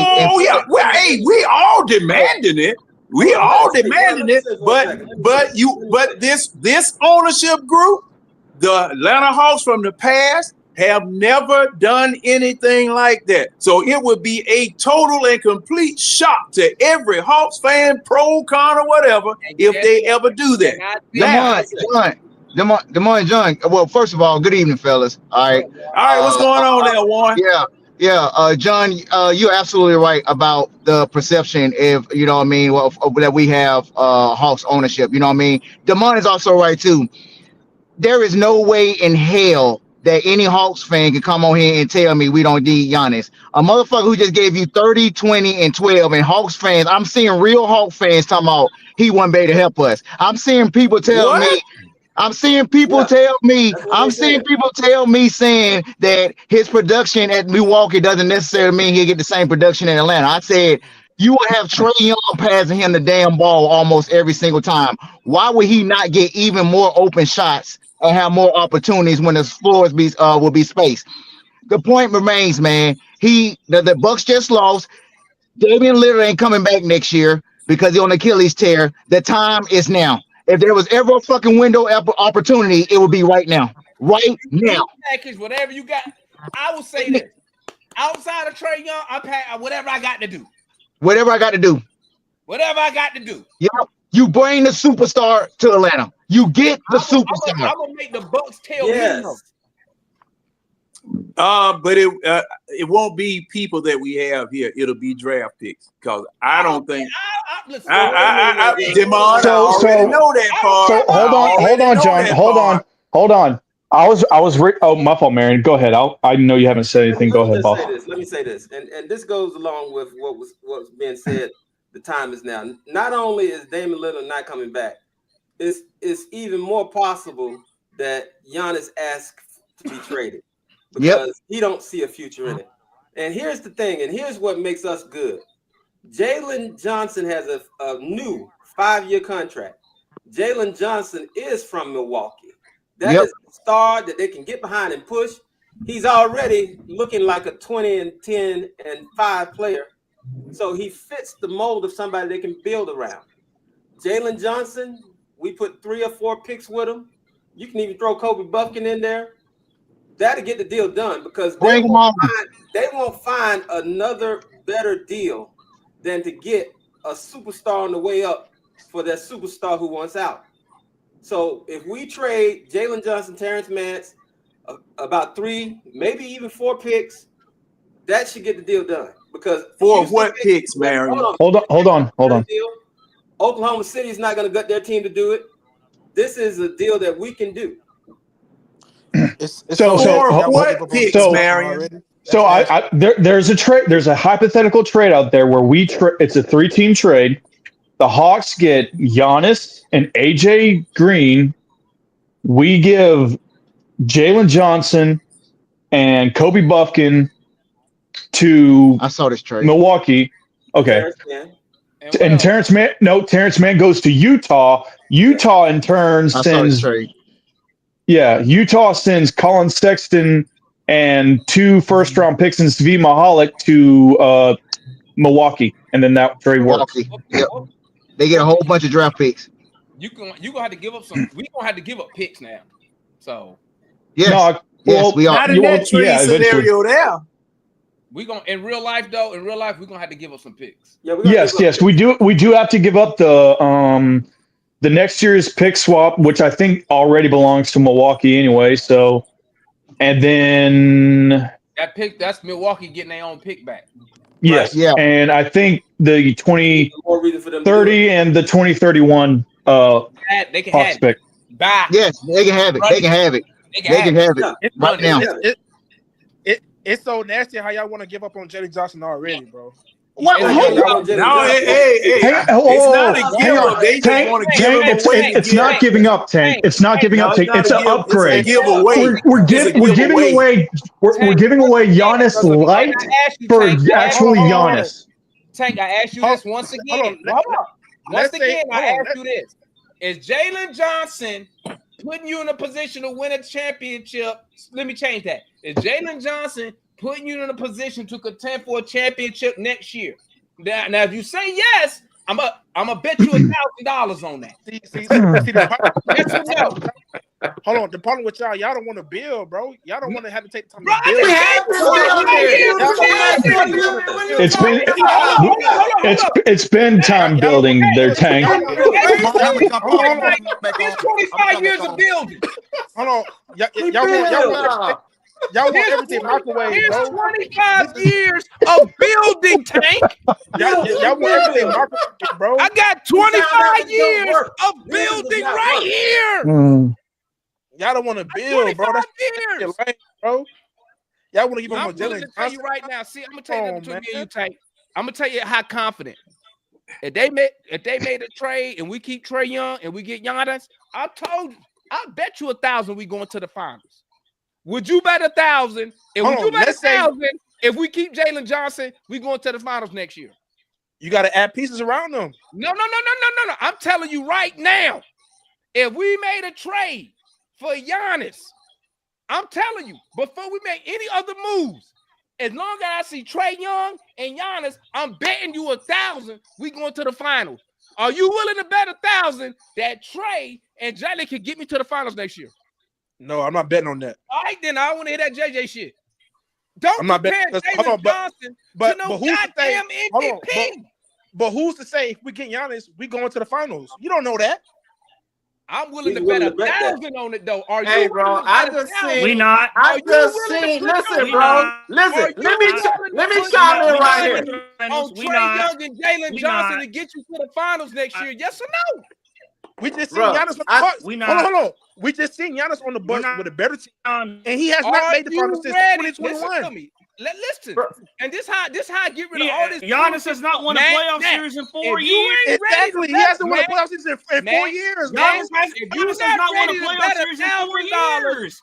Well, we all demanding it. We all demanding it. But this ownership group, the Atlanta Hawks from the past, have never done anything like that. So it would be a total and complete shock to every Hawks fan, pro, con, or whatever, if they ever do that. John. Well, first of all, good evening, fellas. All right. What's going on there, Warren? Yeah. John, you're absolutely right about the perception, if you know what I mean, that we have Hawks ownership. You know what I mean. Damon is also right too. There is no way in hell that any Hawks fan can come on here and tell me we don't need Giannis. A motherfucker who just gave you 30, 20, and 12, and Hawks fans, I'm seeing real Hawks fans talking about he wasn't able to help us. I'm seeing people tell me saying that his production at Milwaukee doesn't necessarily mean he'll get the same production in Atlanta. I said, you will have Trey Young passing him the damn ball almost every single time. Why would he not get even more open shots and have more opportunities when the floors will be spaced? The point remains, man. The Bucks just lost. Damian Lillard ain't coming back next year because he's on Achilles tear. The time is now. If there was ever a fucking window opportunity, it would be right now. Right now. Package, whatever you got. I will say this. Outside of Trey Young, I'm whatever I got to do. Whatever I got to do. Yeah. You bring the superstar to Atlanta. You get the superstar. I'm gonna make the Bucks tell me. But it won't be people that we have here. It'll be draft picks because I don't think. Demond, I already know that part. So hold on, John. Hold on. My fault, Marion. Go ahead. I know you haven't said anything. Go ahead, boss. Let me say this, and this goes along with what's being said. The time is now. Not only is Damian Lillard not coming back, it's even more possible that Giannis asks to be traded because he don't see a future in it. And here's the thing, and here's what makes us good. Jalen Johnson has a new 5-year contract. Jalen Johnson is from Milwaukee. That is a star that they can get behind and push. He's already looking like a 20 and 10 and 5 player. So he fits the mold of somebody they can build around. Jalen Johnson, we put 3 or 4 picks with him. You can even throw Kobe Buffkin in there. That'll get the deal done because they won't find another better deal than to get a superstar on the way up for that superstar who wants out. So if we trade Jalen Johnson, Terrence Mance, about 3, maybe even 4 picks, that should get the deal done. Because for what picks, Marion? Hold on. Oklahoma City is not going to gut their team to do it. This is a deal that we can do. What picks, Marion? So there's a hypothetical trade out there where it's a 3-team trade. The Hawks get Giannis and AJ Green. We give Jalen Johnson and Kobe Buffkin to Milwaukee. Okay. And Terrence Mann goes to Utah. Utah in turn sends Utah sends Colin Sexton and 2 first-round picks and Svi Mihalik to Milwaukee, and then that trade works. Yep. They get a whole bunch of draft picks. You gonna have to give up some. We gonna have to give up picks now. So we are. Not in that trade scenario there. We gonna in real life we're gonna have to give up some picks. Yes, we do. We do have to give up the next year's pick swap, which I think already belongs to Milwaukee anyway. So, and then that's Milwaukee getting their own pick back. Yes, and I think the 2030 and the 2031 They can Hawks have it. pick. Bye. Yes, they can have it. They can have it. They They can have it right now. It's so nasty how y'all want to give up on Jalen Johnson already, bro. What? It's not a give up. They just want to give him away. It's not giving up, Tank. It's not giving up, Tank. It's an upgrade. It's a giveaway. We're giving away. We're giving away Giannis light for actually Giannis. Tank, I ask you this once again. Once again, I ask you this: is Jalen Johnson putting you in a position to win a championship? Let me change that. Is Jalen Johnson putting you in a position to contend for a championship next year? Now if you say yes, I'm gonna bet you $1,000 on that. See yes or no? Hold on. The problem with y'all don't want to build, bro. Y'all don't want to have to take the time to build. It's been time building their Tank. It's 25 years of building. Hold on. Y'all want everything microwave, bro. 25 years of building, Tank. Y'all want everything microwave, bro. I got 25 years of building right here. Y'all don't want to build, bro. That's years. Lame, bro. Y'all want to give him I'm more willing Jalen to tell you right now. See, I'm gonna tell you between me and you, Tank. I'm gonna tell you how confident. If they made a trade and we keep Trey Young and we get Giannis, I told you, I'll bet you $1,000 we going to the finals. Would you bet $1,000? And would you bet $1,000 if we keep Jalen Johnson, we going to the finals next year? You got to add pieces around them. No. I'm telling you right now, if we made a trade for Giannis, I'm telling you, before we make any other moves, as long as I see Trey Young and Giannis, I'm betting you $1,000 we going to the finals. Are you willing to bet $1,000 that Trey and Jalen can get me to the finals next year? No, I'm not betting on that. All right, then I want to hear that JJ shit. Don't I'm not compare betting. Jalen Johnson to no goddamn MVP. But who's to say if we get Giannis, we going to the finals? You don't know that. I'm willing to bet $1,000 on it, though. Are Hey, you? bro, I just seen. We not. I just seen. Listen, bro. Listen. Let me chime in right here. On Trey Young and Jalen Johnson to get you to the finals next year? Yes or no? We just seen Giannis on the Bucks. Hold on. We just seen Giannis on the Bucks with a better team, and he has not made the finals since 2021. Listen to me. Listen, and this how I get rid of all this. Giannis has not won a playoff series in 4 years. Exactly, he hasn't won a playoff series in 4 years. Giannis has not won a playoff series in 4 years.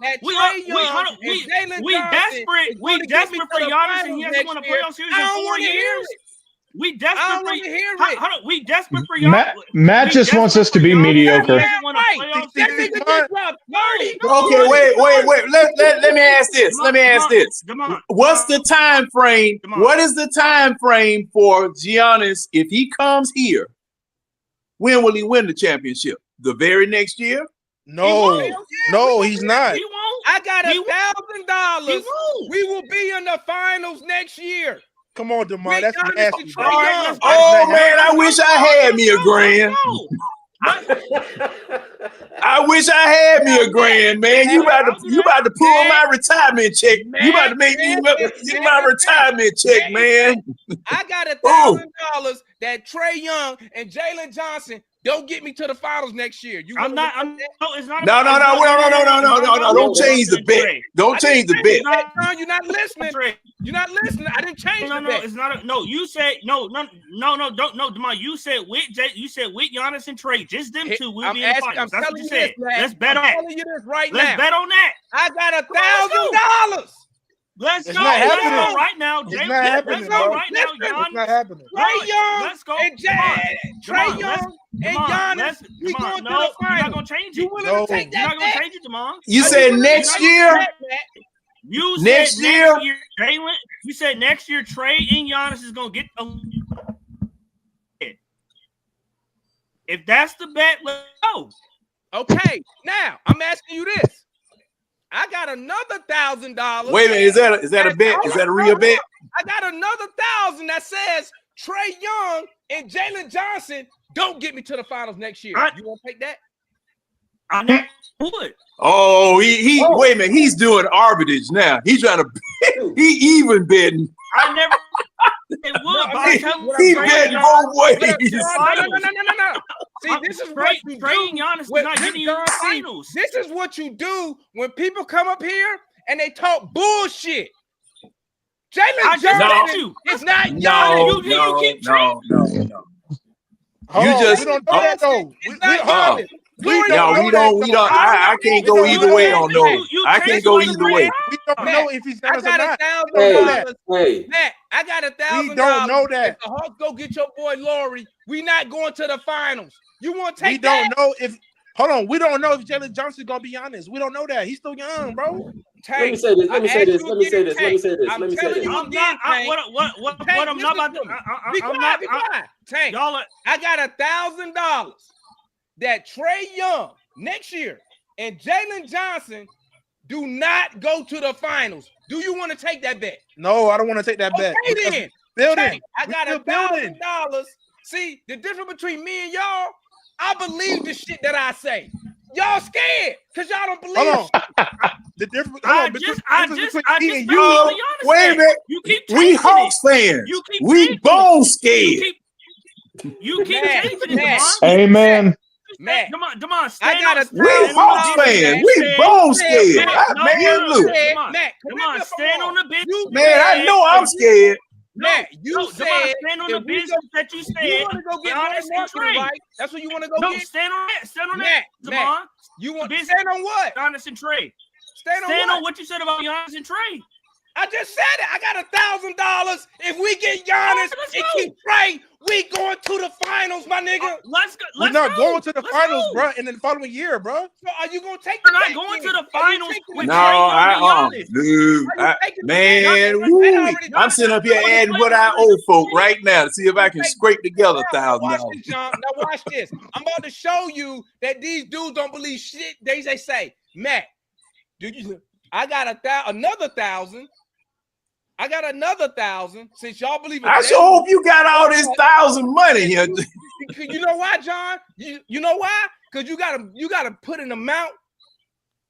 We desperate for Giannis, and he hasn't won a playoff series in 4 years. We desperate for Giannis. Matt just wants us to be mediocre. Okay, wait. Let me ask this. What's the time frame? What is the time frame for Giannis if he comes here? When will he win the championship? The very next year? No, he's not. He won't. I got $1,000. We will be in the finals next year. Come on, DeMar. That's nasty. Oh man, I wish I had me a grand. I wish I had me a grand, man. You about to pull my retirement check. You about to make me get my retirement check, man. I got $1,000 that Trey Young and Jalen Johnson don't get me to the finals next year. No. Don't change the bet. Don't change the bet. You're not listening. You're not listening. I didn't change the bet. It's not. You said no. Don't, Demar. You said with Giannis and Trey, just them two. We'll be in the finals. That's what you said. Let's bet on that. I'm telling you this right now. Let's bet on that. I got $1,000. Let's go right now. Let's go right now. It's not happening. Trey Young. Let's go. And Trey Young and Giannis. We going to the finals. You're not gonna change it. You willing to take that? You're not gonna change it, Demar. You said next year. You said next year, Jalen. You said next year, Trey and Giannis is gonna get. If that's the bet, let's go. Okay, now I'm asking you this. I got another $1,000. Wait a minute, is that a bet? Is that a real bet? I got another $1,000 that says Trey Young and Jalen Johnson don't get me to the finals next year. You want to take that? I never would. Oh, he wait a minute. He's doing arbitrage now. He's trying to he even betting. I never would. He betting both ways. No. this is what you do. Giannis not getting you in the finals. This is what you do when people come up here and they talk bullshit. Jalen Johnson is not Giannis. No. You just don't know that though. We don't. I can't go either way on those. I can't go either way. We don't know if he's Giannis or not. Matt, I got $1,000. We don't know that. If the Hawks go get your boy Laurie, we not going to the finals. You want to take We don't know if. Hold on, we don't know if Jalen Johnson's gonna be honest. We don't know that. He's still young, bro. Let me say this. I'm telling you, I'm not. What I'm not about to. Be quiet. Tank. Y'all, I got $1,000 that Trey Young next year and Jalen Johnson do not go to the finals. Do you want to take that bet? No, I don't want to take that bet. Okay, then. Building. I got $1,000. See, the difference between me and y'all, I believe the shit that I say. Y'all scared because y'all don't believe. Hold on. The difference. I just wait a minute. You keep we Hawks fans. We bone scared. You keep changing it, Amen. Matt, Demond, I got we Hawks fans. We bone scared. Man, look. Matt, Demond, stand on the bench. Man, I know I'm scared. Matt, you said stand on the business that you said. You want to go get Giannis and Trey, right? That's what you want to go get. Stand on that. Stand on that. Matt, you want to stand on what? Giannis and Trey. Stand on what you said about Giannis and Trey. I just said it. I got $1,000. If we get Giannis and keep Trey, we going to the finals, my nigga. Let's go. We're not going to the finals, bro. In the following year, bro. So are you gonna take? We're not going to the finals with No, dude. Man, I'm sitting up here adding what I owe folk right now to see if I can scrape together $1,000. Now watch this. I'm about to show you that these dudes don't believe shit. They say, Matt, I got another $1,000. I got another $1,000 since y'all believe it. I sure hope you got all this $1,000 money here. You know why, John? You know why? Because you gotta put an amount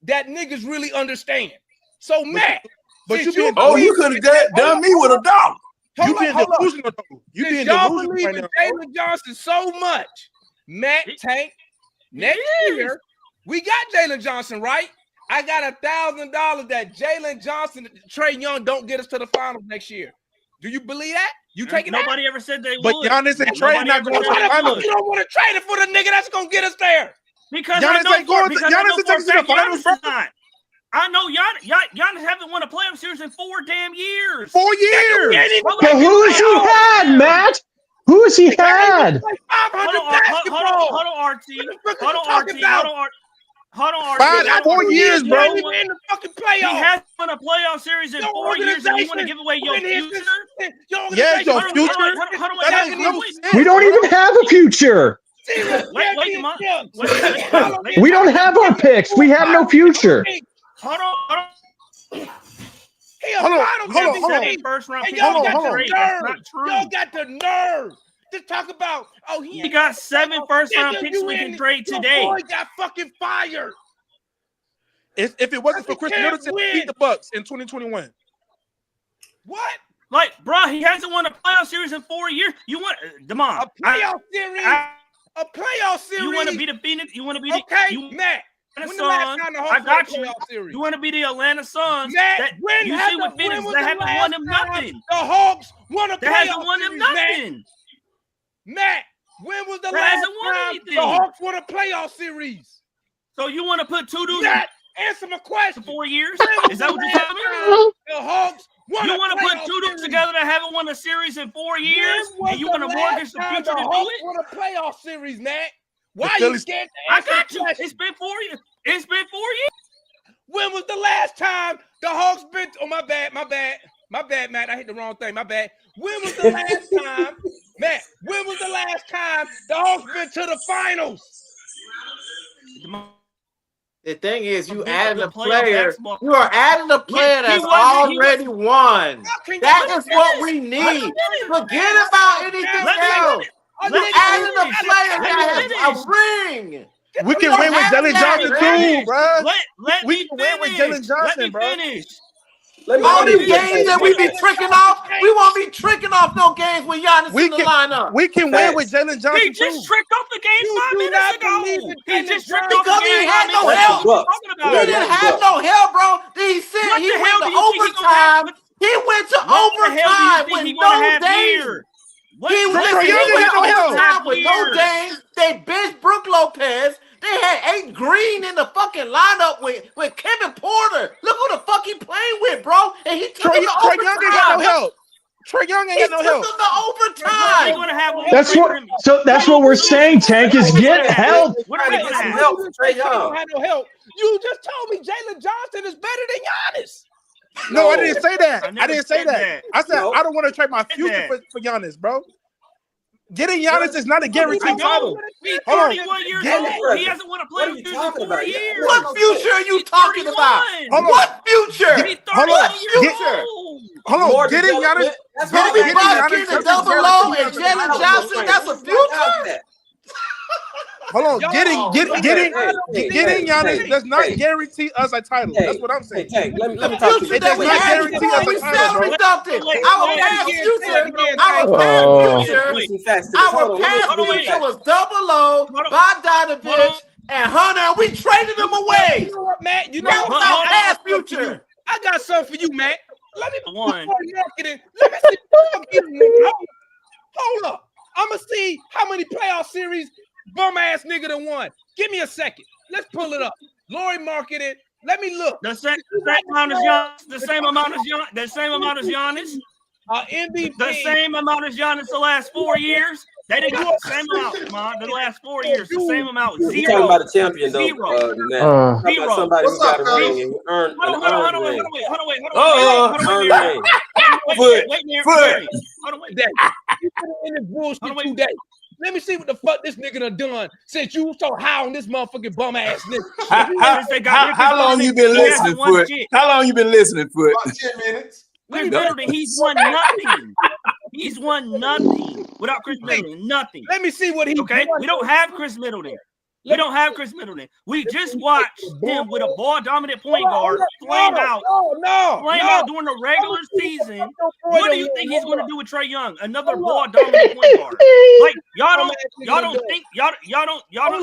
that niggas really understand. So Matt, but you could have done me with $1. You being delusional. You being delusional believe in Jalen Johnson so much, Matt Tank. Next year, we got Jalen Johnson, right? I got $1,000 that Jalen Johnson and Trey Young don't get us to the finals next year. Do you believe that? You taking that? Nobody ever said they would. But Giannis and Trey not going to the finals. You don't want to trade it for the nigga that's going to get us there. Because Giannis ain't going to the finals. I know Giannis haven't won a playoff series in 4 damn years. 4 years. So who has he had, Matt? Who has he had? Hold on, RT. Hold on, 4 years, bro. In the fucking playoffs. He has won a playoff series in 4 years, and you want to give away your future? Yes, your future. We don't even have a future. Wait, We don't have our picks. We have no future. Hold on. Hold on. First round pick. Y'all got the nerve to talk about. Oh, he got 7 first-round picks we can trade today. Boy got fucking fired. If it wasn't for Chris Middleton, beat the Bucks in 2021. What? Like, bro, he hasn't won a playoff series in 4 years. You want Demond? A playoff series. A playoff series. You want to be the Phoenix? You want to be Matt. When the last time the Hawks won a playoff series? You want to be the Atlanta Suns? Matt, you see with Phoenix, they haven't won them nothing. The Hawks won a playoff series. They haven't won them nothing. Matt, when was the last time the Hawks won a playoff series? So you want to put two dudes? Matt, answer my question. 4 years? Is that what you're telling me? The Hawks won. You want to put two dudes together that haven't won a series in 4 years, and you want to mortgage the future to do it? Won a playoff series, Matt. Why are you scared to answer? I got you. It's been 4 years. It's been 4 years. When was the last time the Hawks been? Oh, my bad, Matt. I hit the wrong thing. My bad. When was the last time, Matt? When was the last time the Hawks been to the finals? The thing is, you added a player. You are adding a player that's already won. That is what we need. Forget about anything else. You're adding a player that has a ring. We can win with Jalen Johnson too, bro. Let we can win with Jalen Johnson, bro. All these games that we be tricking off, we won't be tricking off no games with Giannis in the lineup. We can win with Jalen Johnson. He just tricked off the game 5 minutes ago. He just tricked off the Because game. he had no help. He didn't have no help, bro. He went to overtime. He went to overtime with no Dame. He went to overtime with no Dame. They benched Brook Lopez. They had Aiden Green in the fucking lineup with Kevin Porter. Look who the fuck he playing with, bro. And he took him to overtime. Trey Young ain't got no help. Trey Young ain't got no help. He took him to overtime. That's what we're saying, Tank, is get help. Trey Young had no help. You just told me Jalen Johnson is better than Giannis. No, I didn't say that. I didn't say that. I said I don't want to trade my future for Giannis, bro. Getting Giannis is not a guaranteed title. He's 31 years old. He hasn't won a playoff series in 4 years. What future are you talking about? What future? What future? Hold on. Getting Giannis. Bobby Boston, the double low, and Jalen Johnson. That's a future. Hold on, getting Giannis does not guarantee us a title. That's what I'm saying. Let me talk to you. It does not guarantee us a title, bro. Our past future was double low, Bogdanovich, and Hunter. We traded them away. You know what, Matt? You know that was our past future. I got something for you, Matt. Let me one. Hold up. I'm gonna see how many playoff series bum ass nigga done won. Give me a second. Let's pull it up. Lori marketed. Let me look. The same amount as Giannis. The same amount as Giannis. MVP. The same amount as Giannis the last 4 years. They didn't got the same amount, man. The last 4 years, the same amount. Zero. You're talking about a champion, though. Zero. Zero. Somebody who got a ring and earned an earned ring. Let me see what the fuck this nigga done done since you so high on this motherfucking bum ass nigga. How long you been listening, Foot? How long you been listening, Foot? About 10 minutes. Chris Middleton, he's won nothing. He's won nothing without Chris Middleton. Nothing. Let me see what he. Okay, we don't have Chris Middleton. We don't have Chris Middleton. We just watched him with a ball-dominant point guard flame out during the regular season. What do you think he's going to do with Trey Young? Another ball-dominant point guard. Like y'all don't think y'all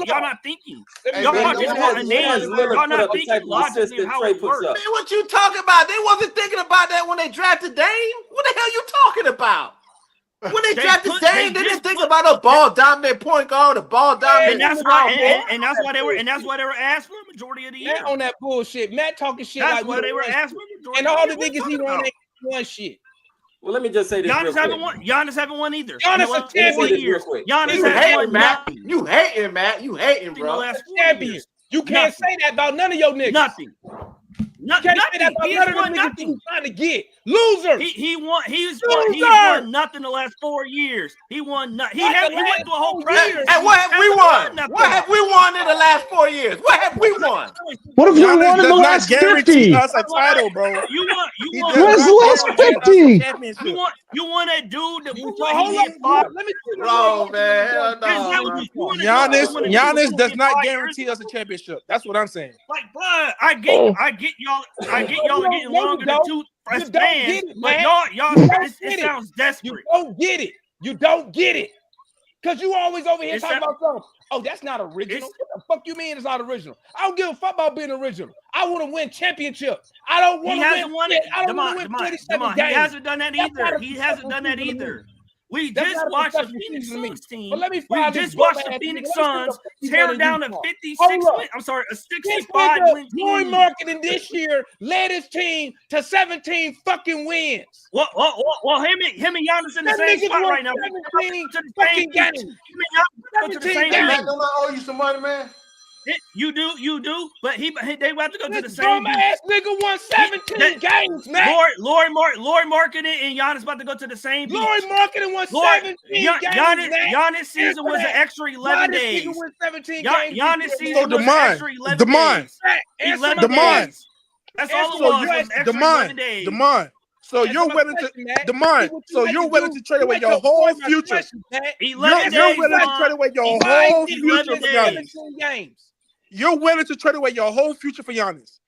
not thinking. Y'all just want a name. Y'all not thinking logically of how it works. Man, what you talking about? They wasn't thinking about that when they drafted Dame. What the hell you talking about? When they drafted Dame, they didn't think about a ball-dominant point guard, a ball-dominant. And that's why they were asked for the majority of the year. Matt on that bullshit. Matt talking shit. That's why they were asked for the majority. And all the niggas he won, they won shit. Well, let me just say this. Giannis haven't won. Giannis haven't won either. Giannis a champion. Giannis haven't won nothing. You hating, Matt. You hating, bro. Champion. You can't say that about none of your niggas. Nothing. Nothing. He won nothing. Trying to get loser. He's won nothing the last 4 years. He won nothing. He went through a whole career. And what have we won? What have we won in the last 4 years? What have we won? What have we won in the last 50? Us a title, bro. You won. Where's the last 50? You want a dude that Let me bro, man. Giannis does not guarantee us a championship. That's what I'm saying. Like, bro, I get y'all are getting longer than two fans, but y'all it sounds desperate. You don't get it. You don't get it. Because you always over here talking about something. Oh, that's not original. What the fuck you mean it's not original? I don't give a fuck about being original. I want to win championships. I don't want to win. I don't want to win 27 games. He hasn't done that either. He hasn't done that either. We just watched the Phoenix Suns team. We just watched the Phoenix Suns tear down a 65 win team. Lori marketing this year led his team to 17 fucking wins. Well, him and Giannis in the same spot right now. Fucking games. Matt, don't I owe you some money, man? You do, but they have to go to the same. Dumbass nigga won 17 games, man. Lori marketing and Giannis about to go to the same. Lori marketing won 17 games. Giannis season was an extra 11 days. Giannis season was an extra 11 days. 11 days. That's all it was. Extra 11 days. So you're willing to trade away your whole future. 11 days. You're willing to trade away your whole future for Giannis. You're willing to trade away your whole future for Giannis.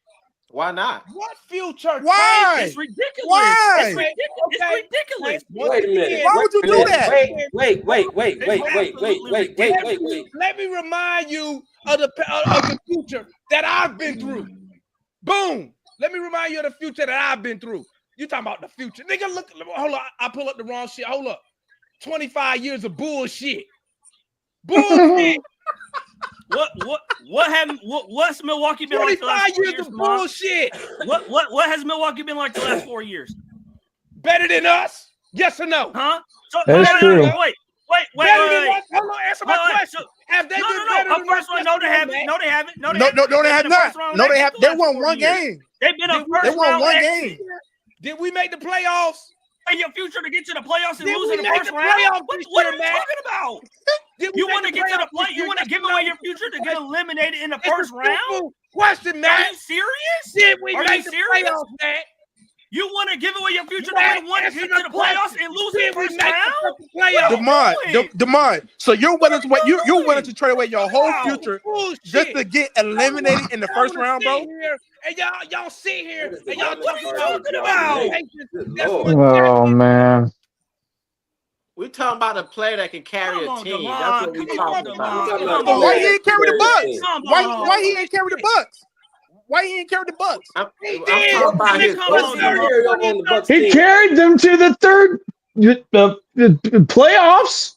Why not? What future? Why? It's ridiculous. Why? It's ridiculous. Okay. It's ridiculous. Wait a minute. Why would you do that? Wait. Let me remind you of the future that I've been through. Boom. Let me remind you of the future that I've been through. You talking about the future. Nigga, look, hold on. I pull up the wrong shit. Hold up. 25 years of bullshit. Bullshit. What's Milwaukee been like the last 4 years? 25 years of bullshit. What has Milwaukee been like the last 4 years? Better than us? Yes or no? Huh? So, That's true. Wait. Better than us? Hold on, answer my question. Have they been better than us? No, they haven't. No, they haven't. No, they have not. No, they have. They won one game. They've been a first They won round one exit. game. Did we make the playoffs? In your future to get to the playoffs and Did lose we in the make first the round? playoffs What this are year, you man? talking about? Did we You make want to the get to the playoffs play? this You year? want to give away your future to get eliminated in the first round? Question, man. Are you serious? Did we Are make you the serious? playoffs, man? You want to give away your future Man, to win one answer get the to the playoffs question. and lose in the Did we first make round? the fucking playoffs? Demond. So you're willing to trade away your whole Wow. future Bullshit. just to get eliminated in the first Y'all wanna round, bro? sit here And y'all sit here and y'all What are you talking talking about? That's what Oh man. We talking about a player that can carry Come a on, team. Demond. That's what we Come on, talking about. Demond. But why he ain't carry the Bucks? Come Why he ain't carry the Bucks? Why he ain't carry the Bucks? I'm He talking did. about his Come on, Demond. He carried them to the third the playoffs.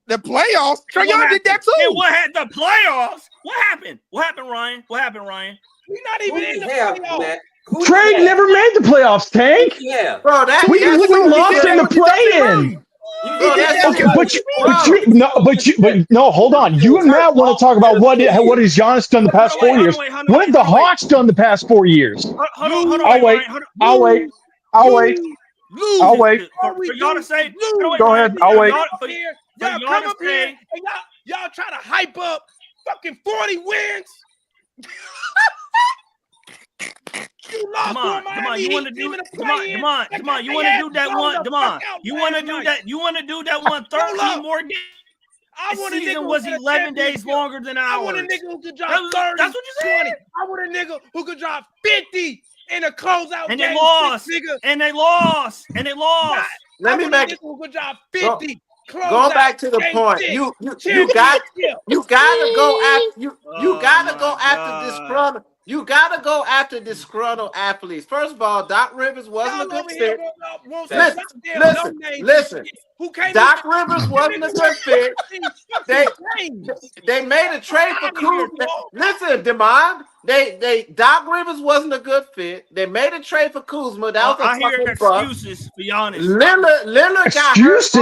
The playoffs. Trey What Young did that happened? too. And what had the playoffs? What happened? What happened, Ryan? What happened, Ryan? We're not even in the have, playoffs. Matt? Trey never made the playoffs, Tank. Yeah. Bro, that We that's lost in the play-in. Okay, but no, hold on. You and Matt want to talk about what has Giannis done the past 4 years? What have the Hawks done the past 4 years? Hold on, I'll wait. Ryan. I'll wait. Lose. I'll wait. For y'all to say, Go ahead. I'll wait. Y'all come up here and y'all try to hype up fucking 40 wins. You lost Come on, you want to do come on, you want to do that one, come on. You want to do that one 13 more games. The season was 11 days longer than ours. I want a nigga who could drop 30, that's what you said. 20. I want a nigga who could drop 50 in a closeout And game. they lost. Nigga. And they lost. Let me make it. Who could drop 50. Going back to the point, you gotta go after you gotta go after disgruntled. You gotta go after disgruntled athletes. First of all, Doc Rivers wasn't a good fit. Listen. Doc Rivers wasn't a good fit. They made a trade for Kuzma. Listen, Demond. Doc Rivers wasn't a good fit. They made a trade for Kuzma. That was a fucking excuses, to be honest. Lillard got hurt.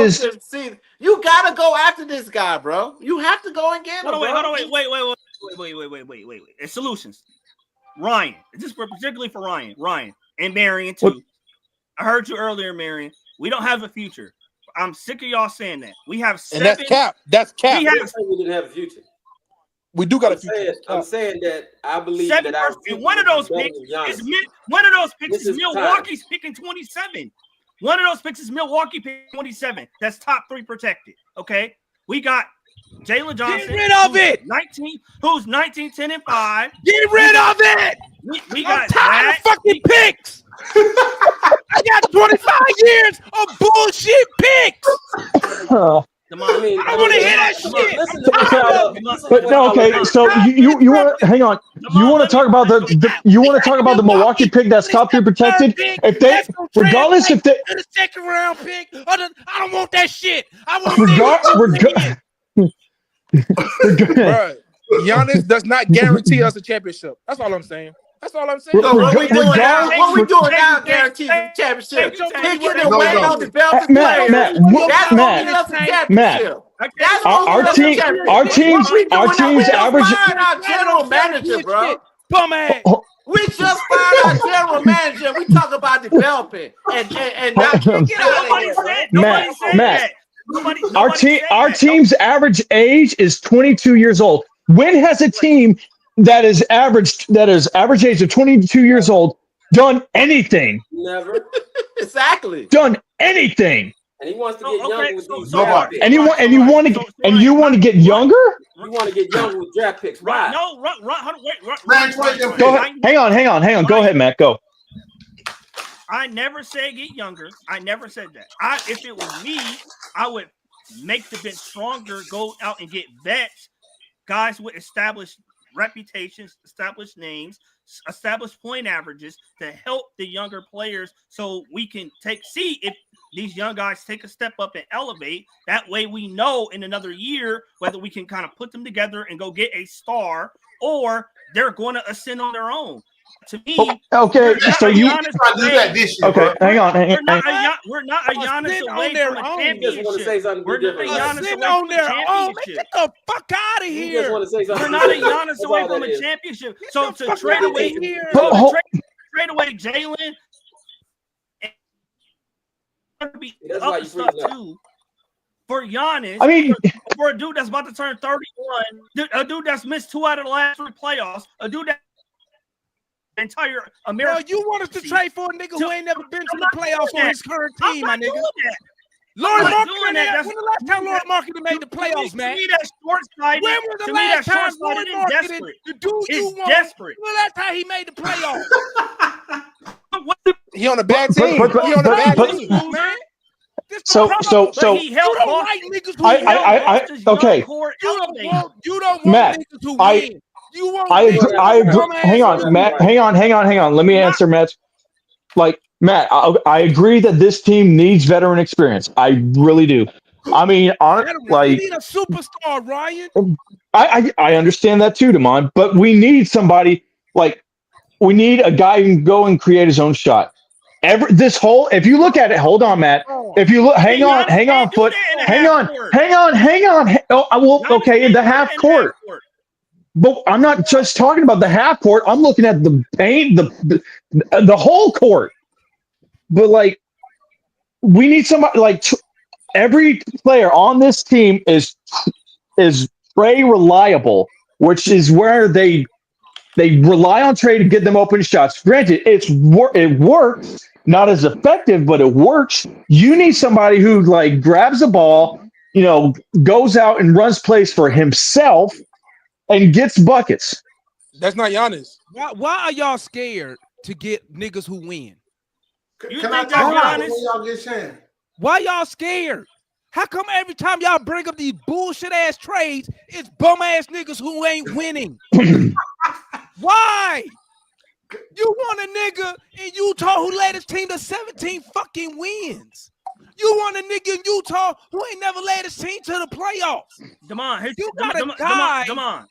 You gotta go after this guy, bro. You have to go and get him. Hold on, wait. It's solutions. Ryan, just particularly for Ryan, and Marion too. I heard you earlier, Marion. We don't have a future. I'm sick of y'all saying that. We have 7. And that's cap. That's cap. We didn't have a future. We do got a future. I'm saying that I believe 7 that one of those picks is Milwaukee's picking 27. One of those picks is Milwaukee picking 27. That's top 3 protected. Okay, we got Jalen Johnson. Get rid of it. 19, who's 19, 10, and 5. Get rid of it. We got I'm tired that. of fucking picks. I got 25 years of bullshit picks. I want to hear that shit. But no, okay. So you want to hang on? You want to talk about the Milwaukee pick that's top 3 protected? If they, regardless, if they the second round pick, I don't want that shit. I want Bro, Giannis does not guarantee us a championship. That's all I'm saying. So what we doing now? What we doing now? Guarantees the championship. Picking and waiting on the developing players. That's what gets us a championship. Our team's average. Our general manager, bro. Bum ass. We just fired our general manager. We talk about developing and not get out of here. Matt. Our team's average age is 22 years old. When has a team that is average age of 22 years old done anything? Never. Exactly. Done anything. And he wants to get younger with these. And you want to get younger? You want to get younger with draft picks. Why? No, run. Go ahead. Hang on. Go ahead, Matt. Go. I never said get younger. I never said that. If it was me, I would make the bench stronger, go out and get vets, guys with established reputations, established names, established point averages to help the younger players so we can see if these young guys take a step up and elevate. That way we know in another year whether we can kind of put them together and go get a star or they're going to ascend on their own. To me, okay, so you trying to do that this year, okay? Bro. Hang on. We're not a Giannis away from a championship. We're not a Giannis away on from a their own. championship. Get the fuck out of You here. just want to say something. We're not a Giannis away from a championship. So to trade away, trade away Jalen, and be up stuff too. For Giannis, I mean, for a dude that's about to turn 31, a dude that's missed 2 out of the last 3 playoffs, a dude that entire America. Bro, you want us to trade for a nigga who ain't never been to the playoffs on his current team, my nigga. Lauri Markkanen, when the last time Lauri Markkanen made the playoffs, man? To me, that's short-sighted. When was the to me, last that's time short-sighted Lauri and Markkanen, desperate. the dude you It's want, desperate. when the last time he made the playoffs? He on a bad team. He on a bad team, man. So he helped you don't like niggas who okay. You don't want Matt, niggas who win. You want I agree. Hang on, Matt. Hang on. Let me answer, Matt. Like, Matt, I agree that this team needs veteran experience. I really do. I mean, we need a superstar, Ryan. I understand that too, Damon. But we need somebody we need a guy who can go and create his own shot. If you look at it, hold on, Matt. If you look, hang on, foot. Hang on. Okay, in the half court. But I'm not just talking about the half court. I'm looking at the paint, the whole court. But we need somebody every player on this team is Trey reliable, which is where they rely on Trey to get them open shots. Granted, it works, not as effective, but it works. You need somebody who grabs the ball, goes out and runs plays for himself and gets buckets. That's not Giannis. Why are y'all scared to get niggas who win? Can I talk about it when y'all get chance? Why y'all scared? How come every time y'all bring up these bullshit ass trades, it's bum ass niggas who ain't winning? Why? You want a nigga in Utah who led his team to 17 fucking wins. You want a nigga in Utah who ain't never led his team to the playoffs. You got a guy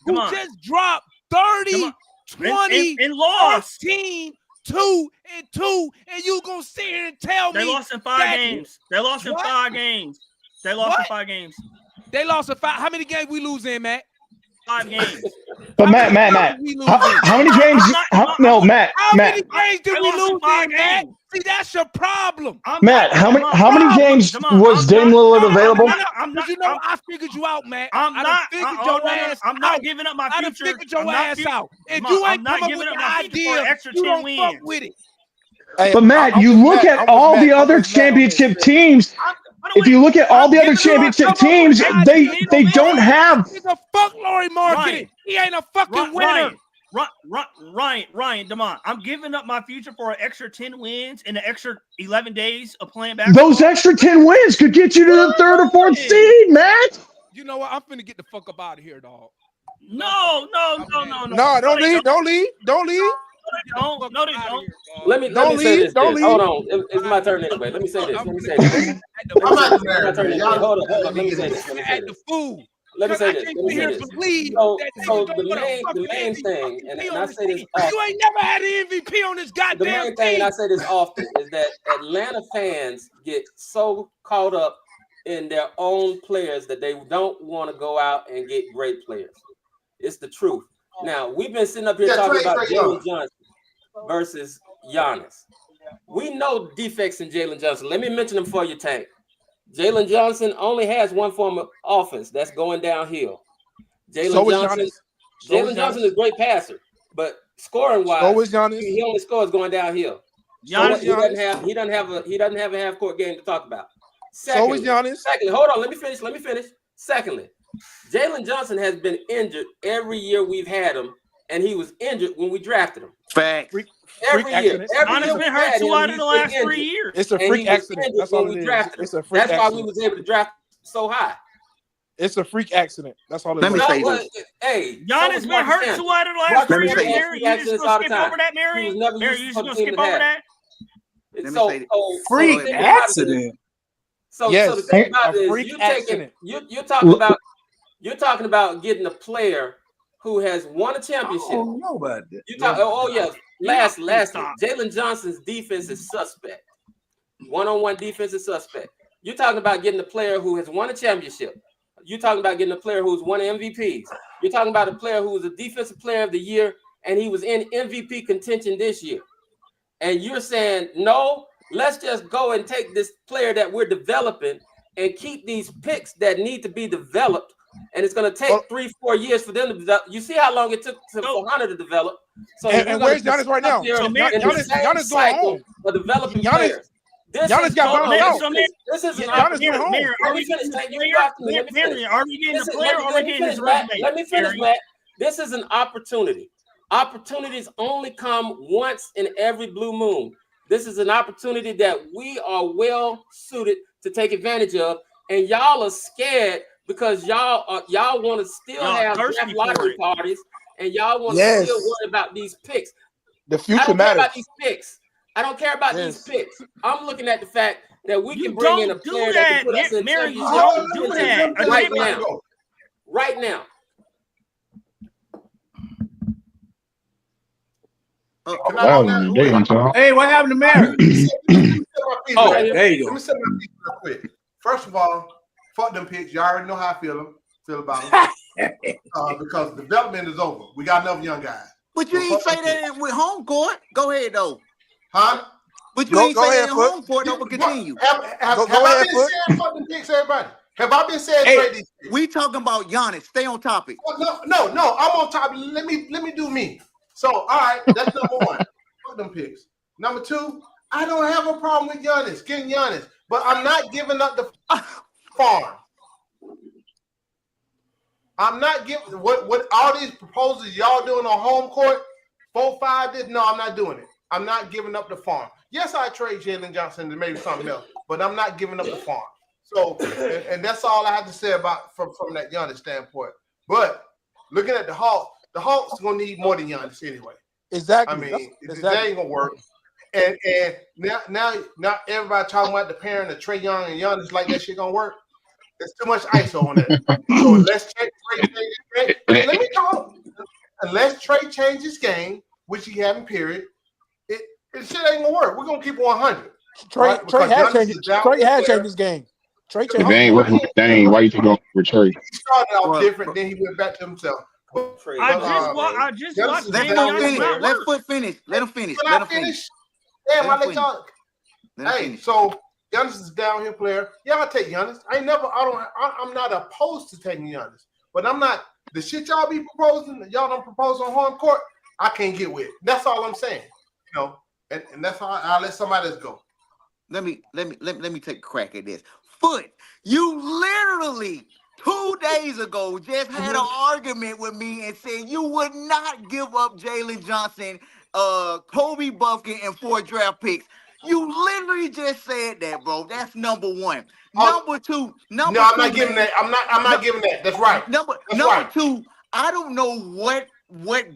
who just dropped 30, 20, and lost 15, 2 and 2, and you gonna sit here and tell me they lost in 5 games. They lost in 5 games. They lost in 5 games. They lost in 5. How many games we lose in, Matt? 5 games. But Matt, how many games? Matt. How many games did we lose in, Matt? See, that's your problem. Matt, how many games was Dame Lillard available? I figured you out, Matt. I'm not giving up my future. I done figured your ass out. If you ain't come up with the idea, you don't fuck with it. But Matt, you look at all the other championship teams. If you look at all the other championship teams, they don't have. Fuck Lauri Markkanen. He ain't a fucking winner. Ryan, Damon, I'm giving up my future for an extra 10 wins and an extra 11 days of playing basketball. Those extra 10 wins could get you to the 3rd or 4th seed, Matt. You know what? I'm finna get the fuck up out of here, dog. No. No, don't leave. No, Let me say this. Hold on. It's my turn anyway. Let me say this. Hold on. Let me say this. At the food. Let me say this. So the main thing, and I say this often. You ain't never had an MVP on this goddamn team. The main thing, and I say this often, is that Atlanta fans get so caught up in their own players that they don't want to go out and get great players. It's the truth. Now, we've been sitting up here talking about Jalen Johnson versus Giannis. We know defects in Jalen Johnson. Let me mention them for you, Tank. Jalen Johnson only has one form of offense, that's going downhill. Jalen Johnson is a great passer, but scoring wise, he only scores going downhill. He doesn't have a half court game to talk about. Secondly, hold on, let me finish. Secondly, Jalen Johnson has been injured every year we've had him, and he was injured when we drafted him. Facts. Every year. Every year Giannis been hurt 2 out of the last 3 years. It's a freak accident. That's all it is. It's a freak accident. That's why we was able to draft so high. It's a freak accident. That's all it is. Let me say this. Hey, Giannis been hurt 2 out of the last 3 years. Mary, you just gonna skip over that, Mary? Mary, you just gonna skip over that? Freak accident. So the thing about it is you're talking about getting a player who has won a championship. I don't know about that. You talk, lastly, Jalen Johnson's defense is suspect. One-on-one defense is suspect. You're talking about getting a player who has won a championship. You're talking about getting a player who's won MVPs. You're talking about a player who was a defensive player of the year, and he was in MVP contention this year. And you're saying, no, let's just go and take this player that we're developing and keep these picks that need to be developed. And it's going to take 3-4 years for them to develop. You see how long it took for Hunter to develop. So and where's Giannis right now? Giannis going home. For developing players. Giannis got bounced out. This is Giannis went home. Are we getting the player or are we getting his resume? Let me finish, Matt. This is an opportunity. Opportunities only come once in every blue moon. This is an opportunity that we are well suited to take advantage of, and y'all are scared because y'all want to still have draft lottery parties, and y'all want to still worry about these picks. The future matters. About these picks. I don't care about these picks. I'm looking at the fact that we can bring in a player that can put us in Mary, you don't do that. Right now. Hey, what happened to Mary? There you go. Let me say my piece real quick. First of all, fuck them picks. You already know how I feel about them. Because development is over. We got enough young guys. But you ain't say that with home court. Go ahead though. Huh? But you ain't say that in home court. Don't continue. Have I been saying fuck them picks, everybody? Have I been saying trade these picks? We talking about Giannis. Stay on topic. No. I'm on topic. Let me do me. So, all right, that's number one. Fuck them picks. Number two, I don't have a problem with Giannis, getting Giannis, but I'm not giving up the farm. I'm not giving what all these proposals y'all doing on home court, 4-5 this. No, I'm not doing it. I'm not giving up the farm. Yes, I trade Jalen Johnson to maybe something else, but I'm not giving up the farm. So, and that's all I have to say about from that Giannis standpoint. But looking at the Hawks gonna need more than Giannis anyway. Exactly. I mean, that ain't gonna work. And now everybody talking about the pairing of Trey Young and Giannis like that shit gonna work. There's too much ISO on that. So unless Trey unless Trey changes his game, which he haven't, period, it shit ain't gonna work. We're gonna keep 100. Trey has changed his game. Trey changed. If they ain't working with Dane, why you think going for Trey? He started off different, then he went back to himself. I just watched. Let him finish. Can I finish? Damn, I let y'all. Hey, so Giannis is a downhill player. Yeah, I'll take Giannis. I'm not opposed to taking Giannis, but I'm not the shit y'all be proposing. Y'all don't propose on home court. I can't get with. That's all I'm saying. You know, and that's how I'll let somebody else go. Let me take a crack at this. Foot, you literally 2 days ago just had an argument with me and said you would not give up Jalen Johnson, Kobe Buffkin, and 4 draft picks. You literally just said that, bro. That's number one. Number two. I'm not giving that. I'm not giving that. That's right. Number two. I don't know what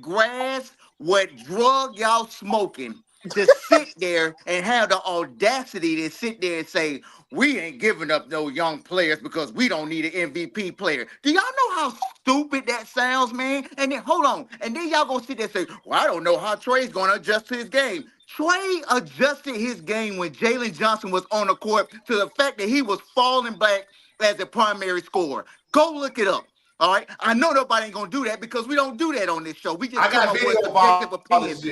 grass, what drug y'all smoking to sit there and have the audacity to sit there and say, we ain't giving up no young players because we don't need an MVP player. Do y'all know how stupid that sounds, man? And then, hold on. And then y'all gonna sit there and say, well, I don't know how Trey's gonna adjust to his game. Trey adjusted his game when Jalen Johnson was on the court to the fact that he was falling back as a primary scorer. Go look it up. All right, I know nobody ain't gonna do that because we don't do that on this show. We just come up with subjective opinions.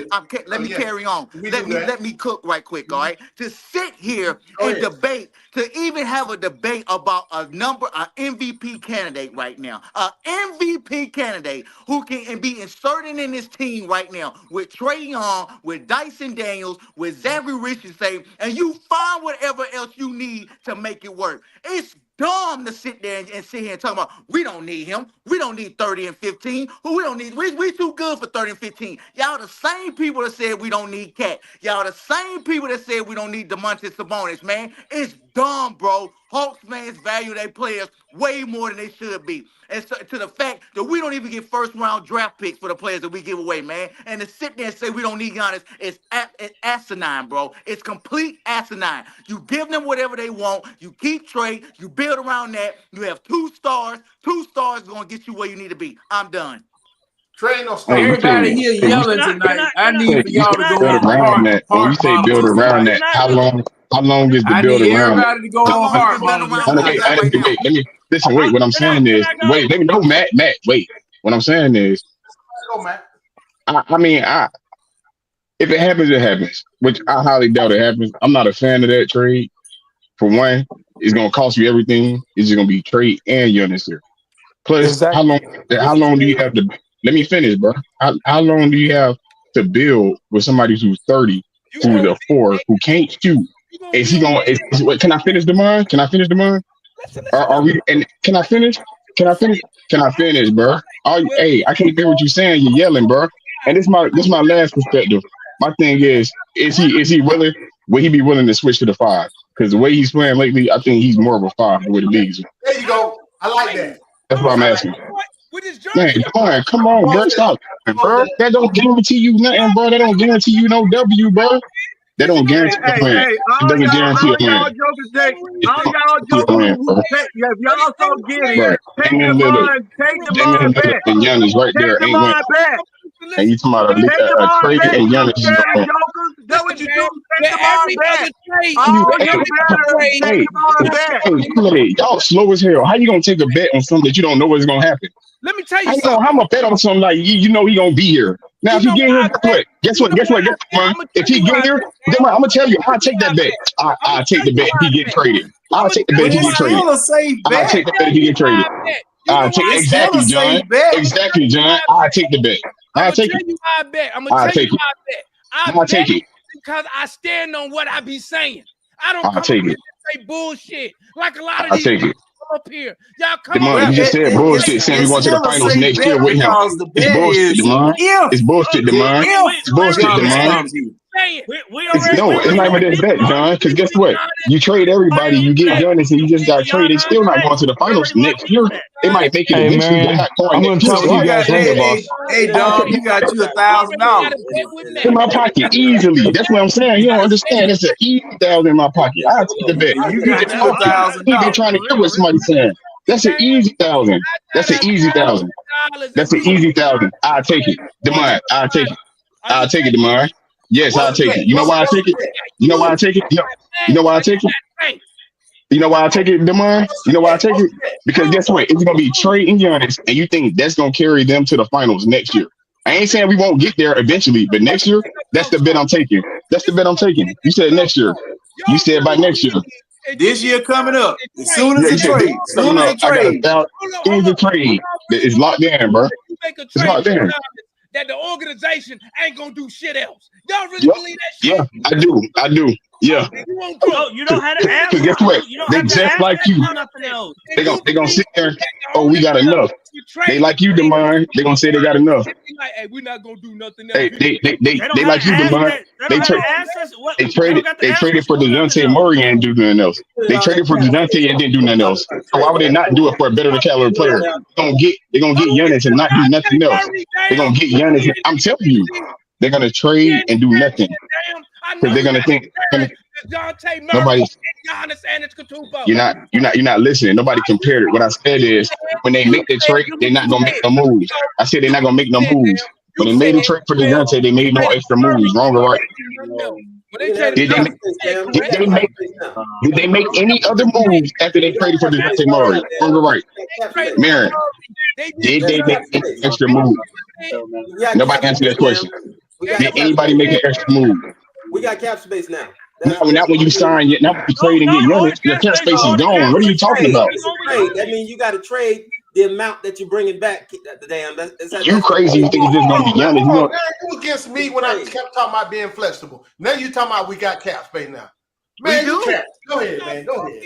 Let me carry on. Let me cook right quick. All right, to sit here and debate, to even have a debate about an MVP candidate right now, an MVP candidate who can be inserted in this team right now with Trey Young, with Dyson Daniels, with Xavier Richardson, and you find whatever else you need to make it work. It's dumb to sit there and sit here and talk about we don't need him. We don't need 30 and 15. Who we don't need? We too good for 30 and 15. Y'all the same people that said we don't need Cat. Y'all the same people that said we don't need DeMontis Sabonis, man. It's dumb, bro. Hawks fans value their players way more than they should be. And so, to the fact that we don't even get first-round draft picks for the players that we give away, man. And to sit there and say we don't need Giannis is asinine, bro. It's complete asinine. You give them whatever they want. You keep Trey. You build around that. You have 2 stars. 2 stars is going to get you where you need to be. I'm done. Trey no star. Everybody here yelling tonight. I need for y'all to go build on around that. When you say build around that, how long is the build around that? everybody to go on hard Wait, listen, wait, what I'm saying is, wait, let me know, Matt, wait. What I'm saying is, Go, Matt. I mean, if it happens, it happens, which I highly doubt it happens. I'm not a fan of that trade. For one, it's going to cost you everything. It's just going to be Trey and Giannis here. Plus, how long do you have to, let me finish, bro. How long do you have to build with somebody who's 30, who's a 4, who can't shoot? Is he going to, wait, can I finish, Demond? Can I finish, Demond? Are we, and can I finish? Can I finish, bro? Hey, I can't hear what you're saying. You're yelling, bro. And this is my last perspective. My thing is he willing? Will he be willing to switch to the 5? Because the way he's playing lately, I think he's more of a 5 with the leagues. There you go. I like that. That's what I'm asking. Man, come on, bro. Stop, bro. That don't guarantee you nothing, bro. That don't guarantee you no W, bro. That don't guarantee a win. It doesn't guarantee a win. If y'all so get it, Right. take the back. And Giannis right there ain't winning. And you talking about Trey and Giannis is going. That's what you do. Take the ball back. Y'all slow as hell. How you gonna take a bet on something that you don't know what's gonna happen? Let me tell you I know something. how I'm gonna bet on something like you know he gonna be here. Now if he get here, guess what? If he get here, then I'm gonna tell you, I'll take that bet. I'll take the bet if he get traded. I'll take the bet if he get traded. I'll take the bet if he get traded. I'll take exactly, John. Exactly, John. I'll take the bet. I'll take it. I'm gonna tell you my bet. I'll take it because I stand on what I be saying. I don't I'll take it. Say bullshit like a lot of I'll these take it. up here. Y'all come Demond, you just said bullshit saying we going to the finals next year with him. It's bullshit, Demond. It's bullshit, Demond. It's bullshit, Demond. It's not even that bet, John. Because guess what? You trade everybody, you get Giannis, and you just got traded. Still not going to the finals next year. They might make it eventually. They're not going. I'm going to talk to you guys later, boss. Hey, dog, you got you $1,000 in my pocket easily. That's what I'm saying. You don't understand. It's an easy $1,000 in my pocket. I'll take the bet. You got you $1,000. You've been trying to hear what somebody's saying. That's an easy $1,000. That's an easy $1,000. That's an easy $1,000. I'll take it. Demond, I'll take it. I'll take it, Demond. Yes, I'll take it. You know why I take it? You know why I take it? You know why I take it? You know why I take it, Demond? You know why I take it? Because guess what? It's going to be Trey and Giannis, and you think that's going to carry them to the finals next year. I ain't saying we won't get there eventually, but next year, that's the bet I'm taking. That's the bet I'm taking. You said next year. You said by next year. This year coming up. As soon as the trade. Soon as the trade. It's locked in, bro. It's locked in. That the organization ain't gonna do shit else. Y'all really believe that shit? Yeah, I do. Yeah. You don't have to ask. Because guess what? They just like you. They gonna sit there. Oh, we got enough. They like you, Demond. They gonna say they got enough. Like, hey, we're not gonna do nothing else. They like you, Demond. They traded for DeJounte Murray and didn't do nothing else. They traded for DeJounte and didn't do nothing else. So why would they not do it for a better caliber player? They're gonna get Giannis and not do nothing else. They're gonna get Giannis. I'm telling you, they're gonna trade and do nothing because they're gonna think nobody. You're not listening. Nobody compared it. What I said is when they make the trade, they're not gonna make no moves. I said they're not gonna make no moves. When they made a trade for DeJounte, they made no extra moves. Wrong or right? Did they make any other moves after they traded for DeJounte Murray? Wrong or right? Marin, did they make any extra move? Nobody answered that question. Did anybody make an extra move? We got cap space now. Not when you sign yet. Not when you trade and get Giannis. Your cap space is gone. What are you talking about? That means you got to trade the amount that you're bringing back. You crazy? You think it's just gonna be Giannis? You against me when I kept talking about being flexible. Now you talking about we got cap space now. Man, We do. Go ahead, man. Go ahead.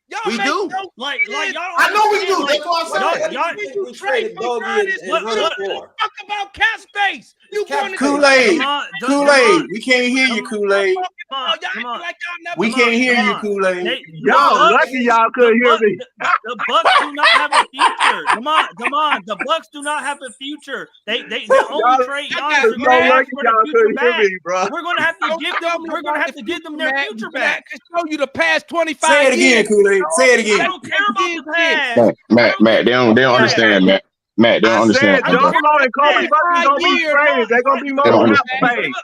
Y'all We make do. no Like sense. y'all I know we do. understand, That's why I said. What do you think we traded Bogey and Hunter for? Talk about cap space. You Cap wanted Kool-Aid, to Kool-Aid. We can't hear you, Kool-Aid. Y'all acting like y'all never We can't hear you, Kool-Aid. Y'all lucky y'all couldn't hear me. The Bucks do not have a future. Come on. The Bucks do not have a future. They only trade Giannis and so lucky for the y'all future couldn't hear back. me, bro. We're gonna have to give them. We're gonna have to give them their future back. I can show you the past 25 Say it again, years. Kool-Aid. Say it I again. don't care about the past. Matt, they don't understand, Matt. Matt, they don't I understand. said D'Lo and Kobe Bucky gonna be traded. They're gonna be They don't more cap understand. space.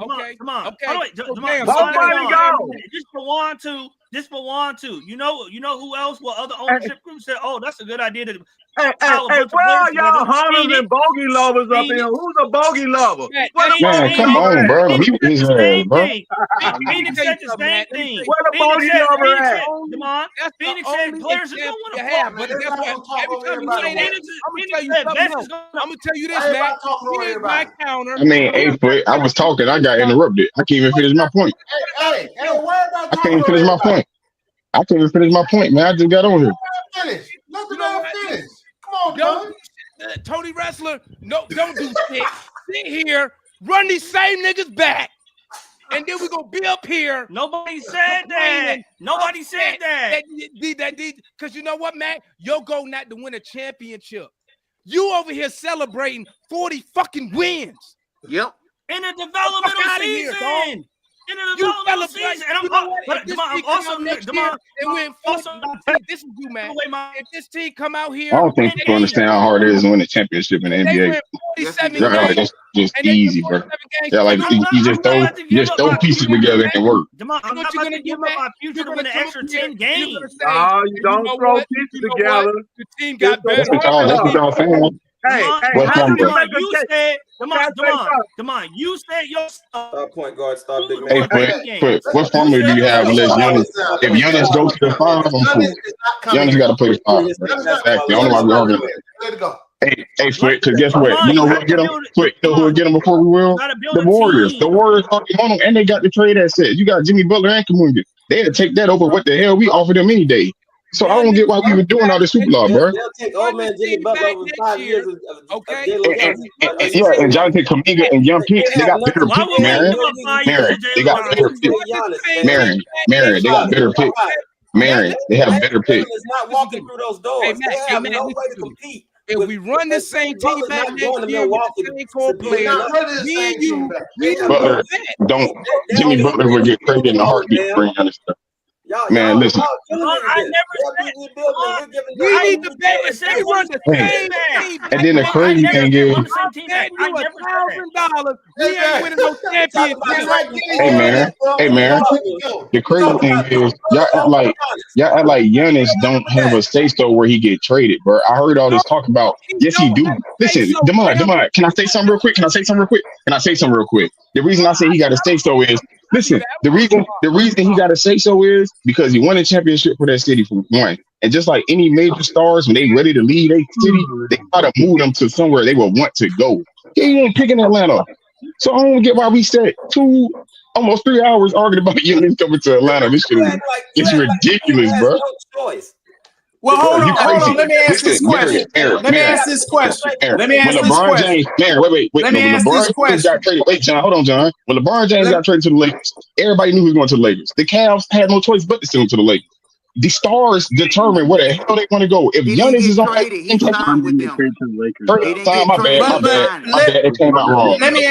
Come on. Okay. Oh, wait, So Demond, damn, More money go. Just for one, too. You know who else? What other ownership groups said? Oh, that's a good idea to Hey, pile a bunch of where players are y'all together. hunters and bogey lovers up here? Who's a bogey lover? Where the Man, bogey come lover on, at? bro. Mute his ass, bro. Phoenix said the same thing. Where the bogey lover at? Phoenix said players is gonna win a have, fuck. but guess what? Every time you say that, I'm gonna tell you said something Best else. is gonna- I'm gonna tell you this, Everybody Matt. talking over Here's my everybody. counter. I mean, 8 foot. I was talking. I got interrupted. I can't even finish my point. Hey, worry about I can't talking even over finish my everybody. point. I can't even finish my point, man. I just got on here. Finish. Let the You know man what? finish. Come on, Don't Don. Tony Wrestler, no, don't do shit. Sit here, run these same niggas back, and then we gonna be up here. Nobody said that. Nobody said that. Because you know what, man? Your goal not to win a championship. You over here celebrating 40 fucking wins. Yep. In a developmental outta here, season. dog. In a developmental season. And I'm also this is you, man. If this team come out here, I don't think people understand how hard it is to win a championship in the they NBA. win 47 They're like, games. it's just and they win easy, bro. 47 games. Yeah, like you just throw pieces together and work. I'm not about to give up my future to win an extra 10 games. No, you don't throw pieces together. The team got better. That's what y'all saying. Hey, What's wrong with it? You said, Demond, you said yourself. Stop point guard, stop big Hey, man. what formula do you have unless Giannis? If Giannis goes to the five, I'm cool. Giannis got to play the five. Exactly. I don't know why we're arguing. Let it go. Hey, Flick, because guess what? You know who'll get him? Flick, you know who'll get him before we will? The Warriors. The Warriors already on them, and they got the trade asset. You got Jimmy Butler and Kaminga. They had to take that over what the hell we offered them any day. So I don't get why we were doing all this super law, bro. They'll take old man Jimmy Butler over 5 years of And Jonathan Kaminga and young picks, they got better picks, Marion. They got better picks. Marion, they got better picks. Marion, they have better picks. Is not walking through those doors. They have no way to compete. If we run the same team back next year with the same core players, me and you, Butler, Jimmy Butler would get traded in a heartbeat to bring on stuff. Man, listen. I never said we need to pay run the same team. And then the crazy thing is, $1,000. We ain't winning no championship. hey man, the crazy thing is, y'all act like Giannis don't have a say so where he get traded, bro. I heard all this talk about. Yes, he do. Listen, Demond, can I say something real quick? The reason I say he got to say so is, listen, the reason he got to say so is because he won a championship for that city for one. And just like any major stars, when they ready to leave a city, they try to move them to somewhere they would want to go. He ain't picking Atlanta. So I don't get why we spent almost 3 hours arguing about Giannis coming to Atlanta. This shit is ridiculous, bro. Well, hold on. Let me ask this question. Let me ask this question. Wait, John, hold on, John. When LeBron James got traded to the Lakers, everybody knew he was going to the Lakers. The Cavs had no choice but to send him to the Lakers. The stars determine where the hell they want to go. If Giannis is on that team, my bad. It came out wrong. Let me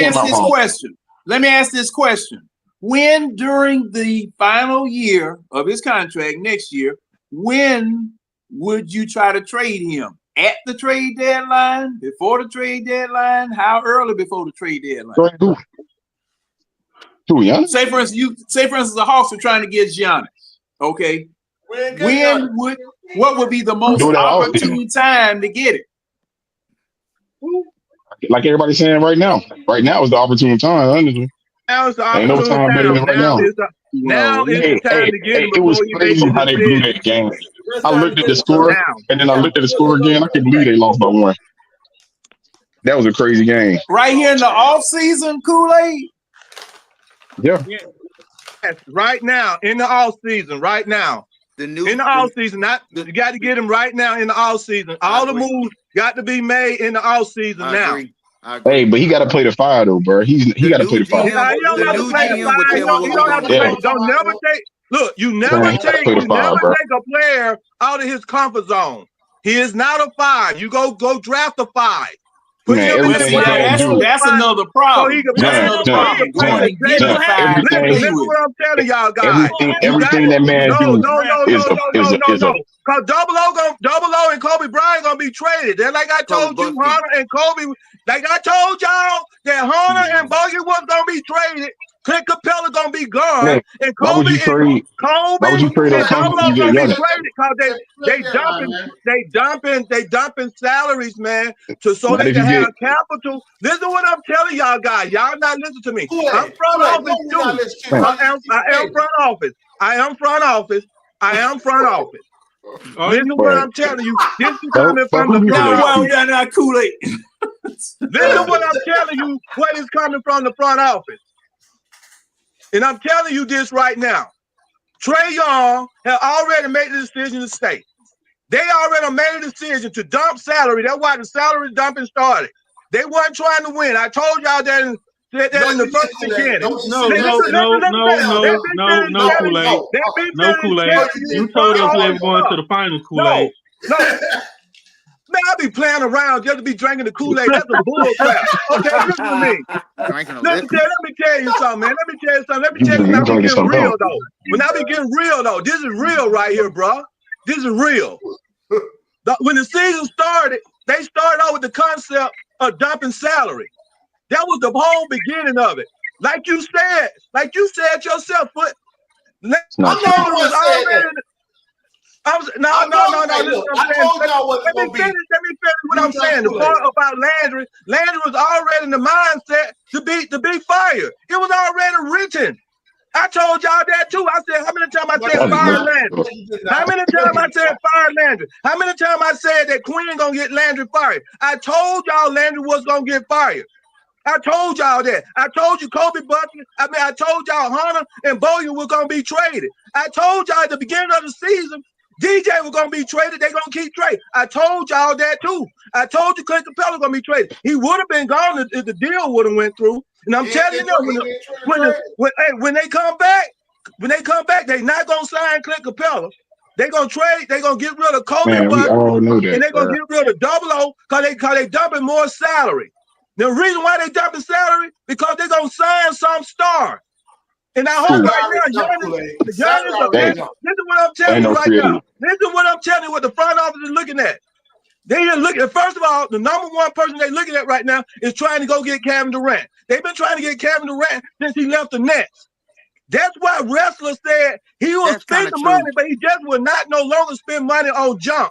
ask this question. When during the final year of his contract next year, when would you try to trade him? At the trade deadline? Before the trade deadline? How early before the trade deadline? Say for instance, the Hawks are trying to get Giannis. Okay. What would be the most opportune time to get it? Like everybody's saying right now. Right now is the opportune time, honestly. Now it's the Ain't no time better than right now. Now is the time to get him. It was crazy how they blew that game. I looked at the score, and then I looked at the score again. I couldn't believe they lost by 1. That was a crazy game. Right here in the off-season, Kool-Aid? Yeah. Yes, right now, in the off season, right now. in the off season. You got to get him right now in the off season. All the moves got to be made in the off season now. Hey, but he got to play the fire though, bro. He got to play the fire. He don't have to play the fire. He don't have to play. Don't never take. Look, you never take a player out of his comfort zone. He is not a 5. You go draft a 5. Man, everything that man do. That's another problem. Listen what I'm telling y'all guys. Everything that man do is a. Because Double O and Kobe Bryant gonna be traded. They're like I told you, Hunter and Kobe. Like I told y'all that Hunter and Bogey was gonna be traded. Clint Capella gonna be gone, Man, and Kobe and Double O gonna be traded because they dumping salaries, man, so they can have capital. Listen to what I'm telling y'all guys. Y'all not listening to me. I'm front office too. I am front office. I am front office. Listen to what I'm telling you. This is coming from the front office. Kool-Aid. Listen to what I'm telling you. What is coming from the front office? And I'm telling you this right now. Trey Young had already made the decision to stay. They already made a decision to dump salary. That's why the salary dumping started. They weren't trying to win. I told y'all that in the first beginning. No, Kool-Aid. No, Kool-Aid. You told us they were going to the final, Kool-Aid. No. Man, I be playing around just to be drinking the Kool-Aid. That's a bull crap. Okay, listen to me. Let me tell you something, man. Let me tell you when I be getting real, though. When I be getting real, though, this is real right here, bro. This is real. When the season started, they started out with the concept of dumping salary. That was the whole beginning of it. Like you said yourself, but I'm not the one saying that. Listen, I'm saying, let me finish what I'm saying. The part about Landry was already in the mindset to be fired. It was already written. I told y'all that too. I said, how many times I said fire Landry? How many times I said fire Landry? How many times I said that Quinn gonna get Landry fired? I told y'all Landry was gonna get fired. I told y'all that. I told you Kobe Bucky. I told y'all Hunter and Boyan were gonna be traded. I told y'all at the beginning of the season, DJ was gonna be traded. They're gonna keep trading. I told y'all that too. I told you Clint Capella was gonna be traded. He would have been gone if the deal would have went through. And I'm telling you, when they come back, they're not gonna sign Clint Capella. They're gonna trade. They're gonna get rid of Kobe Bucky, and they're gonna get rid of Double O because they dumping more salary. The reason why they dumping salary because they're gonna sign some star. And I hope right now, Giannis, listen to what I'm telling you right now. Listen to what I'm telling you what the front office is looking at. They are looking at, first of all, the number one person they're looking at right now is trying to go get Kevin Durant. They've been trying to get Kevin Durant since he left the Nets. That's why wrestlers said he will spend the money, but he just will not no longer spend money on junk.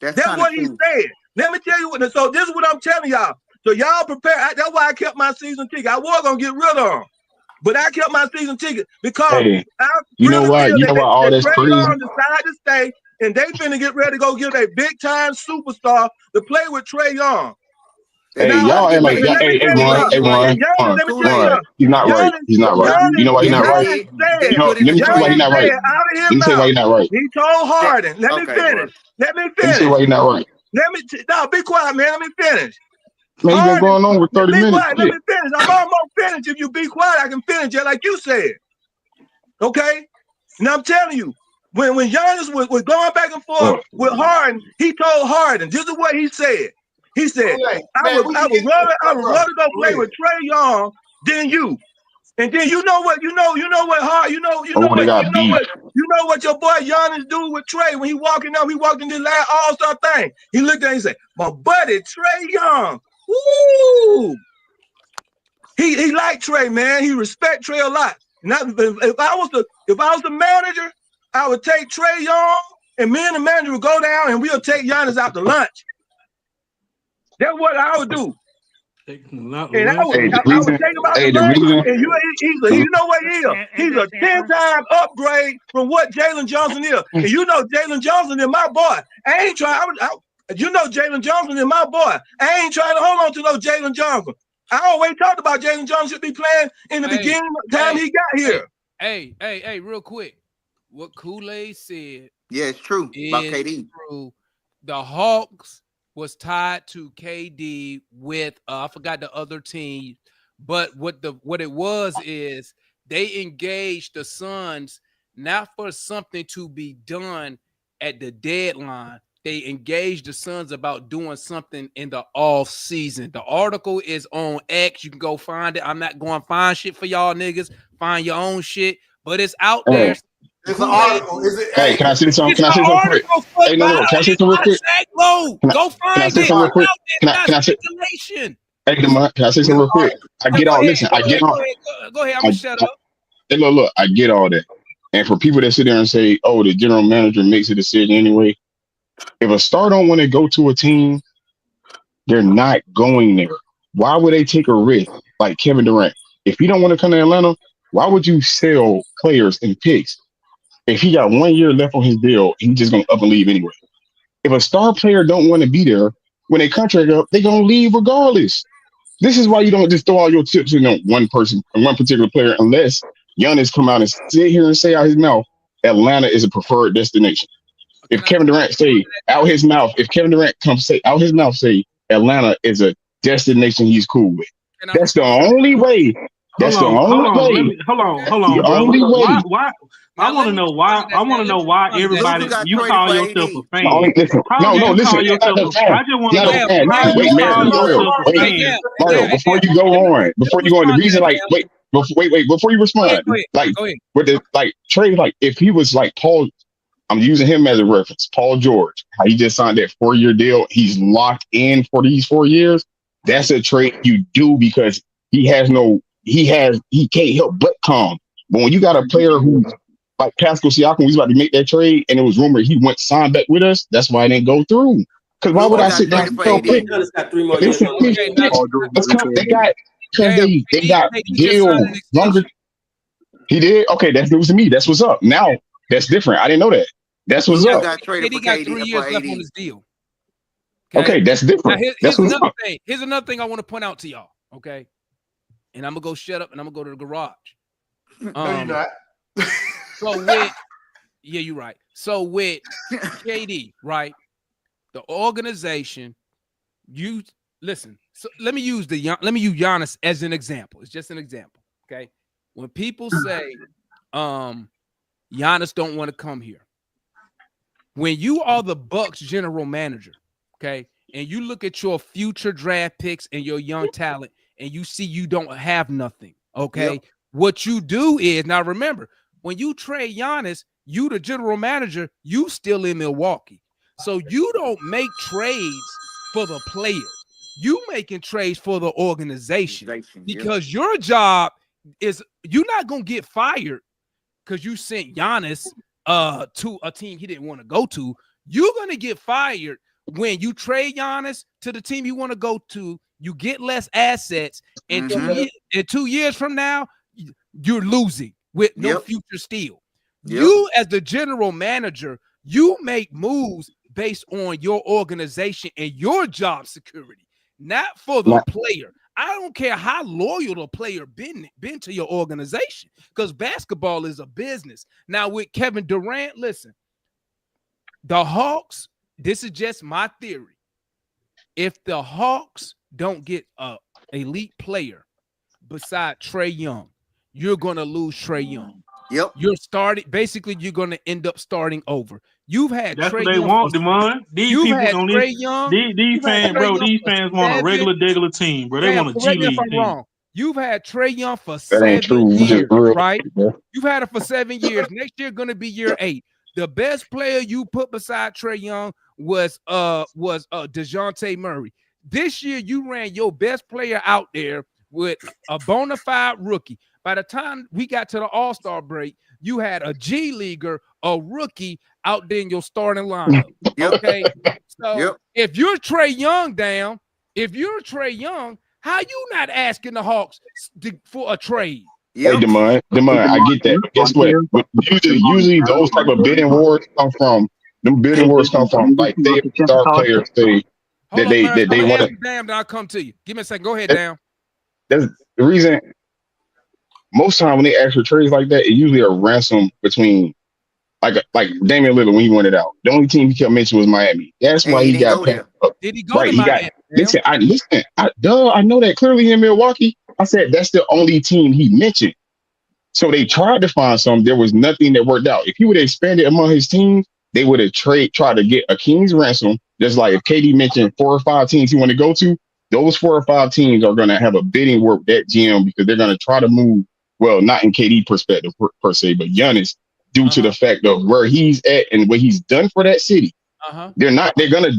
That's what he said. Let me tell you what. So this is what I'm telling y'all. So y'all prepare. That's why I kept my season ticket. I was gonna get rid of him, but I kept my season ticket because you know why all that's crazy. Decided to stay, and they finna get ready to go get a big time superstar to play with Trey Young. Hey, y'all ain't like that. Hey, Ron. He's not right. He's not right. You know why he's not right? Let me tell you why he's not right. Let me tell you why he's not right. He told Harden. Let me finish. Let me tell you why he's not right. Be quiet, man. Let me finish. Man, you've been going on with 30 minutes. Quiet. Let me finish. I'm almost finished. If you be quiet, I can finish just like you said. Okay? Now I'm telling you, when Giannis was going back and forth with Harden, he told Harden, this is what he said. He said, I would rather go play with Trey Young than you. And then you know what your boy Giannis do with Trey when he walked in this last All-Star thing. He looked at him and said, my buddy Trey Young. Woo! He liked Trey, man. He respect Trey a lot. Now, if I was the manager, I would take Trey Young and me and the manager would go down and we'll take Giannis out to lunch. That's what I would do. And I would take him out to lunch. And you know what he is? He's a 10-time upgrade from what Jalen Johnson is. And you know Jalen Johnson is my boy. I ain't trying. You know Jalen Johnson is my boy. I ain't trying to hold on to no Jalen Johnson. I always talked about Jalen Johnson should be playing in the beginning of the time he got here. Hey, real quick. What Kool-Aid said Yeah, it's true about KD. True. The Hawks was tied to KD with I forgot the other team, but what it was is they engaged the Suns not for something to be done at the deadline. They engaged the Suns about doing something in the off season. The article is on X. You can go find it. I'm not going to find shit for y'all niggas. Find your own shit, but it's out there. It's an article. Is it? Hey, can I say something? It's Can I say an something quick? article. Hey, no. Can I say something real quick? Go Can I find say it. something real quick? Can I say? Speculation. Hey, Demont, can I say something real quick? I get all. Listen, I get all. Go ahead. I'm gonna shut up. Hey, look, I get all that. And for people that sit there and say, "Oh, the general manager makes a decision anyway," if a star don't want to go to a team, they're not going there. Why would they take a risk like Kevin Durant? If he don't want to come to Atlanta, why would you sell players and picks? If he got 1 year left on his deal, he's just gonna up and leave anyway. If a star player don't want to be there when they contract up, they're gonna leave regardless. This is why you don't just throw all your chips in on one person, one particular player, unless Giannis come out and sit here and say out his mouth, Atlanta is a preferred destination. If Kevin Durant say out his mouth, if Kevin Durant comes say out his mouth say Atlanta is a destination he's cool with, that's the only way. That's the only way. Hold on, The only way. Why? I want to know why. I want to know why everybody. You call yourself a fan. Listen. No, listen. I just want to know. Wait, Mario, before you go on, the reason, like, wait, before you respond, like, with the like Trey, like, if he was like Paul, I'm using him as a reference. Paul George, how he just signed that 4-year deal, he's locked in for these 4 years. That's a trade you do because he can't help but calm. But when you got a player who's like Pascal Siakam, was about to make that trade, and it was rumored he went sign back with us. That's why it didn't go through. Because why would I sit down and tell pick? They got deal longer. He did? Okay, that's news to me. That's what's up. Now that's different. I didn't know that. That's what's up. KD got 3 years left on his deal. Okay, that's different. Here's another thing I want to point out to y'all. Okay, and I'm gonna go shut up and I'm gonna go to the garage. No, you're not. You're right. So with KD, right, the organization, you listen. So let me use Giannis as an example. It's just an example. Okay, when people say, Giannis don't want to come here. When you are the Bucks general manager, okay, and you look at your future draft picks and your young talent, and you see you don't have nothing, okay, what you do is, now remember, when you trade Giannis, you the general manager, you still in Milwaukee. So you don't make trades for the players. You making trades for the organization because your job is, you're not going to get fired because you sent Giannis to a team he didn't want to go to. You're going to get fired when you trade Giannis to the team you want to go to. You get less assets, and 2 years from now, you're losing with no future still. You as the general manager, you make moves based on your organization and your job security, not for the player. I don't care how loyal the player been to your organization, because basketball is a business. Now with Kevin Durant, listen, the Hawks, this is just my theory. If the Hawks don't get a elite player beside Trey Young, you're going to lose Trey Young. You're going to end up starting over. You've had that's Trey what they Young want, Demond. These people on Trey Young. These fans want a regular team, bro. They want a G League team. Wrong. You've had Trey Young for 7 years, right? You've had it for 7 years. Next year going to be year 8. The best player you put beside Trey Young was DeJounte Murray. This year you ran your best player out there with a bona fide rookie. By the time we got to the All-Star break, you had a G Leaguer, a rookie out there in your starting lineup. Okay. So if you're Trey Young how you not asking the Hawks for a trade? Hey, Demond, I get that. Guess what? Usually those type of bidding wars come from like they star players say that they want to. Damn, then I'll come to you. Give me a second. Go ahead, Damn. That's the reason. Most time when they ask for trades like that, it's usually a ransom between like Damian Lillard when he went it out. The only team he kept mentioning was Miami. That's why he got passed up. Did he go Right, to he Miami? got. Listen, I know that clearly in Milwaukee. I said that's the only team he mentioned. So they tried to find some. There was nothing that worked out. If he would have expanded among his teams, they would have tried to get a king's ransom. Just like if KD mentioned 4 or 5 teams he want to go to, those 4 or 5 teams are going to have a bidding war with that GM because they're going to try to move. Well, not in KD perspective per se, but Giannis due to the fact of where he's at and what he's done for that city. They're gonna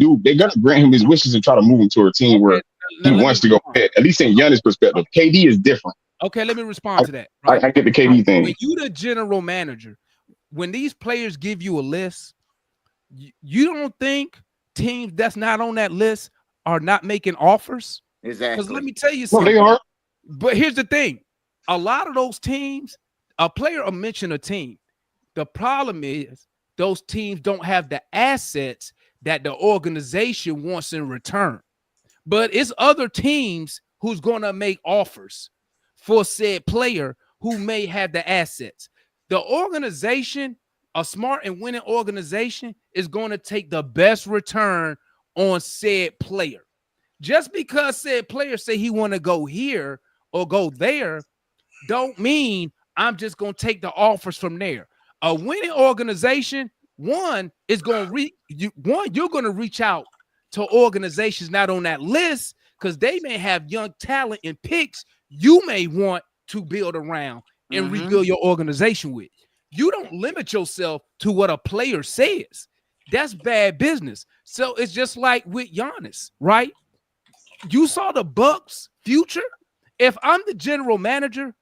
grant him his wishes and try to move him to a team where he wants to go. At least in Giannis' perspective, KD is different. Okay, let me respond to that. Right? I get the KD thing. When you the general manager, when these players give you a list, you don't think teams that's not on that list are not making offers? Exactly. Because let me tell you something. No, they are. But here's the thing. A lot of those teams, a player will mention a team. The problem is those teams don't have the assets that the organization wants in return. But it's other teams who's going to make offers for said player who may have the assets. The organization, a smart and winning organization, is going to take the best return on said player. Just because said player say he want to go here or go there, don't mean I'm just going to take the offers from there. A winning organization, you're going to reach out to organizations not on that list because they may have young talent and picks you may want to build around and rebuild your organization with. You don't limit yourself to what a player says. That's bad business. So it's just like with Giannis, right? You saw the Bucks' future. If I'm the general manager,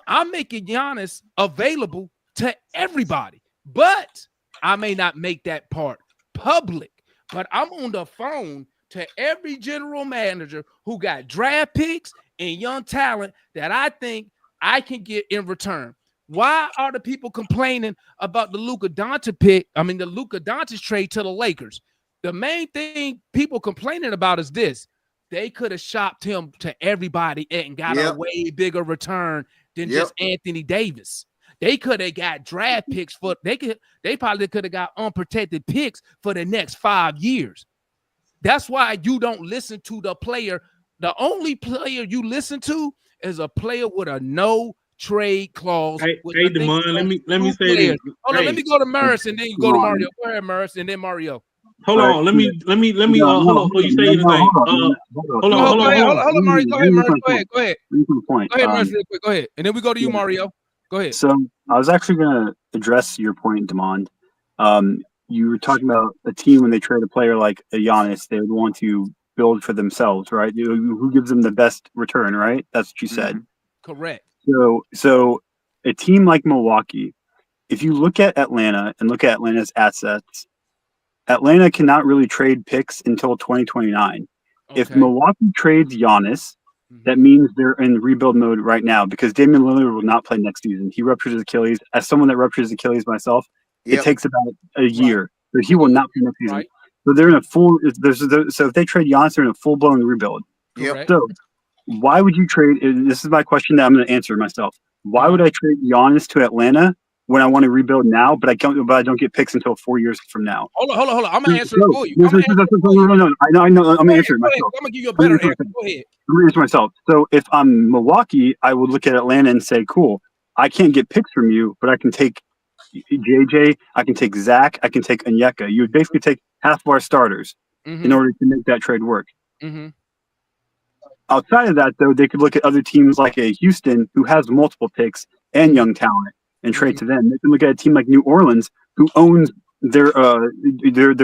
I'm making Giannis available to everybody, but I may not make that part public. But I'm on the phone to every general manager who got draft picks and young talent that I think I can get in return. Why are the people complaining about the Luka Doncic trade to the Lakers? The main thing people complaining about is this. They could have shopped him to everybody and got a way bigger return than just Anthony Davis. They could have got draft picks they probably could have got unprotected picks for the next 5 years. That's why you don't listen to the player. The only player you listen to is a player with a no trade clause. Hey, Damon, let me say this. Hold on, let me go to Murs and then you go to Mario. Go ahead, Murs, and then Mario. Hold on, let me hold on before you say anything. Hold on, Mario. Go ahead, Murs. Go ahead. Go ahead, Murs, real quick. Go ahead. And then we go to you, Mario. Go ahead. So I was actually going to address your point, Demond. You were talking about a team when they trade a player like a Giannis, they would want to build for themselves, right? Who gives them the best return, right? That's what you said. Correct. So a team like Milwaukee, if you look at Atlanta and look at Atlanta's assets, Atlanta cannot really trade picks until 2029. Okay. If Milwaukee trades Giannis, that means they're in rebuild mode right now because Damian Lillard will not play next season. He ruptured his Achilles. As someone that ruptures his Achilles myself, it takes about a year, but he will not play next season. So they're in a full. So if they trade Giannis, they're in a full blown rebuild. So why would you trade? And this is my question that I'm going to answer myself. Why would I trade Giannis to Atlanta when I want to rebuild now, but I don't get picks until 4 years from now? Hold on. I'm gonna answer it for you. No. I know. I'm gonna answer it myself. I'm gonna give you a better answer. Go ahead. I'm gonna answer myself. So if I'm Milwaukee, I would look at Atlanta and say, "Cool, I can't get picks from you, but I can take JJ, I can take Zach, I can take Onyeka." You would basically take half of our starters in order to make that trade work. Outside of that, though, they could look at other teams like a Houston who has multiple picks and young talent and trade to them. They can look at a team like New Orleans who owns their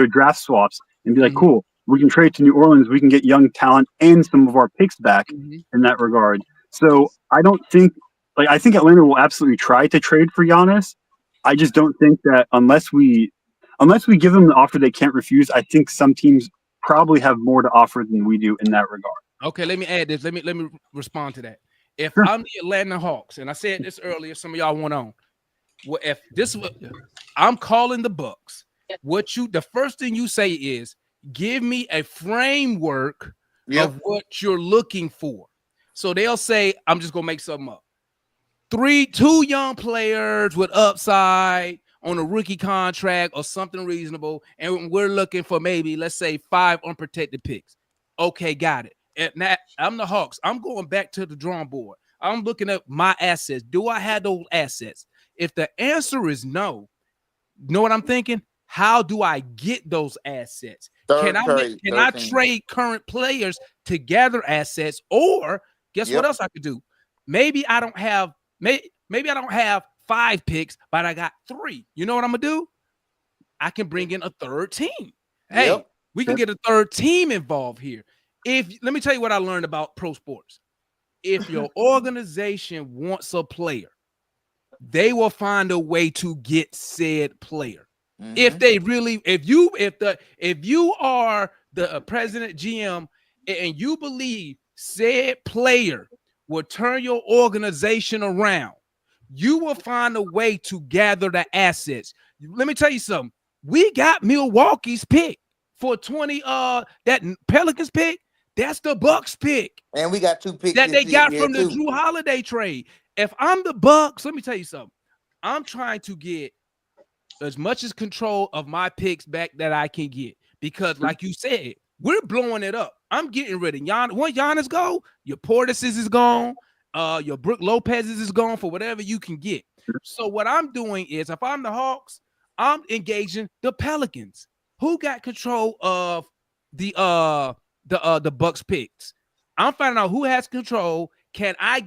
draft swaps and be like, cool, we can trade to New Orleans. We can get young talent and some of our picks back in that regard. So I don't think, I think Atlanta will absolutely try to trade for Giannis. I just don't think that unless we give them the offer they can't refuse, I think some teams probably have more to offer than we do in that regard. Okay, let me add this. Let me respond to that. If I'm the Atlanta Hawks, and I said this earlier, some of y'all went on. Well, if this was, I'm calling the Bucks. The first thing you say is give me a framework of what you're looking for. So they'll say, I'm just gonna make something up. 2 young players with upside on a rookie contract or something reasonable, and we're looking for maybe, let's say, 5 unprotected picks. Okay, got it. And now I'm the Hawks. I'm going back to the drawing board. I'm looking at my assets. Do I have those assets? If the answer is no, you know what I'm thinking? How do I get those assets? Can I trade current players to gather assets? Or guess what else I could do? Maybe I don't have 5 picks, but I got 3. You know what I'm gonna do? I can bring in a third team. Hey, we can get a third team involved here. Let me tell you what I learned about pro sports. If your organization wants a player, they will find a way to get said player. If they really, if you are the president, GM, and you believe said player will turn your organization around, you will find a way to gather the assets. Let me tell you something. We got Milwaukee's pick for 20. That Pelicans pick, that's the Bucks pick, and we got 2 picks that they got from the Drew Holiday trade. If I'm the Bucks, let me tell you something. I'm trying to get as much as control of my picks back that I can get, because like you said, we're blowing it up. I'm getting rid of Giannis. When Giannis go, your Portis is gone, your Brook Lopez is gone for whatever you can get. So what I'm doing is, if I'm the Hawks, I'm engaging the Pelicans, who got control of the Bucks picks. I'm finding out who has control. Can I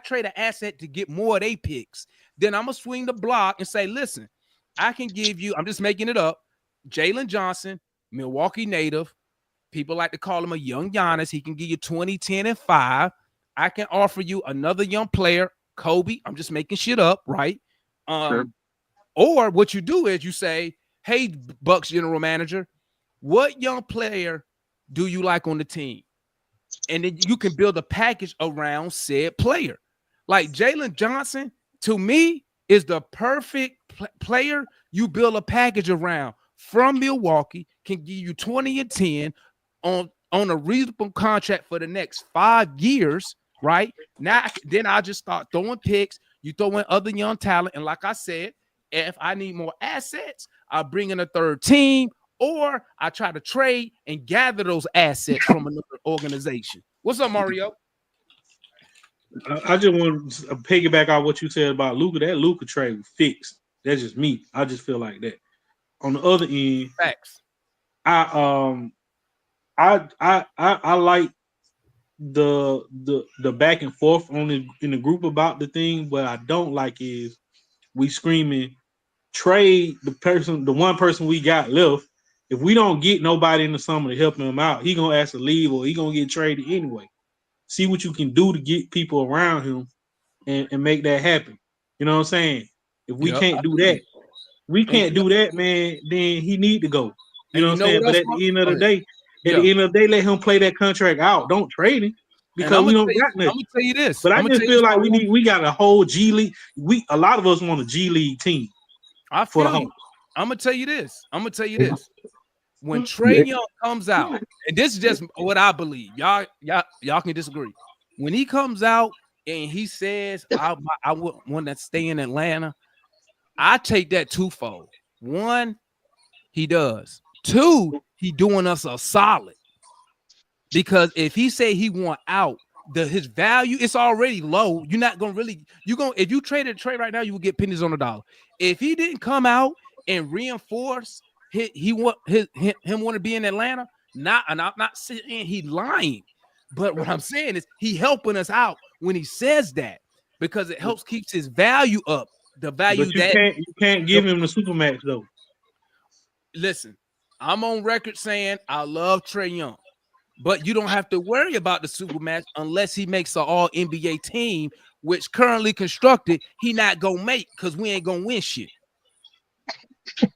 trade an asset to get more of their picks? Then I'm gonna swing the block and say, listen, I can give you, I'm just making it up, Jalen Johnson, Milwaukee native. People like to call him a young Giannis. He can give you 20, 10, and 5. I can offer you another young player, Kobe. I'm just making shit up, right? Or what you do is you say, hey, Bucks general manager, what young player do you like on the team? And then you can build a package around said player. Like Jalen Johnson, to me, is the perfect player you build a package around from Milwaukee, can give you 20 and 10 on a reasonable contract for the next 5 years, right? Now, then I just start throwing picks. You throw in other young talent. And like I said, if I need more assets, I bring in a third team, or I try to trade and gather those assets from another organization. What's up, Mario? I just want to piggyback on what you said about Luka. That Luka trade was fixed. That's just me. I just feel like that. On the other end, facts. I like the back and forth in the group about the thing. What I don't like is we screaming trade the one person we got left. If we don't get nobody in the summer to help him out, he gonna ask to leave or he gonna get traded anyway. See what you can do to get people around him and make that happen. You know what I'm saying? If we can't do that, man, then he need to go. You know what I'm saying? But at the end of the day, let him play that contract out. Don't trade him because we don't got nothing. I'm gonna tell you this. But I just feel like we got a whole G League. A lot of us want a G League team. I feel you. I'm gonna tell you this. When Trey Young comes out, and this is just what I believe, y'all can disagree. When he comes out and he says, I want to stay in Atlanta, I take that twofold. 1, he does. 2, he doing us a solid. Because if he say he want out, his value, it's already low. You're not gonna really, if you traded Trey right now, you will get pennies on the dollar. If he didn't come out and reinforce him want to be in Atlanta, and I'm not saying he lying, but what I'm saying is he helping us out when he says that, because it helps keeps his value up. The value but you can't give him the supermax though. Listen, I'm on record saying I love Trey Young, but you don't have to worry about the supermax unless he makes an all NBA team, which currently constructed he not gonna make, because we ain't gonna win shit. He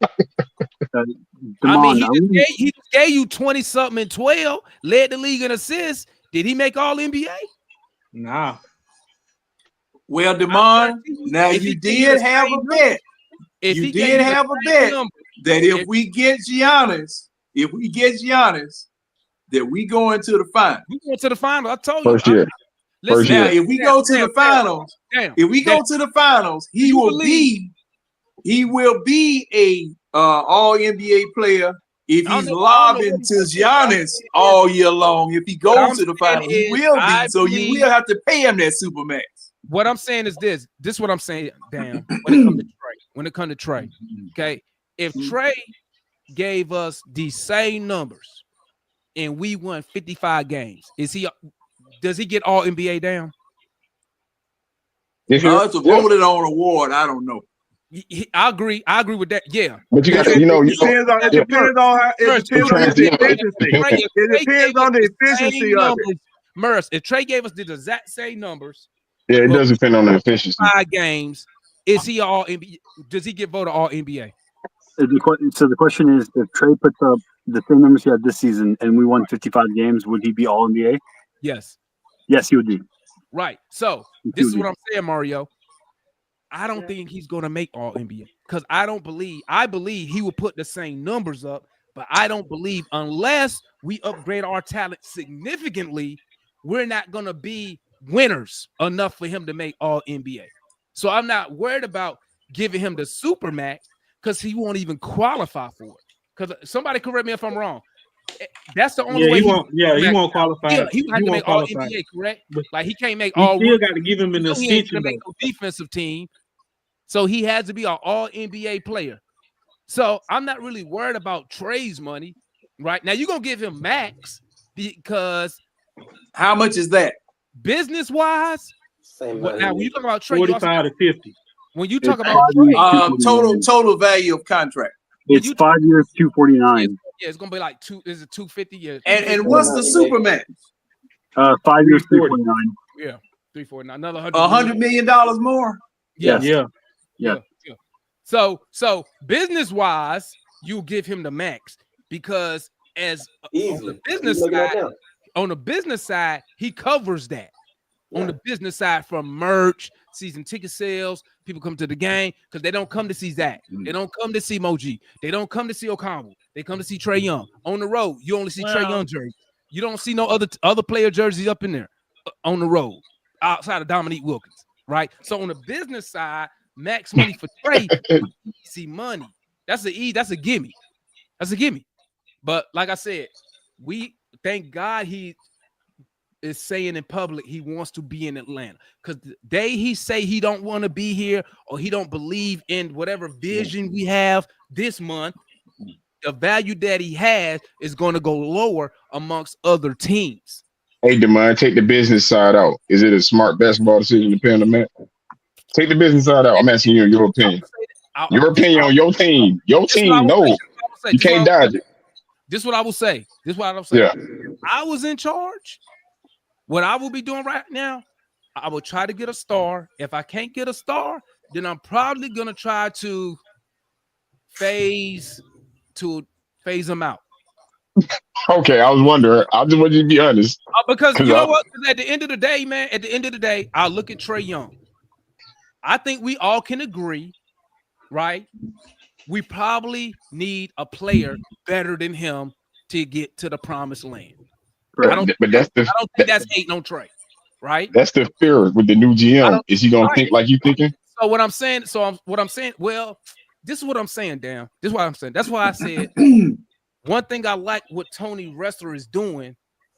just gave you 20-something and 12, led the league in assists. Did he make all NBA? Nah. Well, Demond, now you did have a bet. You did have a bet that if we get Giannis, that we go into the finals. We go to the finals. I told you. Listen, now, if we go to the finals, he will be he will be a all NBA player if he's lobbing to Giannis all year long. If he goes to the finals, he will be. So you will have to pay him that supermax. What I'm saying is this. This is what I'm saying, damn. When it comes to Trey, okay. If Trey gave us the same numbers and we won 55 games, does he get all NBA down? It's a voted on award. I don't know. I agree. I agree with that. Yeah, but you got it depends on the efficiency. It depends on the efficiency of it. Merce, if Trey gave us the exact same numbers, it does depend on the efficiency. 5 games, is he all NBA? Does he get voted all NBA? So the question is, if Trey puts up the same numbers he had this season and we won 55 games, would he be all NBA? Yes. Yes, he would be. Right. So this is what I'm saying, Mario. I don't think he's going to make all NBA because I believe he will put the same numbers up, but I don't believe unless we upgrade our talent significantly, we're not going to be winners enough for him to make all NBA. So I'm not worried about giving him the super max because he won't even qualify for it. Because somebody correct me if I'm wrong. That's the only way he won't qualify. He have to make all NBA, correct? Like he can't make all. Still got to give him an extension. Make no defensive team, so he has to be an all NBA player. So I'm not really worried about Trey's money. Right now, you're gonna give him max because how much is that business wise? Now, when you talk about Trey, 45 to 50. When you talk about Trey, total value of contract. It's 5 years, 249. Yeah, it's gonna be like 250. Yeah. And what's the supermax? 5 years, 349. Yeah, 349. Another $100 million more. Yes. Yeah. So business wise, you give him the max because on the business side, he covers that. Yeah. On the business side, from merch, season ticket sales, people come to the game because they don't come to see Zach. They don't come to see Moji. They don't come to see Okongwu. They come to see Trey Young. On the road, you only see Trey Young jersey. You don't see no other player jerseys up in there on the road outside of Dominique Wilkins, right? So on the business side, max money for Trey, easy money. That's a gimme. That's a gimme. But like I said, we thank God he is saying in public he wants to be in Atlanta because the day he say he don't want to be here or he don't believe in whatever vision we have this month, the value that he has is going to go lower amongst other teams. Hey, Demond, take the business side out. Is it a smart basketball decision to pay on the man? Take the business side out. I'm asking you your opinion. Your opinion on your team. Your team, no. You can't dodge it. This is what I will say. This is what I will say. Yeah. If I was in charge, what I will be doing right now, I will try to get a star. If I can't get a star, then I'm probably going to try to phase them out. Okay, I was wondering. I just want you to be honest. Because you know what? At the end of the day, man, I look at Trey Young. I think we all can agree, right? We probably need a player better than him to get to the promised land. Right. I don't think that's hating on Trey, right? That's the fear with the new GM. Is he gonna think like you thinking? So what I'm saying, well, this is what I'm saying, Dan. This is what I'm saying. That's why I said one thing I like what Tony Ressler is doing,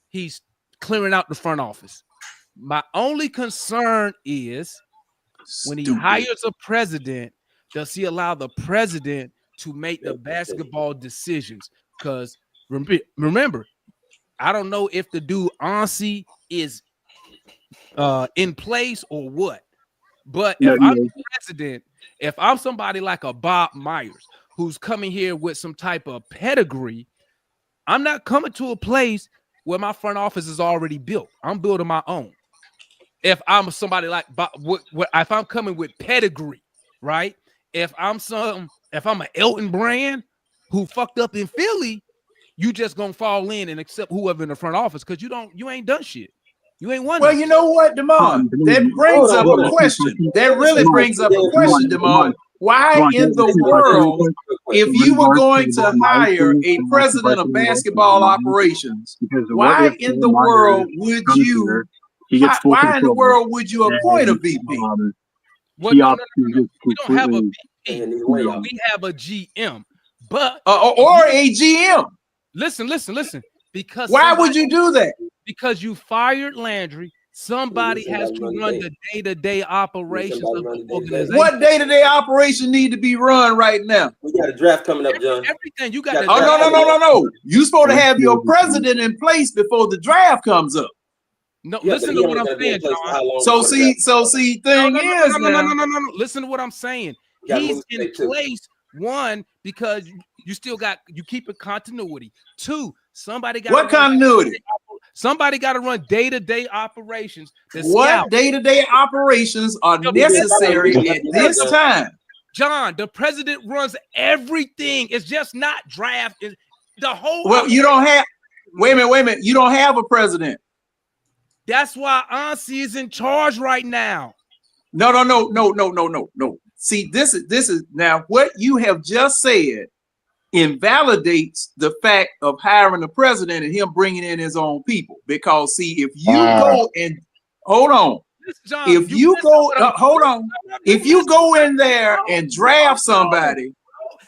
he's clearing out the front office. My only concern is when he hires a president, does he allow the president to make the basketball decisions? Because remember, I don't know if the dude Ansi is in place or what. But if I'm the president, if I'm somebody like a Bob Myers who's coming here with some type of pedigree, I'm not coming to a place where my front office is already built. I'm building my own. If I'm somebody like Bob, if I'm coming with pedigree, right? If I'm an Elton Brand who fucked up in Philly, you just gonna fall in and accept whoever in the front office because you ain't done shit. You ain't won. Well, you know what, Damon? That brings up a question. That really brings up a question, Damon. Why in the world, if you were going to hire a president of basketball operations, why in the world would you? Why in the world would you appoint a VP? Well, no. We don't have a VP. We have a GM. But or a GM. Listen. Because why would you do that? Because you fired Landry. Somebody has to run the day-to-day operations of the organization. What day-to-day operation need to be run right now? We got a draft coming up, John. Everything you got. No. You supposed to have your president in place before the draft comes up. No, listen to what I'm saying, John. So see, thing is, no. Listen to what I'm saying. He's in place. One, because you keep a continuity. Two, somebody got what continuity? Somebody got to run day-to-day operations. What day-to-day operations are necessary at this time? John, the president runs everything. It's just not draft. It's the whole. Well, you don't have. Wait a minute. You don't have a president. That's why Ansi is in charge right now. No. See, this is now what you have just said invalidates the fact of hiring the president and him bringing in his own people. Because see, if you go and hold on, John, if you go if you go in there and draft somebody,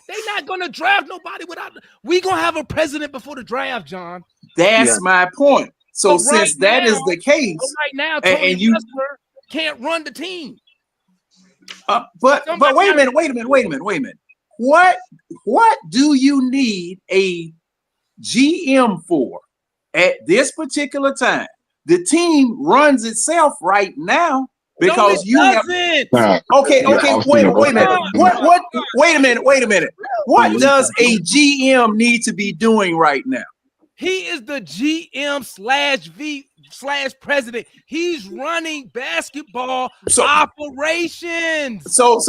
they're not gonna draft nobody without. We gonna have a president before the draft, John. That's my point. So since that is the case, right now, Tony and you can't run the team. But wait a minute. What do you need a GM for at this particular time? The team runs itself right now because you have. Okay. Wait a minute. What? Wait a minute. What does a GM need to be doing right now? He is the GM / president. He's running basketball operations. So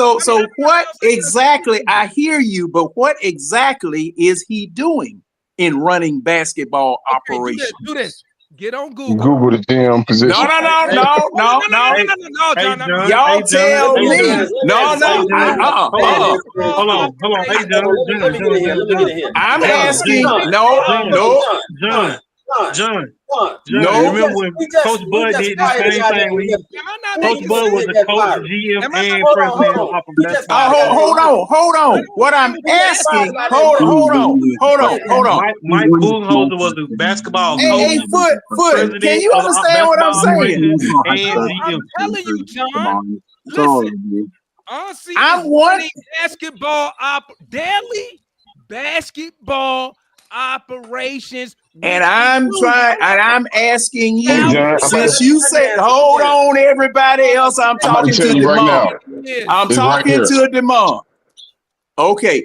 what exactly? I hear you, but what exactly is he doing in running basketball operations? Do this. Get on Google. Google the GM position. No. Y'all tell me. No. Hold on. Hey, John. I'm asking. No. John. No. Remember when Coach Bud did the same thing? Coach Bud was the coach, GM, and president. Hold on. What I'm asking. Hold on. Mike Budenholzer was the basketball coach. Hey, Foot. Can you understand what I'm saying? I'm telling you, John. Listen. I'm running basketball daily basketball operations. And I'm asking you, since you said, hold on, everybody else, I'm talking to Demond. I'm talking to Demond. Okay,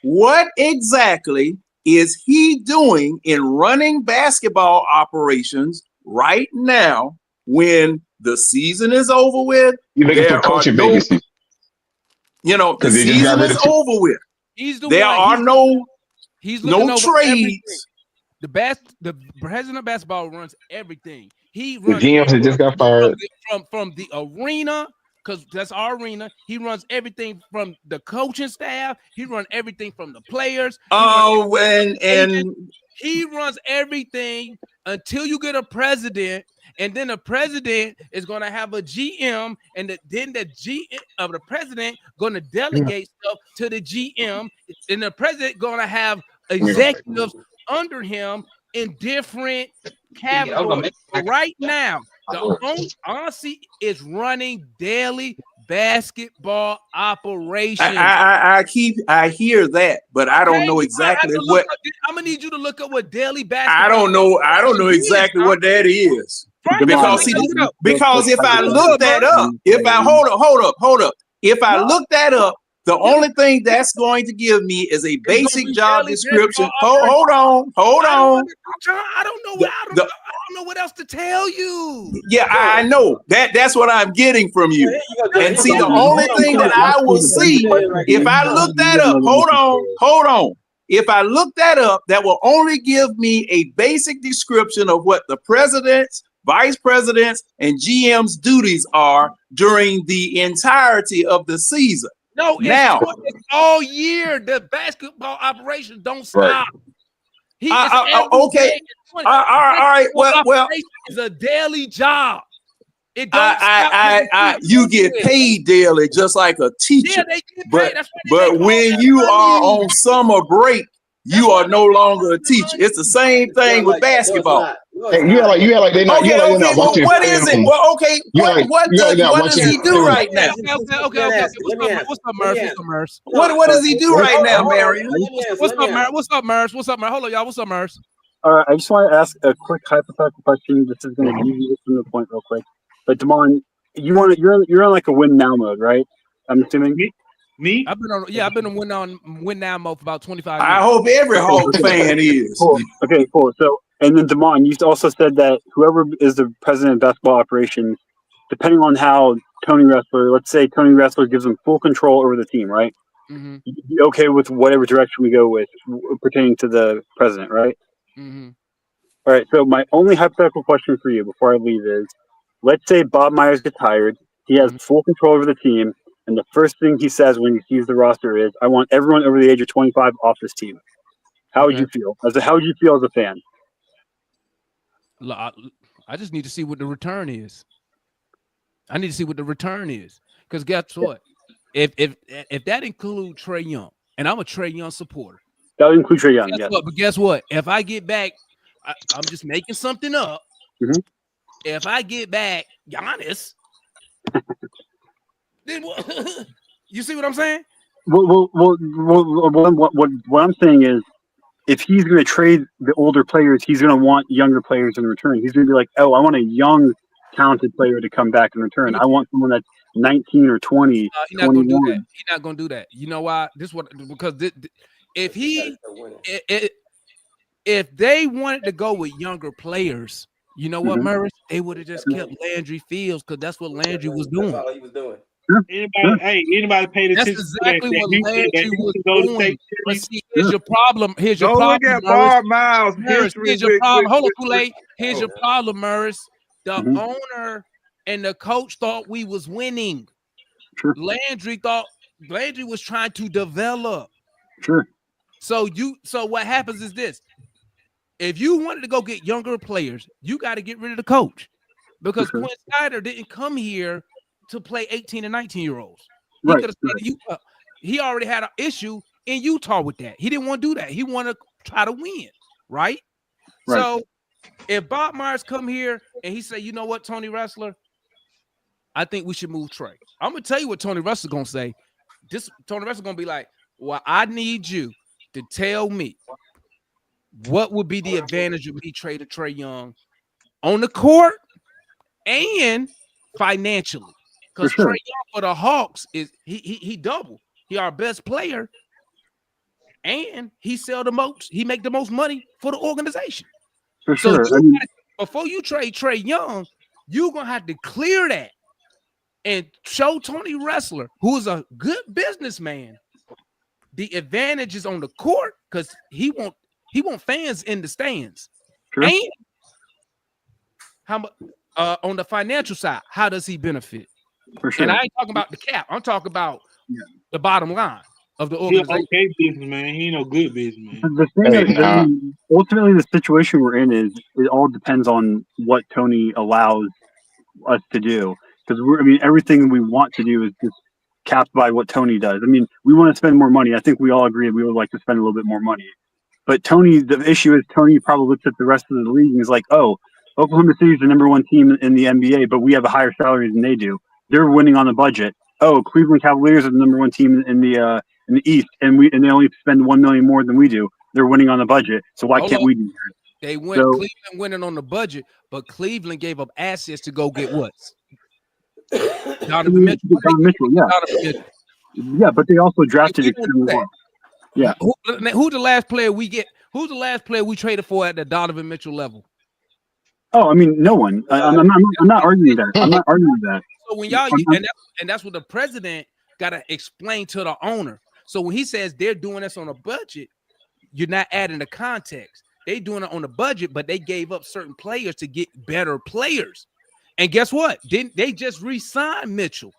what exactly is he doing in running basketball operations right now when the season is over with? You looking for coaching vacancies? The season is over with. There are no trades. The president of basketball runs everything. He runs the GMs that just got fired from the arena, because that's our arena. He runs everything from the coaching staff. He runs everything from the players. He runs everything until you get a president, and then the president is going to have a GM, and then the GM of the president going to delegate stuff to the GM, and the president going to have executives under him in different categories. Right now, the Ansi is running daily basketball operations. I hear that, but I don't know exactly what. I'm gonna need you to look up what daily basketball. I don't know exactly what that is. Because if I look that up, hold up. If I look that up, the only thing that's going to give me is a basic job description. Hold on. John, I don't know what else to tell you. Yeah, I know. That's what I'm getting from you. And see, the only thing that I will see, if I look that up, hold on. If I look that up, that will only give me a basic description of what the president's, vice presidents, and GM's duties are during the entirety of the season. No, it's all year. The basketball operations don't stop. Okay. All right. Well, it's a daily job. You get paid daily, just like a teacher. Yeah, they get paid. But That's why they when you are on summer break, you are no longer a teacher. It's the same thing with basketball. Hey, you act like they not. You act like they're not Well, watching what is it? film. Well, okay. You act What like not does watching he do film. right now? Okay. What's up, Murs? What does he do right now, Marion? What's up, Murs? Hold on, y'all. What's up, Murs? All right, I just want to ask a quick hypothetical question. This is going to deviate from the point real quick. But Damon, you're on like a win now mode, right? I'm assuming. Me? I've been on win now mode for about 25 years. I hope every Hawk fan is. Cool. Okay, cool. So, and then Damon, you also said that whoever is the president of basketball operations, depending on how Tony Wrestler, let's say Tony Wrestler gives them full control over the team, right? Mm-hmm. You'd be okay with whatever direction we go with pertaining to the president, right? Mm-hmm. All right. So my only hypothetical question for you before I leave is, let's say Bob Myers gets hired. He has full control over the team. And the first thing he says when he sees the roster is, I want everyone over the age of 25 off this team. How would you feel? How would you feel as a fan? I just need to see what the return is. Because guess what? If that includes Trey Young, and I'm a Trey Young supporter. That would include Trey Young, yes. But guess what? If I get back, I'm just making something up. Mm-hmm. If I get back Giannis, then what? You see what I'm saying? Well, what I'm saying is, if he's going to trade the older players, he's going to want younger players in return. He's going to be like, oh, I want a young, talented player to come back in return. I want someone that's 19 or 20. He's not going to do that. He's not going to do that. You know why? Because if they wanted to go with younger players, you know what, Murray? They would have just kept Landry Fields, because that's what Landry was doing. That's all he was doing. Anybody paid attention? That's exactly what Landry was doing. But see, here's your problem. Here's your Go problem. look at Bob Miles' history. Here's your problem. Hold on, Kool-Aid. Here's your problem, Murs. The owner and the coach thought we was winning. Sure. Landry was trying to develop. Sure. So what happens is this. If you wanted to go get younger players, you got to get rid of the coach, because Quinn Snyder didn't come here to play 18 and 19-year-olds. He could have stayed in Utah. He already had an issue in Utah with that. He didn't want to do that. He wanted to try to win, right? So if Bob Myers come here and he say, you know what, Tony Wrestler, I think we should move Trey. I'm going to tell you what Tony Wrestler's going to say. Tony Wrestler's going to be like, well, I need you to tell me what would be the advantage of me trading Trey Young on the court and financially. Because Trey Young for the Hawks is he double. He our best player, and he sell the most. He make the most money for the organization. For so sure. Before you trade Trey Young, you're gonna have to clear that and show Tony Wrestler, who is a good businessman, the advantages on the court, because he want fans in the stands. And how much on the financial side, how does he benefit? For sure. And I ain't talking about the cap. I'm talking about the bottom line of the organization. He okay businessman. He ain't no good businessman. The thing ultimately, the situation we're in is it all depends on what Tony allows us to do. Because everything we want to do is just capped by what Tony does. We want to spend more money. I think we all agree we would like to spend a little bit more money. But the issue is Tony probably looks at the rest of the league and is like, oh, Oklahoma City is the number one team in the NBA, but we have a higher salary than they do. They're winning on the budget. Oh, Cleveland Cavaliers are the number one team in the East, and they only spend $1 million more than we do. They're winning on the budget, so why can't we do that? Cleveland winning on the budget, but Cleveland gave up assets to go get what? Donovan Mitchell. Yeah, but they also drafted extremely well. Yeah. Who's the last player we get? Who's the last player we traded for at the Donovan Mitchell level? Oh, no one. I'm not arguing that. I'm not arguing that. So when and that's what the president got to explain to the owner. So when he says they're doing this on a budget, you're not adding the context. They doing it on a budget, but they gave up certain players to get better players. And guess what? They just re-signed Mitchell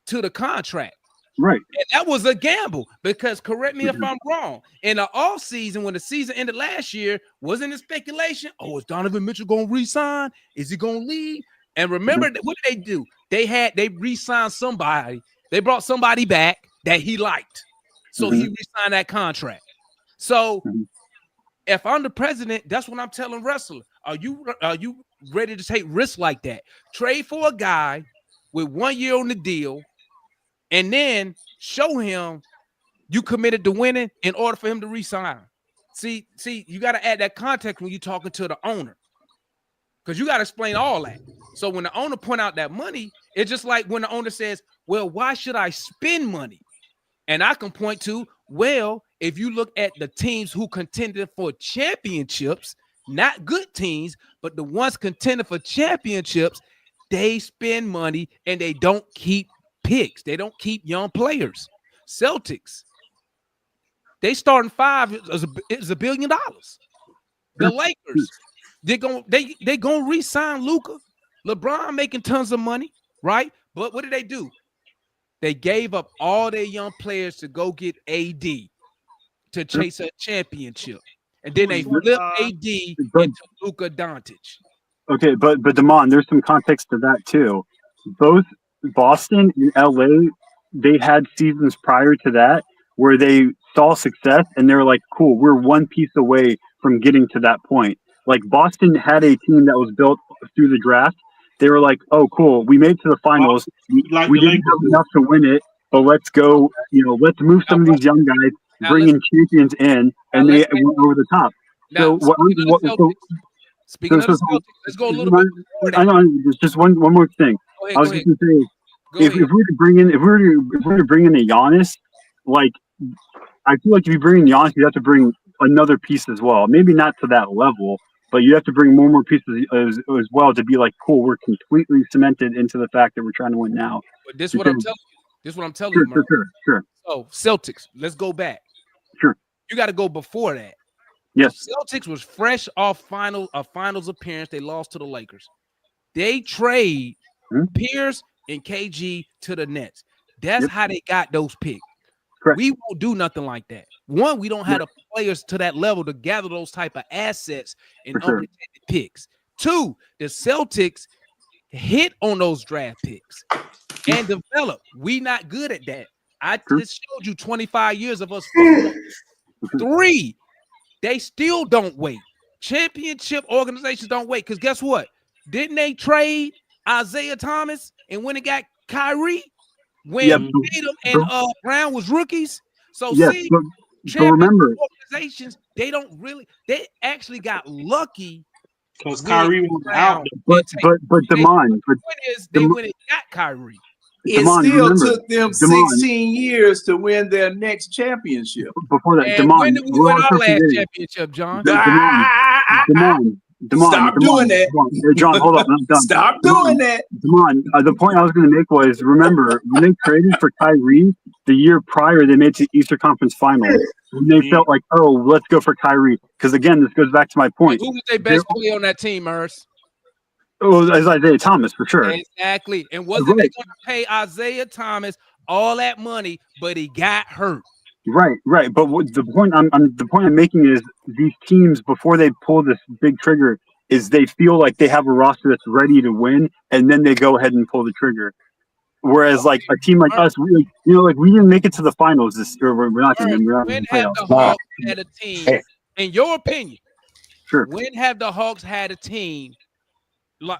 to the contract. Right. And that was a gamble, because correct me if I'm wrong. In the offseason, when the season ended last year, wasn't it speculation? Oh, is Donovan Mitchell going to re-sign? Is he going to leave? And remember, what did they do? They re-signed somebody. They brought somebody back that he liked. So he re-signed that contract. So if I'm the president, that's what I'm telling wrestler. Are you ready to take risks like that? Trade for a guy with 1 year on the deal, and then show him you committed to winning in order for him to re-sign. See, you got to add that context when you're talking to the owner, because you got to explain all that. So when the owner point out that money, it's just like when the owner says, well, why should I spend money? And I can point to, well, if you look at the teams who contended for championships, not good teams, but the ones contending for championships, they spend money and they don't keep picks. They don't keep young players. Celtics, they starting five is $1 billion. The Lakers, they're gonna re-sign Luka. LeBron making tons of money, right? But what did they do? They gave up all their young players to go get AD to chase a championship, and then they flip AD into Luka Doncic. Okay, but Damon, there's some context to that too. Both Boston and LA, they had seasons prior to that where they saw success and they were like, cool, we're one piece away from getting to that point. Like Boston had a team that was built through the draft. They were like, oh, cool, we made it to the finals. We didn't have enough to win it, but let's go, let's move some of these young guys, bring in champions in, and they went over the top. Now, speaking of the Celtics, let's go a little bit before that. I know, just one more thing. I was just gonna say, if we were to bring in a Giannis, like I feel like if you bring in Giannis, you have to bring another piece as well. Maybe not to that level, but you have to bring more pieces as well to be like, cool, we're completely cemented into the fact that we're trying to win now. But this is what I'm telling you. This is what I'm telling you, Mark. Sure. So Celtics, let's go back. Sure. You got to go before that. Yes. Celtics was fresh off a finals appearance. They lost to the Lakers. They trade Pierce and KG to the Nets. That's how they got those picks. Correct. We won't do nothing like that. One, we don't have the players to that level to gather those type of assets and unprotected picks. Two, the Celtics hit on those draft picks and develop. We not good at that. I just showed you 25 years of us. Three, they still don't wait. Championship organizations don't wait, because guess what? Didn't they trade Isaiah Thomas and when it got Kyrie? When Tatum and Brown was rookies. So see, but remember, organizations, they actually got lucky because Kyrie was out. But Damon, the point is they went and got Kyrie. It still took them 16 years to win their next championship. Before that, and when did we win our last championship, John? Damon, stop doing that. John, hold up. I'm done. Stop doing that. Damon, the point I was going to make was, remember, when they traded for Kyrie, the year prior, they made it to Eastern Conference Finals. And they felt like, oh, let's go for Kyrie. Because, again, this goes back to my point. Who was their best player on that team, Urs? Oh, Isaiah Thomas, for sure. Exactly. And wasn't they going to pay Isaiah Thomas all that money, but he got hurt? Right. But the point I'm making is these teams, before they pull this big trigger, is they feel like they have a roster that's ready to win, and then they go ahead and pull the trigger. Whereas, like a team like us, we didn't make it to the finals this year. We're not in the playoffs. The Hawks had a team, in your opinion? Sure. When have the Hawks had a team?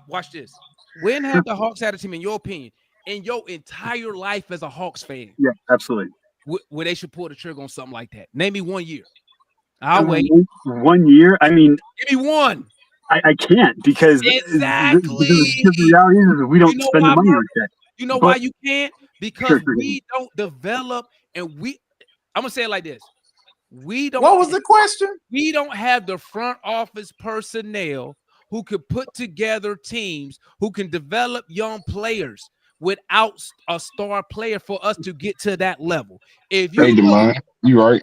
Watch this. When have the Hawks had a team, in your opinion, in your entire life as a Hawks fan? Yeah, absolutely. Where they should pull the trigger on something like that? Name me 1 year. I'll wait. 1 year? I mean, give me one. I can't because exactly. The reality is we don't spend the money like that. You know why you can't? Because we don't develop, and I'm gonna say it like this: we don't. What was the question? We don't have the front office personnel who could put together teams who can develop young players without a star player for us to get to that level. If you you right.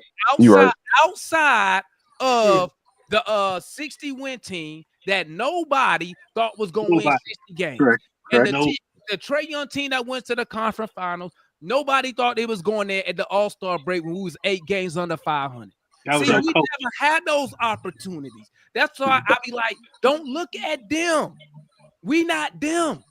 Outside of the 60-win team that nobody thought was going to win 60 games. Correct. And the Trey Young team that went to the conference finals, nobody thought they was going there at the All-Star break when we was 8 games under 500. See, we never had those opportunities. That's why I be like, don't look at them. We not them.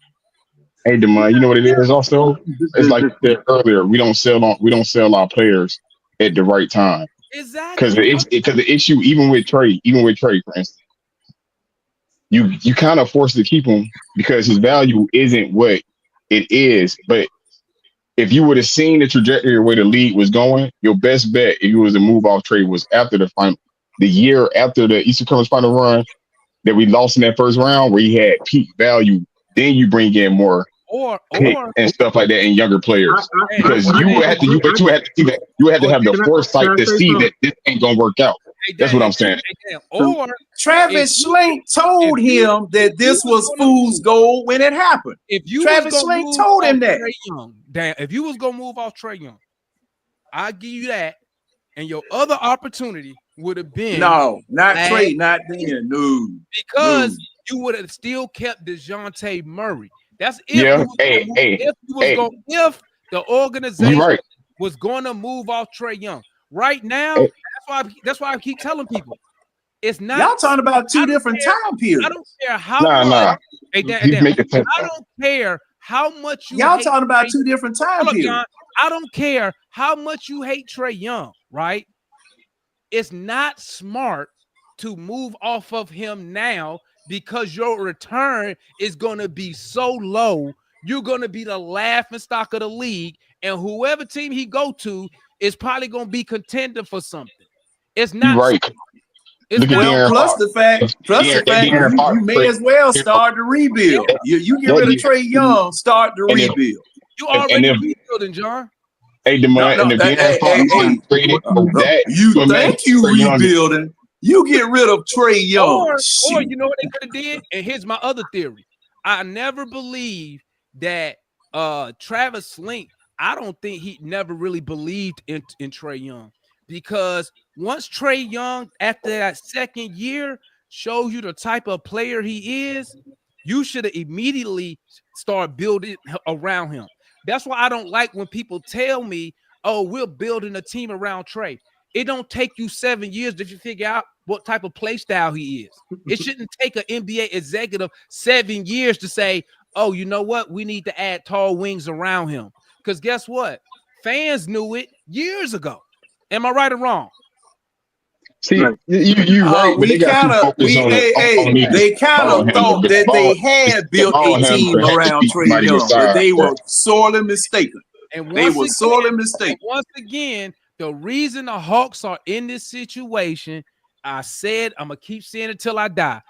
Hey, Demond, you know what it is also? It's like I said earlier, we don't sell our players at the right time. Because Exactly. the issue, even with Trey, for instance, you kind of forced to keep him because his value isn't what it is. But if you would have seen the trajectory of where the league was going, your best bet if you was to move off Trey was after the year after the Eastern Conference Final run that we lost in that first round, where he had peak value. Then you bring in more pick and stuff like that in younger players, because you would have to see that. You would have to have the foresight to see that this ain't gonna work out. That's what I'm saying. Or Travis Schlenk told him that this was fool's gold when it happened. If you Travis Schlenk told him that. Trey Young, damn, if you was gonna move off Trey Young, I'll give you that. And your other opportunity would have been not Trey, not then. No. Because you would have still kept DeJounte Murray. That's if if the organization was going to move off Trey Young. Right now, that's why I keep telling people it's not. Y'all talking about two different time periods. I don't care how much. I don't care how much y'all talking about two different time periods. John, I don't care how much you hate Trey Young, right? It's not smart to move off of him now because your return is going to be so low. You're going to be the laughing stock of the league, and whoever team he go to is probably going to be contender for something. It's not right. It's plus the fact you may as well start to rebuild. You get rid of Trey Young, start to rebuild. You already rebuilding, John. Hey, you think you rebuilding? You get rid of Trey Young, or you know what they could have did. And here's my other theory: I never believed that Travis Schlenk. I don't think he never really believed in Trey Young, because once Trey Young, after that second year, shows you the type of player he is, you should have immediately start building around him. That's why I don't like when people tell me, oh, we're building a team around Trey. It don't take you 7 years to figure out what type of play style he is. It shouldn't take an NBA executive 7 years to say, oh, you know what? We need to add tall wings around him. Because guess what? Fans knew it years ago. Am I right or wrong? See, you right, but they kind of thought that they had built a team around Trey Young, but they were sorely mistaken. Once again, the reason the Hawks are in this situation, I said, I'm gonna keep saying it till I die.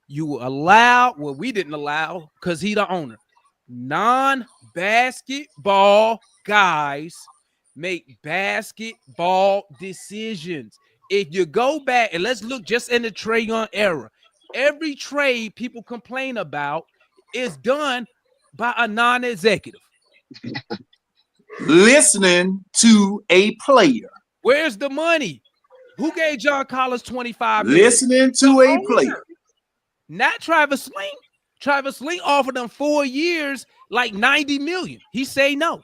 You allow, well, we didn't allow because he the owner. Non-basketball guys make basketball decisions. If you go back and let's look just in the Trey Young era, every trade people complain about is done by a non-executive. Listening to a player. Where's the money? Who gave John Collins $25 million? Listening to a player. Not Travis Schlenk. Travis Schlenk offered them 4 years, like $90 million. He say no.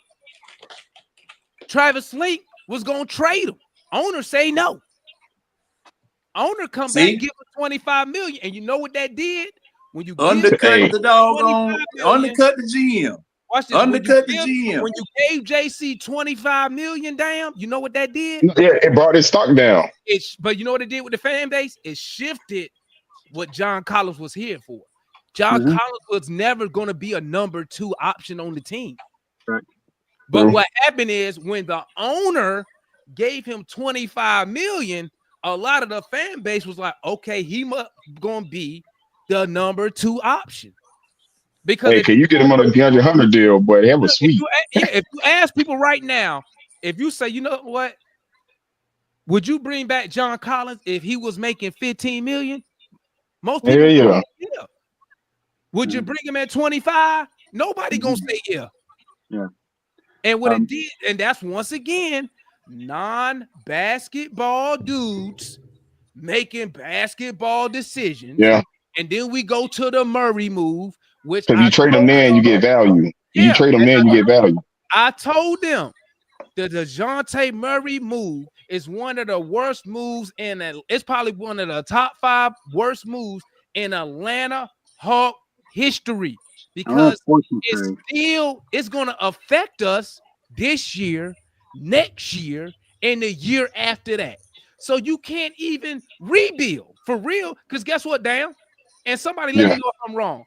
Travis Schlenk was gonna trade him. Owner say no. Owner come back and give him $25 million, and you know what that did? When you undercut the doggone, undercut the GM. Watch this. Undercut the GM. When you gave JC $25 million, damn, you know what that did? Yeah, it brought his stock down. But you know what it did with the fan base? It shifted what John Collins was here for. John Collins was never going to be a number 2 option on the team. Right. But what happened is when the owner gave him $25 million, a lot of the fan base was like, okay, he must going to be the number 2 option. Because hey, can you get him on a DeAndre Hunter deal? But that was sweet. If you ask people right now, if you say, you know what, would you bring back John Collins if he was making $15 million? Most people, yeah. Would you bring him at 25? Nobody gonna say yeah. Yeah. And what it did, and that's once again non-basketball dudes making basketball decisions. Yeah. And then we go to the Murray move, which if you trade him there, you get value. Yeah, you trade him there, you get value. I told them the DeJounte Murray move is one of the worst moves it's probably one of the top 5 worst moves in Atlanta Hawk history because it's going to affect us this year, next year, and the year after that. So you can't even rebuild for real. Because guess what, Dan? And somebody let me know if I'm wrong.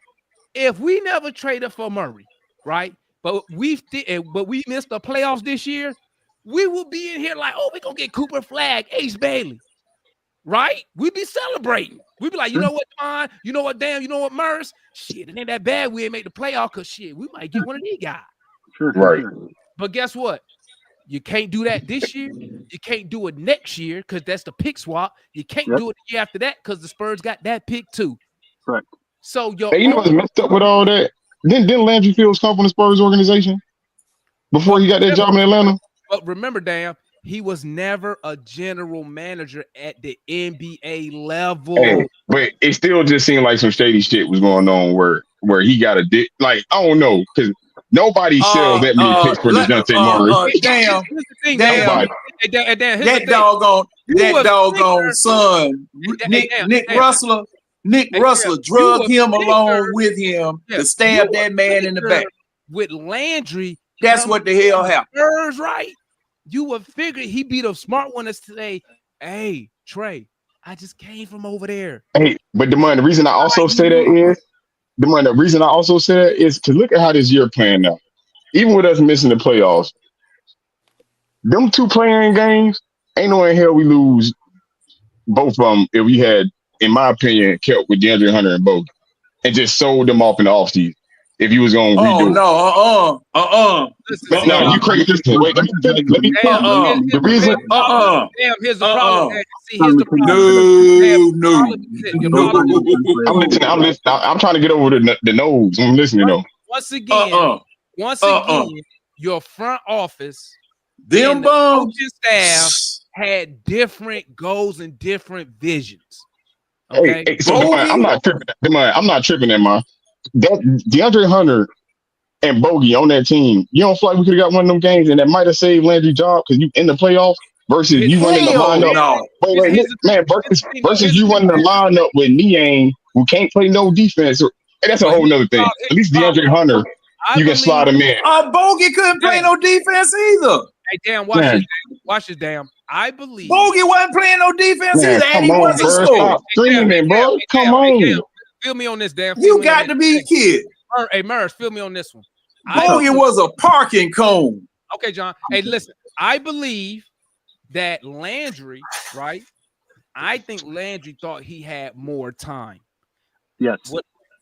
If we never traded for Murray, right? But we missed the playoffs this year, we will be in here like, oh, we're gonna get Cooper Flag, Ace Bailey, right? We'd be celebrating. We'd be like, you know what, John? You know what, Dan? You know what, Murs? Shit, it ain't that bad. We ain't make the playoff because shit, we might get one of these guys. Right. But guess what? You can't do that this year. You can't do it next year because that's the pick swap. You can't do it the year after that because the Spurs got that pick too. Right. So hey, you know what's messed up with all that? Didn't Landry Fields come from the Spurs organization before he got that job in Atlanta? But remember, Dan, he was never a general manager at the NBA level. Hey, but it still just seemed like some shady shit was going on where he got a dick. Like, I don't know, because nobody sells that many picks for Dejounte Murray. Damn. That doggone son, Nick Russell drugged him along with him to stab that man in the back. With Landry, that's what the hell happened. Spurs, right? You would figure he'd be the smart one to say, hey, Trey, I just came from over there. Hey, but the reason I also say that is because look at how this year playing out. Even with us missing the playoffs, them two playing games, ain't no in hell we lose both of them if we had, in my opinion, kept with DeAndre Hunter and Bogey and just sold them off in the offseason. If you was going to redo it. No, you crazy. Listen, wait, let me finish. The reason. Damn, here's the problem. See, here's the problem. I'm listening. I'm trying to get over the nose. I'm listening, though. Once again, your front office, them coaching staff had different goals and different visions. Okay, hey, so I'm not tripping. I'm not tripping at my. That DeAndre Hunter and Bogey on that team, you don't feel like we could have got one of them games and that might have saved Landry's job because you in the playoffs versus you running the lineup. Versus you running the lineup with Niang who can't play no defense. That's a whole nother thing. At least DeAndre Hunter, you can slide him in. Bogey couldn't play no defense either. Hey, damn, watch this, damn. I believe Bogey wasn't playing no defense either, and he wasn't scoring. Stop streaming, bro. Come on. Feel me on this, damn. You got to be a kid. Hey, Murs, feel me on this one. Bogey was a parking cone. Okay, John. Hey, listen. I believe that Landry, right? I think Landry thought he had more time. Yes.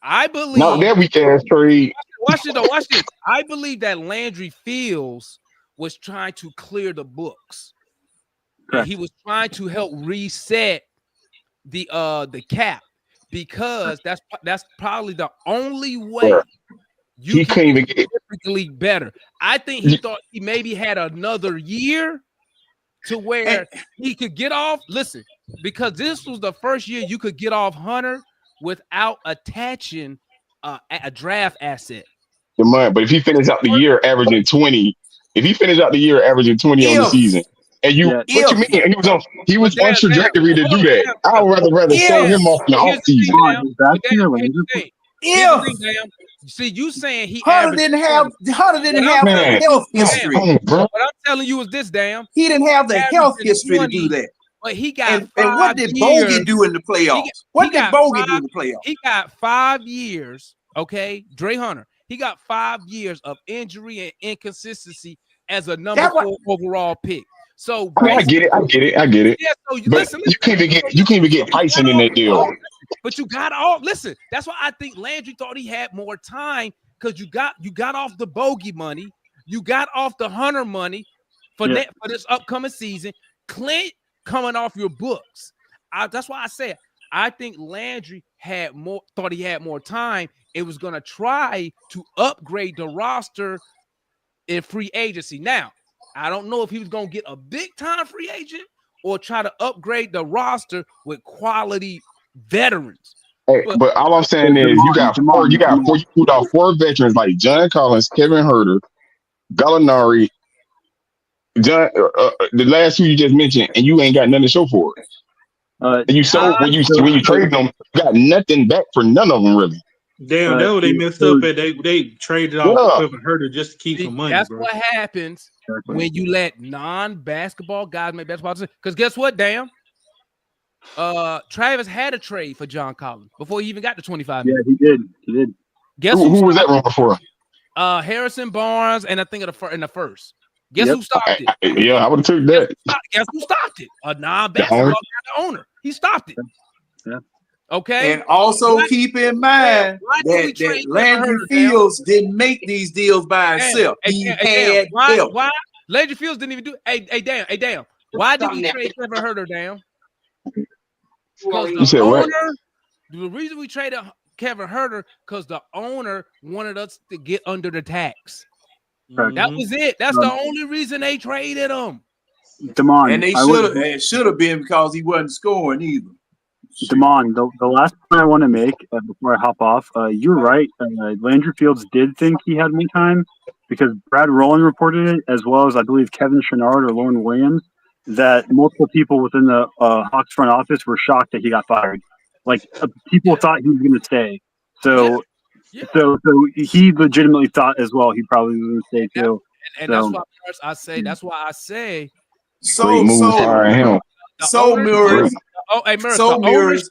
I believe. Not that weak ass trade. Watch it though. Watch this. I believe that Landry Fields was trying to clear the books. He was trying to help reset the cap. Because that's probably the only way you can get significantly better. I think he thought he maybe had another year to where he could get off. Listen, because this was the first year you could get off Hunter without attaching a draft asset. But if he finished out the year averaging 20, on the season. And what you mean? He was on trajectory to do that. I would rather sell him off in the offseason. See, you saying Hunter didn't have the health history. What I'm telling you is this, damn. He didn't have the health history to do that. But he got and what did Bogey do in the playoffs? What did Bogey do in the playoffs? He got 5 years, okay? Dre Hunter. He got 5 years of injury and inconsistency as a number 4 overall pick. So I get it. Yeah, so listen, you can't even get Tyson in that deal. But you got off. Listen, that's why I think Landry thought he had more time because you got off the Bogey money, you got off the Hunter money for this upcoming season. Clint coming off your books. That's why I said I think Landry thought he had more time. It was gonna try to upgrade the roster in free agency. Now, I don't know if he was going to get a big-time free agent or try to upgrade the roster with quality veterans. Hey, but all I'm saying is you got 4 veterans like John Collins, Kevin Huerter, Gallinari, the last 2 you just mentioned, and you ain't got nothing to show for it. And you sold when you trade them, you got nothing back for none of them really. Damn, that's what they messed up at. They traded off Kevin Herter just to keep some money, That's bro. what happens when you let non-basketball guys make basketball decisions. Because guess what, damn? Travis had a trade for John Collins before he even got to 25 million. Yeah, he did. Guess who was that one before? Harrison Barnes, and I think in the first. Guess who stopped it? I would have took that. Guess who stopped it? A non-basketball guy, the owner. He stopped it. Yeah. Okay. And also keep in mind that Landry Fields didn't make these deals by himself. He had help. Why? Landry Fields didn't even do. Hey, damn. Why did we trade Kevin Herter down? Because the reason we traded Kevin Herter because the owner wanted us to get under the tax. That was it. That's the only reason they traded him. Damon, and they should have been because he wasn't scoring either. Damon, the last point I want to make before I hop off, you're right. Landry Fields did think he had more time because Brad Rowland reported it, as well as I believe Kevin Chouinard or Lauren Williams, that multiple people within the Hawks front office were shocked that he got fired. Like people thought he was going to stay. So he legitimately thought as well he probably was going to stay too. And that's why I say. That's why I say. Murray. Ownership,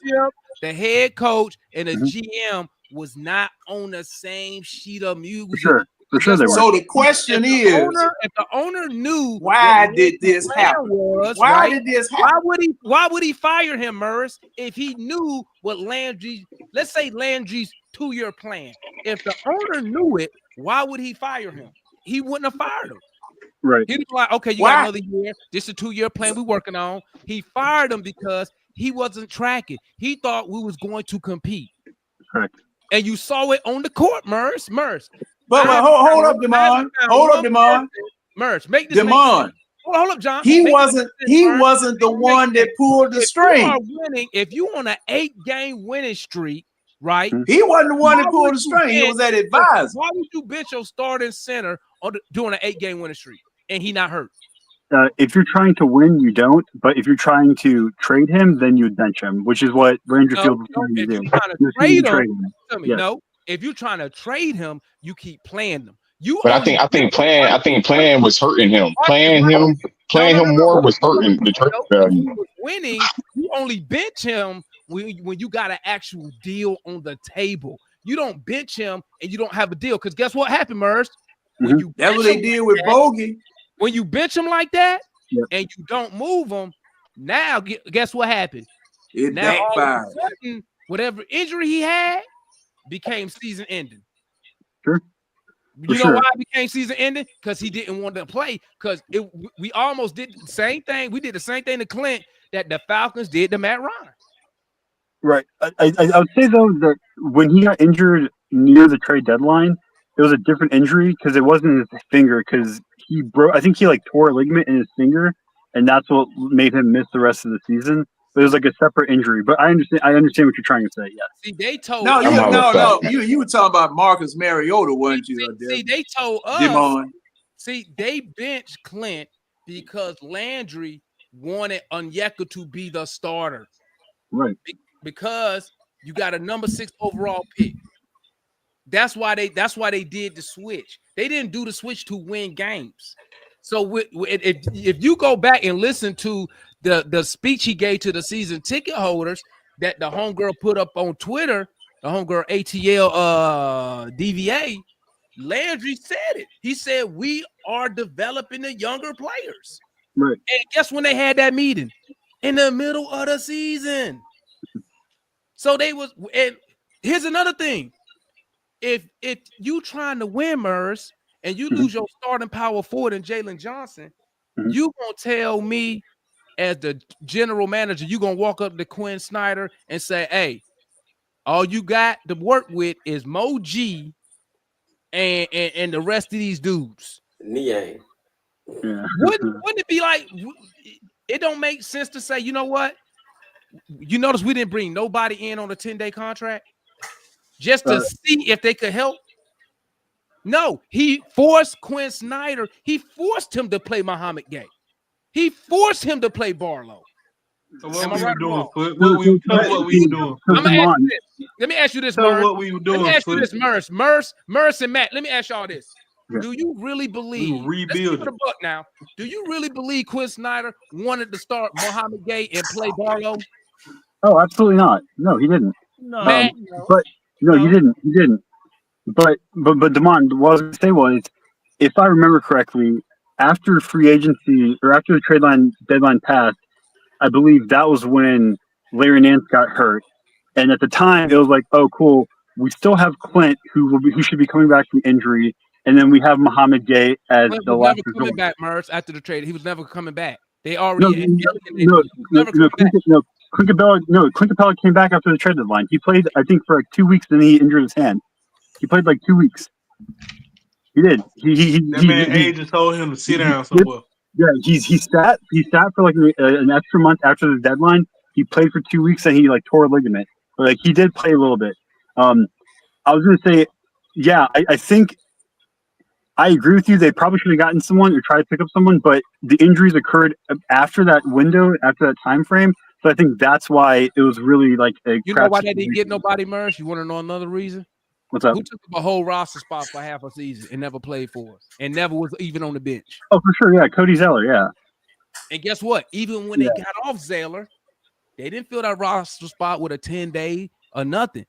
the head coach, and the GM was not on the same sheet of music. For sure. So the question is, if the owner knew why did this happen? Why would he fire him, Murris, if he knew what let's say Landry's 2-year plan? If the owner knew it, why would he fire him? He wouldn't have fired him. Right. He was like, okay, you got another year. This is a 2-year plan we're working on. He fired him because he wasn't tracking. He thought we was going to compete. Correct. And you saw it on the court, Murs. But hold up, Damon. Hold up, Damon. Murs, make this. Damon. Hold up, John. He wasn't the one that pulled the string. If you on an 8-game winning streak, right? He wasn't the one that pulled the string. He was that advisor. Why would you bench your starting center doing an 8-game winning streak and he not hurt? If you're trying to win, you don't. But if you're trying to trade him, then you would bench him, which is what Landry Fields is trying to do. No. If you're trying to trade him, you keep playing them. But I think playing was hurting him. Playing him more was hurting the trade value. If he was winning, you only bench him when you got an actual deal on the table. You don't bench him and you don't have a deal. Because guess what happened, Murs? That's what they did with Bogey. When you bench him like that and you don't move him, now guess what happened? It now backfired. All of a sudden, whatever injury he had became season ending. Sure. You know why it became season ending? Because he didn't want to play. Because we almost did the same thing. We did the same thing to Clint that the Falcons did to Matt Ryan. Right. I would say though that when he got injured near the trade deadline, it was a different injury because it wasn't his finger because he broke. I think he tore a ligament in his finger, and that's what made him miss the rest of the season. But it was like a separate injury. But I understand what you're trying to say. Yeah. See, they told no. You were talking about Marcus Mariota, weren't you? See, they told us. Demon. See, they benched Clint because Landry wanted Onyeka to be the starter. Right. Because you got a number 6 overall pick. That's why they did the switch. They didn't do the switch to win games. So if you go back and listen to the speech he gave to the season ticket holders that the homegirl put up on Twitter, the homegirl ATL DVA, Landry said it. He said, we are developing the younger players. Right. And guess when they had that meeting? In the middle of the season. So and here's another thing. If you trying to win, Murs, and you lose your starting power forward in Jalen Johnson, you gonna tell me as the general manager, you gonna walk up to Quinn Snyder and say, hey, all you got to work with is Mo G and the rest of these dudes. Niang. Yeah. Wouldn't it be like it don't make sense to say, you know what? You notice we didn't bring nobody in on a 10-day contract just to see if they could help. No, he forced Quinn Snyder. He forced him to play Muhammad Gay. He forced him to play Barlow. Am What I we were right or doing, wrong? Foot? What we were doing? I'm gonna ask you this. Let me ask you this, Tell Murph. what we were doing, Let me ask you Foot. this, Murs, and Matt. Let me ask y'all this. Do you really believe? We were Let's keep it rebuilding. a buck now. Do you really believe Quinn Snyder wanted to start Mohamed Gay and play Barlow? Oh, absolutely not. No, he didn't. No, Matt? But no, he didn't. He didn't. But Damon, what I was going to say was, if I remember correctly, after free agency or after the trade line deadline passed, I believe that was when Larry Nance got hurt, and at the time it was like, oh, cool, we still have Clint who should be coming back from injury, and then we have Mohamed Gay as Clint the was last never resort. coming back, Murs, after the trade. He was never coming back. They No, already Clint Capella came back after the trade deadline. He played, I think, for like 2 weeks, then he injured his hand. He played like 2 weeks. He did. That man agent told him to sit down somewhere. Yeah, he sat for like an extra month after the deadline. He played for 2 weeks and he like tore a ligament. But like he did play a little bit. I was gonna say, yeah, I think I agree with you. They probably should have gotten someone or tried to pick up someone, but the injuries occurred after that window, after that time frame. So I think that's why it was really like a You crap know why they situation. didn't get nobody, Murs? You want to know another reason? What's up? Who took up a whole roster spot for half a season and never played for us and never was even on the bench? Oh, for sure, yeah, Cody Zeller, yeah. And guess what? Even when they got off Zeller, they didn't fill that roster spot with a 10-day or nothing.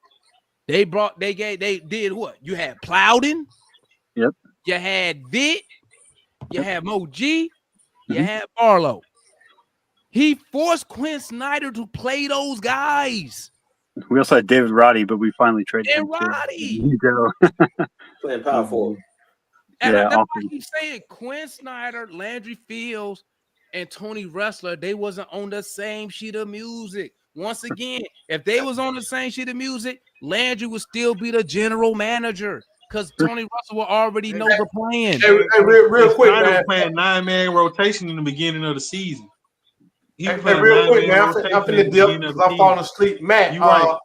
They did what? You had Plowden. Yep. You had Vitt. You had Mo G. You had Barlow. He forced Quinn Snyder to play those guys. We also had David Roddy, but we finally traded And him. Roddy. Playing power forward. And Yeah, that's why awesome. I keep saying Quinn Snyder, Landry Fields, and Tony Wrestler, they wasn't on the same sheet of music. Once again, if they was on the same sheet of music, Landry would still be the general manager because Tony Russell will already know the plan. Hey, real quick, Snyder man. was playing 9-man rotation in the beginning of the season. He was Hey, playing real quick, 9-man man. I'm rotation finna at the dip beginning of because the I'm season. falling asleep. Matt, You right.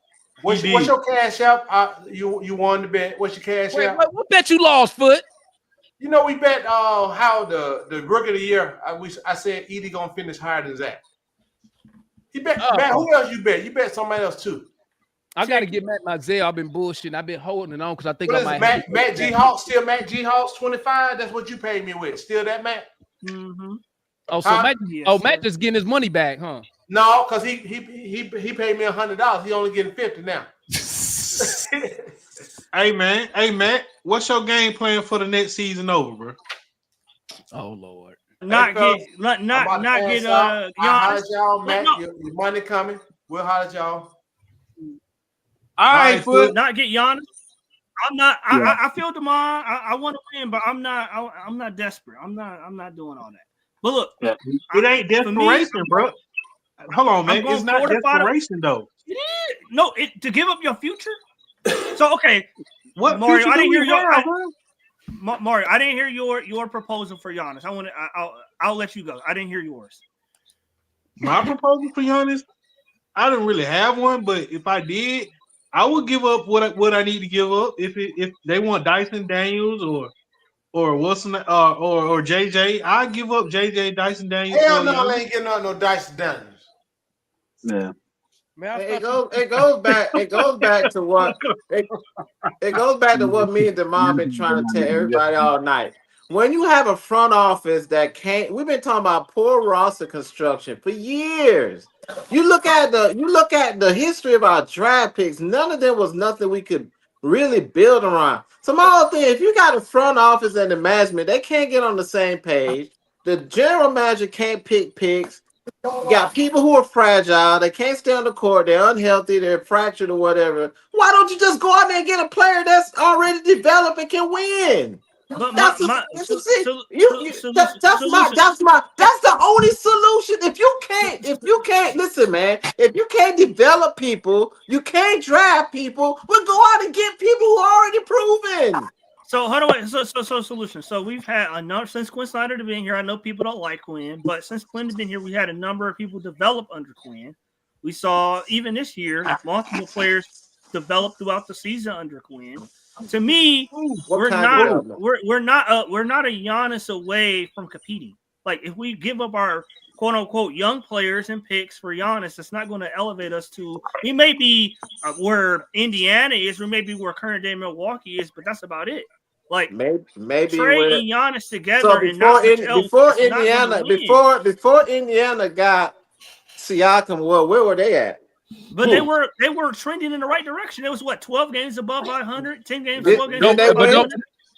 what's your cash out? You won the bet. What's your cash Wait, out? what bet you lost, Foot? You know, we bet how the rookie of the year. I said Edie gonna finish higher than Zach. He bet. Matt, who else you bet? You bet somebody else too. I got to get Matt Mazel. I've been bullshitting. I've been holding it on because I think What I is it, might. Matt G Hawks still Matt G Hawks 25? That's what you paid me with. Still that Matt? Mm-hmm. Oh, so Huh? Matt just getting his money back, huh? No, because he paid me $100. He only getting 50 now. Hey man, what's your game plan for the next season over, bro? Oh Lord. Not get Giannis. I'll holler at y'all, Matt. Your money coming. We'll holler at y'all. All right, Foot. Foot. Not get Giannis. I'm not. I feel Demond. I want to win, but I'm not. I'm not desperate. I'm not doing all that. But look, It ain't desperation, bro. Hold on, man. It's not desperation though. It is. No, to give up your future. So okay, what Mario? future I didn't do hear we your have, bro? Mario. I didn't hear your proposal for Giannis. I'll let you go. I didn't hear yours. My proposal for Giannis, I didn't really have one, but if I did, I would give up what I need to give up. If they want Dyson Daniels or Wilson or JJ, I give up JJ Dyson Daniels. Hell no, I ain't getting no Dyson Daniels. Yeah. Man, It goes back to what me and Demar been trying to tell everybody all night. When you have a front office that can't, we've been talking about poor roster construction for years. You look at the history of our draft picks. None of them was nothing we could really build around. Some other thing, if you got a front office and the management, they can't get on the same page. The general manager can't pick picks. You got people who are fragile. They can't stay on the court. They're unhealthy. They're fractured or whatever. Why don't you just go out there and get a player that's already developed and can win? That's the only solution. If you can't listen, man. If you can't develop people, you can't draft people. We'll go out and get people who are already proven. So how do I so solution? So we've had a number since Quinn Snyder to been here. I know people don't like Quinn, but since Quinn has been here, we had a number of people develop under Quinn. We saw even this year multiple players develop throughout the season under Quinn. To me, we're not a Giannis away from competing. Like if we give up our quote unquote young players and picks for Giannis, it's not going to elevate us to. We may be where Indiana is, or maybe where current day Milwaukee is, but that's about it. Like maybe Trey and Giannis together, so and not much else, before Indiana got Siakam, well, where were they at? But they were trending in the right direction. It was what, 12 games above 500, 10 games above 500.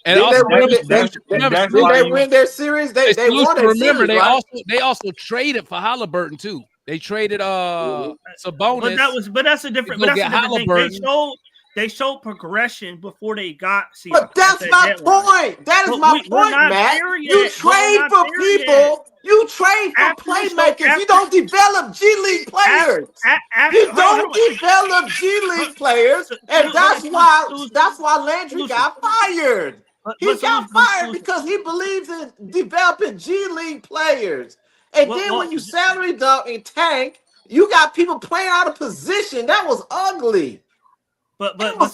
And did they win their series? They won their remember, series, they also traded for Halliburton too. They traded Sabonis. But that's a different. But that's a different thing. They showed progression before they got Siakam. But that's my point. That is my point, Matt. You trade for people. You trade for playmakers. You don't develop G League players. You don't develop G League players, and that's why Landry got fired. He got fired because he believes in developing G League players. And then when you salary dump and tank, you got people playing out of position. That was ugly. But go ahead.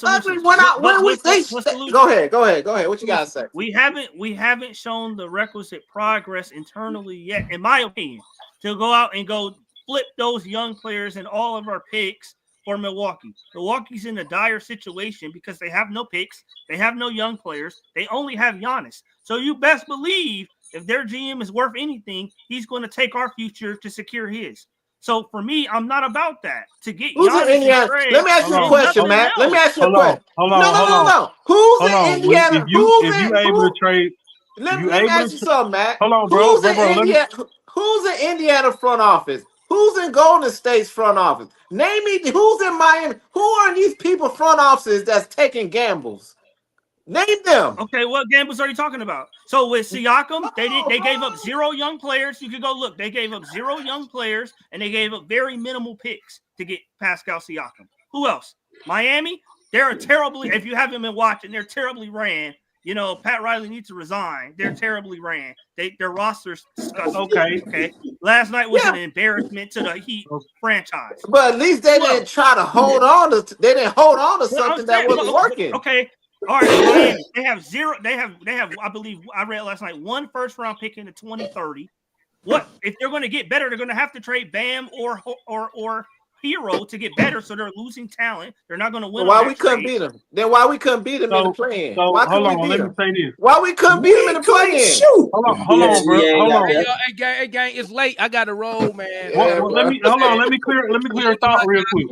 What you gotta say? We haven't shown the requisite progress internally yet, in my opinion, to go out and go flip those young players and all of our picks for Milwaukee. Milwaukee's in a dire situation because they have no picks, they have no young players, they only have Giannis. So you best believe if their GM is worth anything, he's going to take our future to secure his. So for me, I'm not about that. To get Giannis in Indiana. Let me ask you a question, Matt. Let me ask you a question. No. Who's in Indiana? If you able to trade, let me ask you something, Matt. Hold on, bro. Who's in Indiana front office? Who's in Golden State's front office? Name me who's in Miami. Who are these people front offices that's taking gambles? Name them. Okay, what gambles are you talking about? So with Siakam, they gave up 0 young players. You could go look. They gave up 0 young players, and they gave up very minimal picks to get Pascal Siakam. Who else? Miami. They're terribly. If you haven't been watching, they're terribly ran. You know, Pat Riley needs to resign. They're terribly ran. Their roster's disgusting. Okay. Last night was an embarrassment to the Heat franchise. But at least they didn't try to hold on to. They didn't hold on to something that wasn't working. Okay. All right. They have 0. They have. I believe I read last night 1 first-round pick in the 2030. What if they're going to get better? They're going to have to trade Bam or Hero to get better. So they're losing talent. They're not going to win. Why we couldn't beat them? Then why we couldn't beat them in the play-in? Why hold on, let me say this. Why we couldn't beat them in the play-in? Hold on, bro. Hold on. Hey, gang, it's late. I got to roll, man. Let me clear a thought real quick.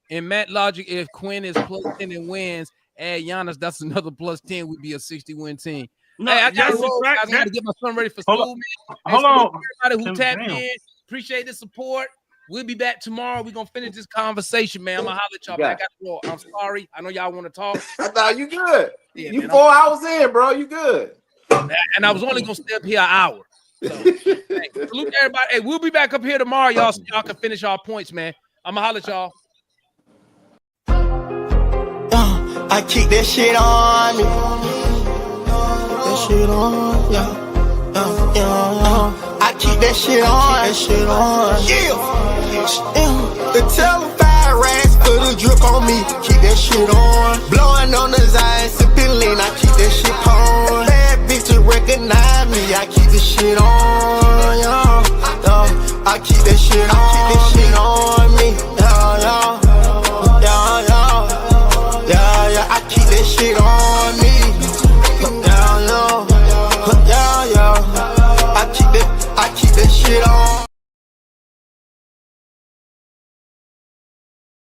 In Matt logic, if Quinn is +10 and wins, add Giannis, that's another +10. Would be a 60-win team. No, hey, I got to get my son ready for school, man. Hold on. Everybody who tapped in, appreciate the support. We'll be back tomorrow. We're going to finish this conversation, man. I'm going to holler at y'all back. I'm sorry. I know y'all want to talk. I thought you good. Yeah, you man, 4 hours in, bro. You good. And I was only going to stay up here an hour. So, hey, salute everybody. Hey, we'll be back up here tomorrow, y'all, so y'all can finish our points, man. I'm going to holler at y'all. I keep that shit on me. That shit on, yeah. I keep that shit on. The telephone racks put a drip on me. Keep that shit on. Blowing on the Zion, sipping lean. I keep that shit on. Bad bitches recognize me. I keep the shit on, I keep that shit on.